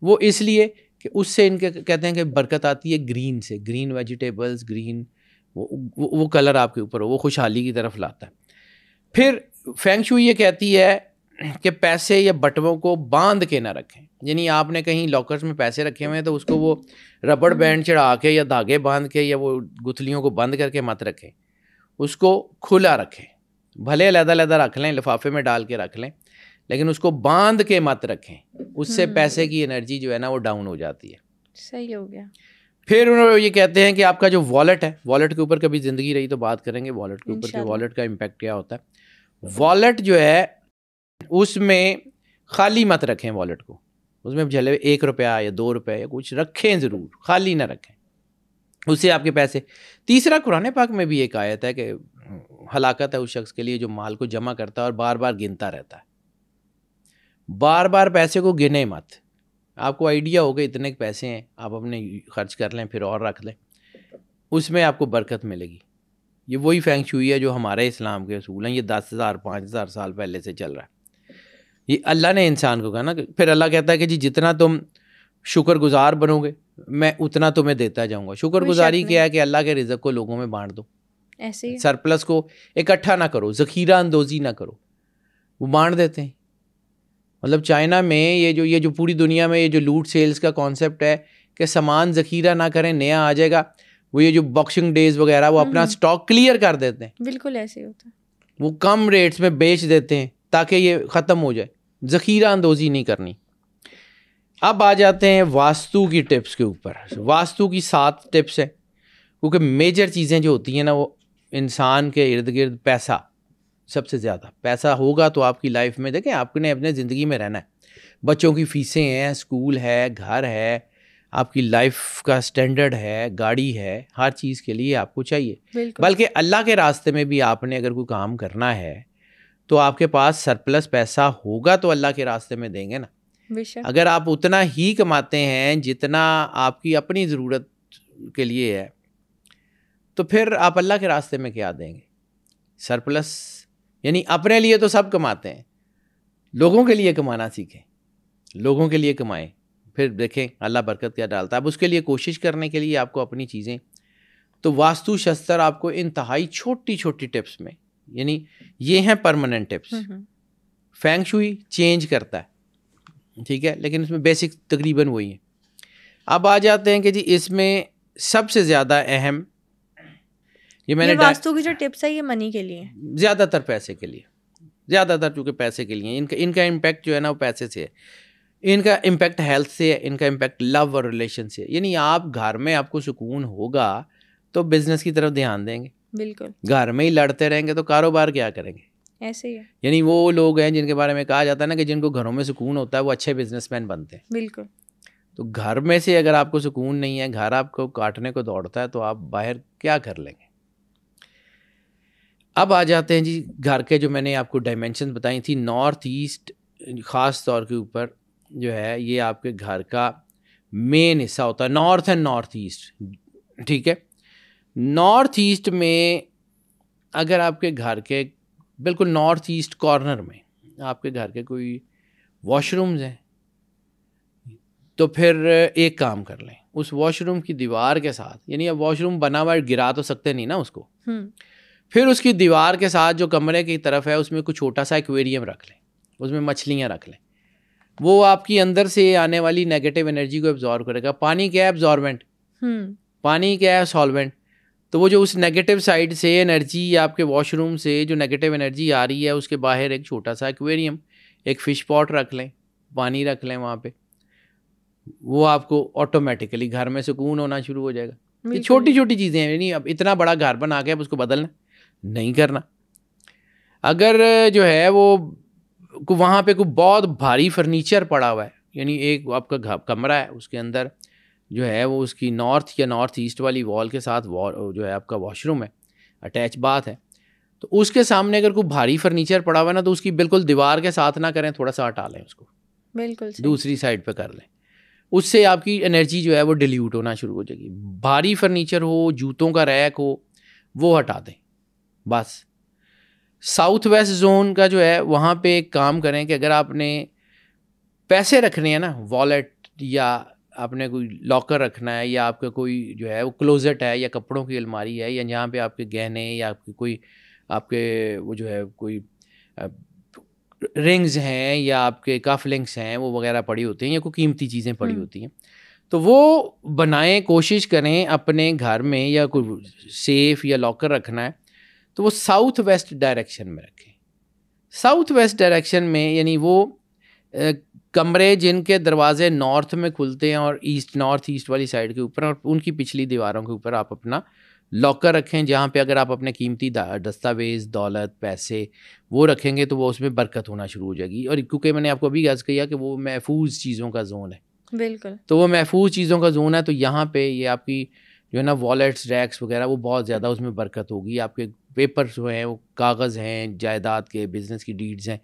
وہ اس لیے کہ اس سے ان کے کہتے ہیں کہ برکت آتی ہے گرین سے. گرین ویجیٹیبلز گرین وہ کلر آپ کے اوپر وہ خوشحالی کی طرف لاتا ہے. پھر فینگ شوئی یہ کہتی ہے کہ پیسے یا بٹووں کو باندھ کے نہ رکھیں. یعنی آپ نے کہیں لاکرز میں پیسے رکھے ہوئے ہیں تو اس کو وہ ربڑ بینڈ چڑھا کے یا دھاگے باندھ کے یا وہ گتھلیوں کو بند کر کے مت رکھیں. اس کو کھلا رکھیں. بھلے علیحدہ علیحدہ رکھ لیں, لفافے میں ڈال کے رکھ لیں, لیکن اس کو باندھ کے مت رکھیں. اس سے پیسے کی انرجی جو ہے نا وہ ڈاؤن ہو جاتی ہے. صحیح ہو گیا. پھر انہوں یہ کہتے ہیں کہ آپ کا جو والٹ ہے, والٹ کے اوپر کبھی زندگی رہی تو بات کریں گے والٹ کے اوپر کہ والٹ کا امپیکٹ کیا ہوتا ہے. والٹ جو ہے اس میں خالی مت رکھیں. والٹ کو اس میں چلے 1 روپیہ یا 2 روپے یا کچھ رکھیں, ضرور خالی نہ رکھیں, اس سے آپ کے پیسے. تیسرا قرآن پاک میں بھی ایک آیت ہے کہ ہلاکت ہے اس شخص کے لیے جو مال کو جمع کرتا ہے اور بار بار گنتا رہتا ہے. بار بار پیسے کو گنے مت. آپ کو آئیڈیا ہوگا اتنے پیسے ہیں, آپ اپنے خرچ کر لیں پھر اور رکھ لیں, اس میں آپ کو برکت ملے گی. یہ وہی فینگ شوئی ہے جو ہمارے اسلام کے اصول ہیں. یہ 10,000 5,000 سال پہلے سے چل رہا ہے. یہ اللہ نے انسان کو کہا نا, پھر اللہ کہتا ہے کہ جی جتنا تم شکر گزار بنو گے میں اتنا تمہیں دیتا جاؤں گا. شکر گزاری کیا ہے کہ اللہ کے رزق کو لوگوں میں بانٹ دو. ایسے سرپلس کو اکٹھا نہ کرو, ذخیرہ اندوزی نہ کرو, وہ بانٹ دیتے ہیں. مطلب چائنا میں یہ جو پوری دنیا میں یہ جو لوٹ سیلز کا کانسیپٹ ہے کہ سامان ذخیرہ نہ کریں, نیا آ جائے گا, وہ یہ جو باکسنگ ڈیز وغیرہ وہ اپنا سٹاک کلیئر کر دیتے ہیں. بالکل ایسے ہوتا ہے. وہ کم ریٹس میں بیچ دیتے ہیں تاکہ یہ ختم ہو جائے. ذخیرہ اندوزی نہیں کرنی. اب آ جاتے ہیں واستو کی ٹپس کے اوپر. واستو کی 7 ٹپس ہیں, کیونکہ میجر چیزیں جو ہوتی ہیں نا وہ انسان کے ارد گرد پیسہ, سب سے زیادہ پیسہ ہوگا تو آپ کی لائف میں دیکھیں آپ نے اپنے زندگی میں رہنا ہے. بچوں کی فیسیں ہیں, اسکول ہے, گھر ہے, آپ کی لائف کا سٹینڈرڈ ہے, گاڑی ہے, ہر چیز کے لیے آپ کو چاہیے. بلکہ اللہ کے راستے میں بھی آپ نے اگر کوئی کام کرنا ہے تو آپ کے پاس سرپلس پیسہ ہوگا تو اللہ کے راستے میں دیں گے نا. اگر آپ اتنا ہی کماتے ہیں جتنا آپ کی اپنی ضرورت کے لیے ہے تو پھر آپ اللہ کے راستے میں کیا دیں گے. سرپلس یعنی اپنے لیے تو سب کماتے ہیں, لوگوں کے لیے کمانا سیکھیں, لوگوں کے لیے کمائیں, پھر دیکھیں اللہ برکت کیا ڈالتا ہے. اب اس کے لیے کوشش کرنے کے لیے آپ کو اپنی چیزیں, تو واستو شستر آپ کو انتہائی چھوٹی چھوٹی ٹپس میں, یعنی یہ ہیں پرماننٹ ٹپس. فینگ شوئی چینج کرتا ہے, ٹھیک ہے, لیکن اس میں بیسک تقریباً وہی ہیں. اب آ جاتے ہیں کہ جی اس میں سب سے زیادہ اہم یہ واستو کی جو ٹپس ہے یہ منی کے لیے, زیادہ تر پیسے کے لیے, زیادہ تر چونکہ پیسے کے لیے. ان کا امپیکٹ جو ہے نا وہ پیسے سے ہے, ان کا امپیکٹ ہیلتھ سے ہے, ان کا امپیکٹ لو اور ریلیشن سے. یعنی آپ گھر میں آپ کو سکون ہوگا تو بزنس کی طرف دھیان دیں گے. بالکل. گھر میں ہی لڑتے رہیں گے تو کاروبار کیا کریں گے. ایسے ہی ہے. یعنی وہ لوگ ہیں جن کے بارے میں کہا جاتا ہے نا کہ جن کو گھروں میں سکون ہوتا ہے وہ اچھے بزنس مین بنتے ہیں. بالکل. تو گھر میں سے اگر آپ کو سکون نہیں ہے, گھر آپ کو کاٹنے کو دوڑتا ہے, تو آپ باہر کیا کر لیں گے. اب آ جاتے ہیں جی گھر کے جو میں نے آپ کو ڈائمینشن بتائی تھی. نارتھ ایسٹ خاص طور کے اوپر جو ہے یہ آپ کے گھر کا مین حصہ ہوتا ہے, نارتھ اینڈ نارتھ ایسٹ, ٹھیک ہے. نارتھ ایسٹ میں اگر آپ کے گھر کے بالکل نارتھ ایسٹ کارنر میں آپ کے گھر کے کوئی واش رومز ہیں تو پھر ایک کام کر لیں, اس واش روم کی دیوار کے ساتھ, یعنی اب واش روم بنا ہوا گرا تو سکتے نہیں نا اس کو, پھر اس کی دیوار کے ساتھ جو کمرے کی طرف ہے اس میں کوئی چھوٹا سا ایکویریم رکھ لیں, اس میں مچھلیاں رکھ لیں. وہ آپ کی اندر سے آنے والی نیگیٹو انرجی کو ایبزارو کرے گا. پانی کیا ہے ایبزاربنٹ, پانی کیا ہے سالوینٹ. تو وہ جو اس نیگیٹو سائڈ سے انرجی آپ کے واش روم سے جو نیگیٹو انرجی آ رہی ہے اس کے باہر ایک چھوٹا سا ایکویریم, ایک فش پاٹ رکھ لیں, پانی رکھ لیں وہاں پہ, وہ آپ کو آٹومیٹیکلی گھر میں سکون ہونا شروع ہو جائے گا. یہ چھوٹی چھوٹی چیزیں ہیں, یعنی اب اتنا بڑا گھر بنا کے اب اس کو بدلنا نہیں کرنا. اگر جو ہے وہ وہاں پہ کوئی بہت بھاری فرنیچر پڑا ہوا ہے, یعنی ایک آپ کا کمرہ ہے اس کے اندر جو ہے وہ اس کی نارتھ یا نارتھ ایسٹ والی وال کے ساتھ جو ہے آپ کا واش روم ہے, اٹیچ باتھ ہے, تو اس کے سامنے اگر کوئی بھاری فرنیچر پڑا ہوا ہے نا تو اس کی بالکل دیوار کے ساتھ نہ کریں, تھوڑا سا ہٹا لیں اس کو, بالکل دوسری سائڈ پہ کر لیں. اس سے آپ کی انرجی جو ہے وہ ڈیلیوٹ ہونا شروع ہو جائے گی. بھاری فرنیچر ہو, جوتوں کا ریک ہو, وہ ہٹا دیں بس. ساؤتھ ویسٹ زون کا جو ہے وہاں پہ ایک کام کریں کہ اگر آپ نے پیسے رکھنے ہیں نا, والیٹ یا آپ نے کوئی لاکر رکھنا ہے, یا آپ کا کوئی جو ہے وہ کلوزٹ ہے, یا کپڑوں کی الماری ہے, یا جہاں پہ آپ کے گہنے یا آپ کے کوئی آپ کے وہ جو ہے کوئی رنگز ہیں یا آپ کے کف لنکس ہیں وہ وغیرہ پڑی ہوتی ہیں, یا کوئی قیمتی چیزیں پڑی ہوتی ہیں, تو وہ بنائیں, کوشش کریں اپنے گھر میں یا کوئی سیف یا لاکر رکھنا ہے تو وہ ساؤتھ ویسٹ ڈائریکشن میں رکھیں. ساؤتھ ویسٹ ڈائریکشن میں یعنی وہ کمرے جن کے دروازے نارتھ میں کھلتے ہیں اور نارتھ ایسٹ والی سائڈ کے اوپر, اور ان کی پچھلی دیواروں کے اوپر آپ اپنا لاکر رکھیں, جہاں پہ اگر آپ اپنے قیمتی دستاویز, دولت, پیسے وہ رکھیں گے تو وہ اس میں برکت ہونا شروع ہو جائے گی. اور کیونکہ میں نے آپ کو ابھی عرض کیا کہ وہ محفوظ چیزوں کا زون ہے, بالکل, تو وہ محفوظ چیزوں کا زون ہے, تو یہاں پہ یہ آپ کی جو ہے نا والیٹس, ریکس وغیرہ وہ بہت زیادہ اس میں برکت ہوگی. آپ کے پیپرز جو ہیں وہ کاغذ ہیں, جائیداد کے, بزنس کی ڈیڈز ہیں,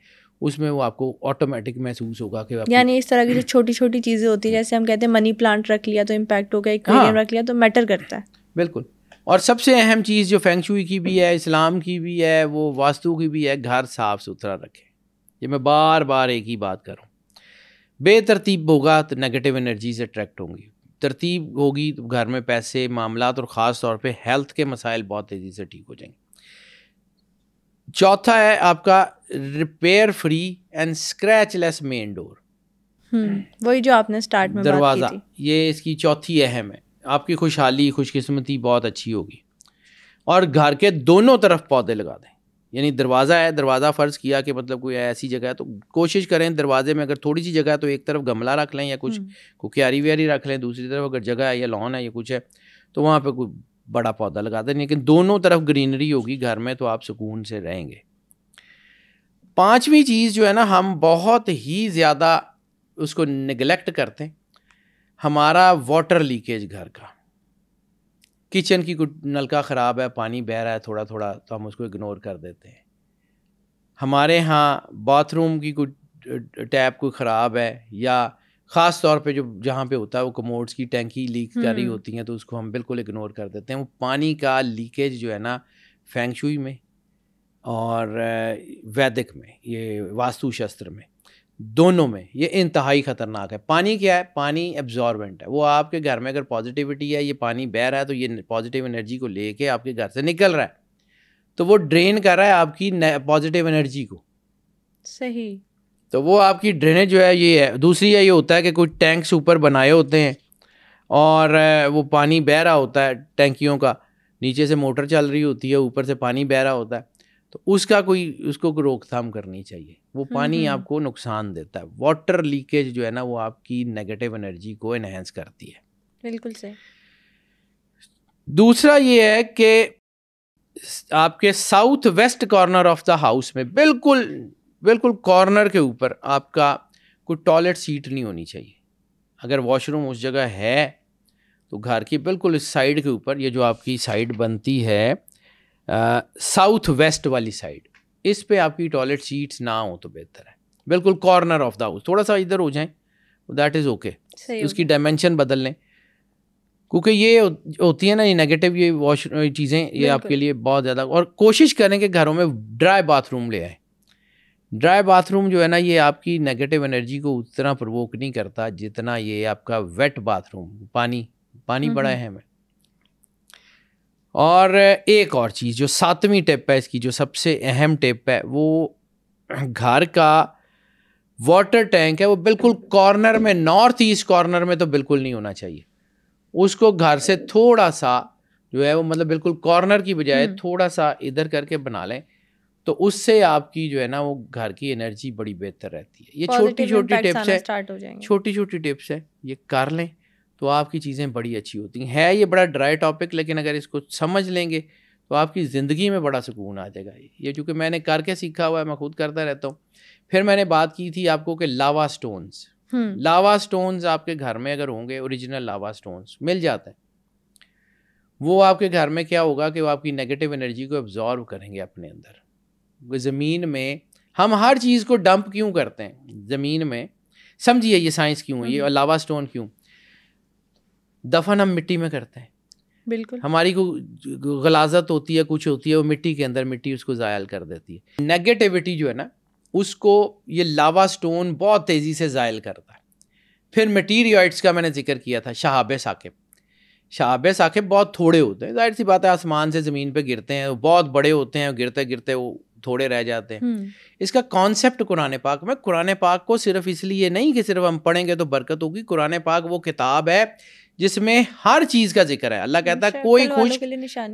اس میں وہ آپ کو آٹومیٹک محسوس ہوگا کہ یعنی اس طرح کی جو چھوٹی چھوٹی چیزیں ہوتی ہیں, جیسے ہم کہتے ہیں منی پلانٹ رکھ لیا تو امپیکٹ ہوگا, ایکویریم رکھ لیا تو میٹر کرتا ہے. بالکل. اور سب سے اہم چیز جو فینگ شوئی کی بھی ہے, اسلام کی بھی ہے, وہ واستو کی بھی ہے, گھر صاف ستھرا رکھیں. یہ میں بار بار ایک ہی بات کروں, بے ترتیب ہوگا تو نیگیٹو انرجیز اٹریکٹ ہوں گی, ترتیب ہوگی تو گھر میں پیسے, معاملات اور خاص طور پہ ہیلتھ کے مسائل بہت تیزی سے ٹھیک ہو جائیں گے. چوتھا ہے آپ کا ریپیئر فری اینڈ اسکریچ لیس مین ڈور, وہی جو آپ نے اسٹارٹ میں دروازہ, بات کی تھی. یہ اس کی چوتھی اہم ہے. آپ کی خوشحالی, خوش قسمتی بہت اچھی ہوگی. اور گھر کے دونوں طرف پودے لگا دیں. یعنی دروازہ ہے, دروازہ فرض کیا کہ مطلب کوئی ایسی جگہ ہے تو کوشش کریں دروازے میں اگر تھوڑی سی جگہ ہے تو ایک طرف گملہ رکھ لیں یا کچھ کوئی کیاری ویاری رکھ لیں, دوسری طرف اگر جگہ ہے یا لان ہے یا کچھ ہے تو وہاں پہ کوئی بڑا پودا لگا دیں. لیکن دونوں طرف گرینری ہوگی گھر میں تو آپ سکون سے رہیں گے. پانچویں چیز جو ہے نا, ہم بہت ہی زیادہ اس کو نگلیکٹ کرتے ہیں, ہمارا واٹر لیکیج گھر کا. کچن کی کوئی نلکا خراب ہے, پانی بہہ رہا ہے تھوڑا تھوڑا, تو ہم اس کو اگنور کر دیتے ہیں. ہمارے ہاں باتھ روم کی کوئی ٹیپ کوئی خراب ہے, یا خاص طور پہ جو جہاں پہ ہوتا ہے وہ کموڈس کی ٹینکی لیک کر رہی ہوتی ہیں تو اس کو ہم بالکل اگنور کر دیتے ہیں. وہ پانی کا لیکیج جو ہے نا فینگ شوئی میں اور ویدک میں, یہ واستو شستر میں, دونوں میں یہ انتہائی خطرناک ہے. پانی کیا ہے؟ پانی ایبزاربنٹ ہے. وہ آپ کے گھر میں اگر پازیٹیوٹی ہے, یہ پانی بہہ رہا ہے تو یہ پازیٹیو انرجی کو لے کے آپ کے گھر سے نکل رہا ہے, تو وہ ڈرین کر رہا ہے آپ کی پازیٹیو انرجی کو. صحیح. تو وہ آپ کی ڈرینیج جو ہے یہ ہے. دوسری ہے یہ ہوتا ہے کہ کوئی ٹینکس اوپر بنائے ہوتے ہیں اور وہ پانی بہہ رہا ہوتا ہے, ٹینکیوں کا نیچے سے موٹر چل رہی ہوتی ہے, اوپر سے پانی بہہ رہا ہوتا ہے, تو اس کا کوئی اس کو روک تھام کرنی چاہیے. وہ پانی آپ کو نقصان دیتا ہے. واٹر لیکیج جو ہے نا وہ آپ کی نیگیٹو انرجی کو انہینس کرتی ہے. بالکل صحیح. دوسرا یہ ہے کہ آپ کے south west corner of the house میں بالکل کارنر کے اوپر آپ کا کوئی ٹوائلٹ سیٹ نہیں ہونی چاہیے. اگر واش روم اس جگہ ہے تو گھر کی بالکل اس سائڈ کے اوپر, یہ جو آپ کی سائڈ بنتی ہے ساؤتھ ویسٹ والی سائڈ, اس پہ آپ کی ٹوائلٹ سیٹس نہ ہوں تو بہتر ہے. بالکل کارنر آف دا ہاؤس, تھوڑا سا ادھر ہو جائیں دیٹ از اوکے. اس کی ڈائمینشن بدل لیں, کیونکہ یہ ہوتی ہے نا یہ نیگیٹو یہ واش چیزیں, یہ آپ کے لیے بہت زیادہ. اور کوشش کریں کہ گھروں میں ڈرائی باتھ روم لے آئیں. ڈرائی باتھ روم جو ہے نا یہ آپ کی نیگیٹو انرجی کو اتنا پرووک نہیں کرتا جتنا یہ آپ کا ویٹ باتھ روم. پانی بڑا اہم ہے. اور ایک اور چیز جو 7ویں ٹپ ہے اس کی, جو سب سے اہم ٹپ ہے, وہ گھر کا واٹر ٹینک ہے وہ بالکل کارنر میں, نارتھ ایسٹ کارنر میں تو بالکل نہیں ہونا چاہیے. اس کو گھر سے تھوڑا سا جو ہے وہ مطلب بالکل کارنر کی بجائے تھوڑا سا ادھر کر کے بنا لیں, تو اس سے آپ کی جو ہے نا وہ گھر کی انرجی بڑی بہتر رہتی ہے. یہ چھوٹی چھوٹی ٹپس ہے, یہ کر لیں تو آپ کی چیزیں بڑی اچھی ہوتی ہیں. ہے یہ بڑا ڈرائی ٹاپک, لیکن اگر اس کو سمجھ لیں گے تو آپ کی زندگی میں بڑا سکون آ جائے گا. یہ چونکہ میں نے کر کے سیکھا ہوا ہے, میں خود کرتا رہتا ہوں. پھر میں نے بات کی تھی آپ کو کہ لاوا سٹونز آپ کے گھر میں اگر ہوں گے, اوریجنل لاوا سٹونز مل جاتے ہیں, وہ آپ کے گھر میں کیا ہوگا کہ وہ آپ کی نیگیٹو انرجی کو ابزارو کریں گے اپنے اندر. زمین میں ہم ہر چیز کو ڈمپ کیوں کرتے ہیں زمین میں, سمجھیے یہ سائنس کیوں ہے, یہ لاوا سٹون کیوں, دفن ہم مٹی میں کرتے ہیں. بالکل, ہماری کو غلاظت ہوتی ہے, کچھ ہوتی ہے, وہ مٹی کے اندر مٹی اس کو زائل کر دیتی ہے. نیگیٹیوٹی جو ہے نا اس کو یہ لاوا سٹون بہت تیزی سے زائل کرتا ہے. پھر میٹیریائٹس کا میں نے ذکر کیا تھا, شہاب ثاقب. شہاب ثاقب بہت تھوڑے ہوتے ہیں, ظاہر سی بات ہے آسمان سے زمین پہ گرتے ہیں, بہت بڑے ہوتے ہیں, گرتے گرتے وہ تھوڑے رہ جاتے ہیں. اس کا کانسیپٹ قرآن پاک میں, قرآن پاک کو صرف اس لیے نہیں کہ صرف ہم پڑھیں گے تو برکت ہوگی, قرآن پاک وہ کتاب ہے جس میں ہر چیز کا ذکر ہے. اللہ کہتا ہے کوئی خشک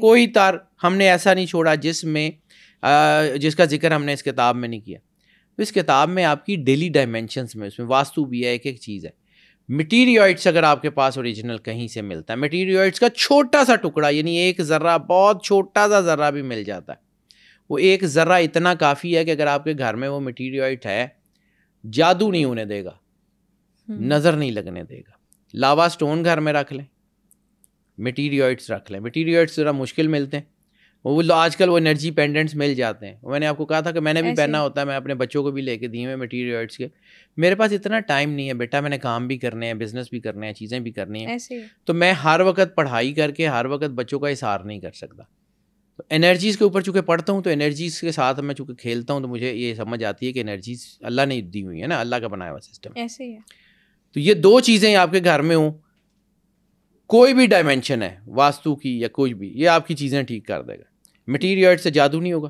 کوئی تار ہم نے ایسا نہیں چھوڑا جس کا ذکر ہم نے اس کتاب میں نہیں کیا. تو اس کتاب میں آپ کی ڈیلی ڈائمینشنس میں, اس میں واسطو بھی ہے, ایک ایک چیز ہے. میٹیریائٹس اگر آپ کے پاس اوریجنل کہیں سے ملتا ہے, میٹیریائٹس کا چھوٹا سا ٹکڑا, یعنی ایک ذرہ, بہت چھوٹا سا ذرہ بھی مل جاتا ہے, وہ ایک ذرہ اتنا کافی ہے کہ اگر آپ کے گھر میں وہ میٹیریائٹ ہے, جادو نہیں ہونے دے گا, نظر نہیں لگنے دے گا. لاوا سٹون گھر میں رکھ لیں, میٹیریائٹس رکھ لیں. میٹیریائٹس ذرا مشکل ملتے ہیں, وہ آج کل وہ انرجی پینڈنٹس مل جاتے ہیں. میں نے آپ کو کہا تھا کہ میں نے بھی پہنا ہوتا ہے, میں اپنے بچوں کو بھی لے کے دیے ہوئے میٹیریائٹس کے. میرے پاس اتنا ٹائم نہیں ہے بیٹا, میں نے کام بھی کرنے ہیں, بزنس بھی کرنے ہیں, چیزیں بھی کرنی ہیں, تو میں ہر وقت پڑھائی کر کے ہر وقت بچوں کا اظہار نہیں کر سکتا. تو انرجیز کے اوپر چونکہ پڑھتا ہوں, تو انرجیز کے ساتھ میں چونکہ کھیلتا ہوں, تو مجھے یہ سمجھ آتی ہے کہ انرجیز اللہ نے دی ہوئی ہے نا, اللہ کا بنایا ہوا سسٹم ایسے ہی ہے. تو یہ دو چیزیں آپ کے گھر میں ہوں, کوئی بھی ڈائمینشن ہے واسطو کی یا کوئی بھی, یہ آپ کی چیزیں ٹھیک کر دے گا. میٹیریائٹ سے جادو نہیں ہوگا.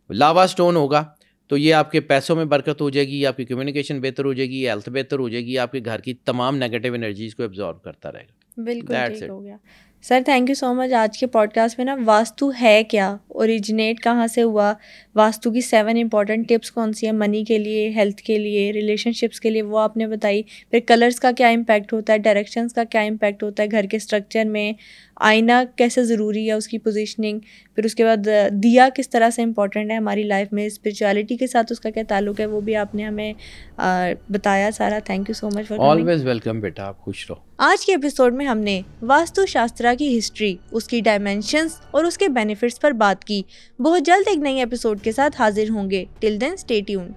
لاوا سٹون ہوگا تو یہ آپ کے پیسوں میں برکت ہو جائے گی, آپ کی کمیونیکیشن بہتر ہو جائے گی, ہیلتھ بہتر ہو جائے گی, آپ کے گھر کی تمام نیگیٹو انرجیز کو ابزارب کرتا رہے گا. بالکل ٹھیک ہو گیا. سر تھینک یو سو مچ. آج کے پوڈ کاسٹ میں نا واسطو ہے کیا, اوریجنیٹ کہاں سے ہوا, واسطو کی 7 امپورٹنٹ ٹپس کون سی ہیں منی کے لیے, ہیلتھ کے لیے, ریلیشن شپس کے لیے, وہ آپ نے بتائی. پھر کلرس کا کیا امپیکٹ ہوتا ہے, ڈائریکشنس کا کیا امپیکٹ ہوتا ہے گھر کے اسٹرکچر میں, آئینہ کیسے ضروری ہے اس کی پوزیشننگ, پھر اس کے بعد دیا کس طرح سے امپورٹنٹ ہے ہماری لائف میں, اسپرچویلٹی کے ساتھ اس کا کیا تعلق ہے, وہ بھی آپ نے ہمیں بتایا سارا. Thank you so much for coming. Always welcome بیٹا, آپ خوش رہو. آج کے ایپیسوڈ میں ہم نے واستو شاسترا کی ہسٹری, اس کی ڈائمینشنز اور اس کے بینیفٹس پر بات کی. بہت جلد ایک نئی ایپیسوڈ کے ساتھ حاضر ہوں گے. ٹل دین اسٹے ٹیونڈ.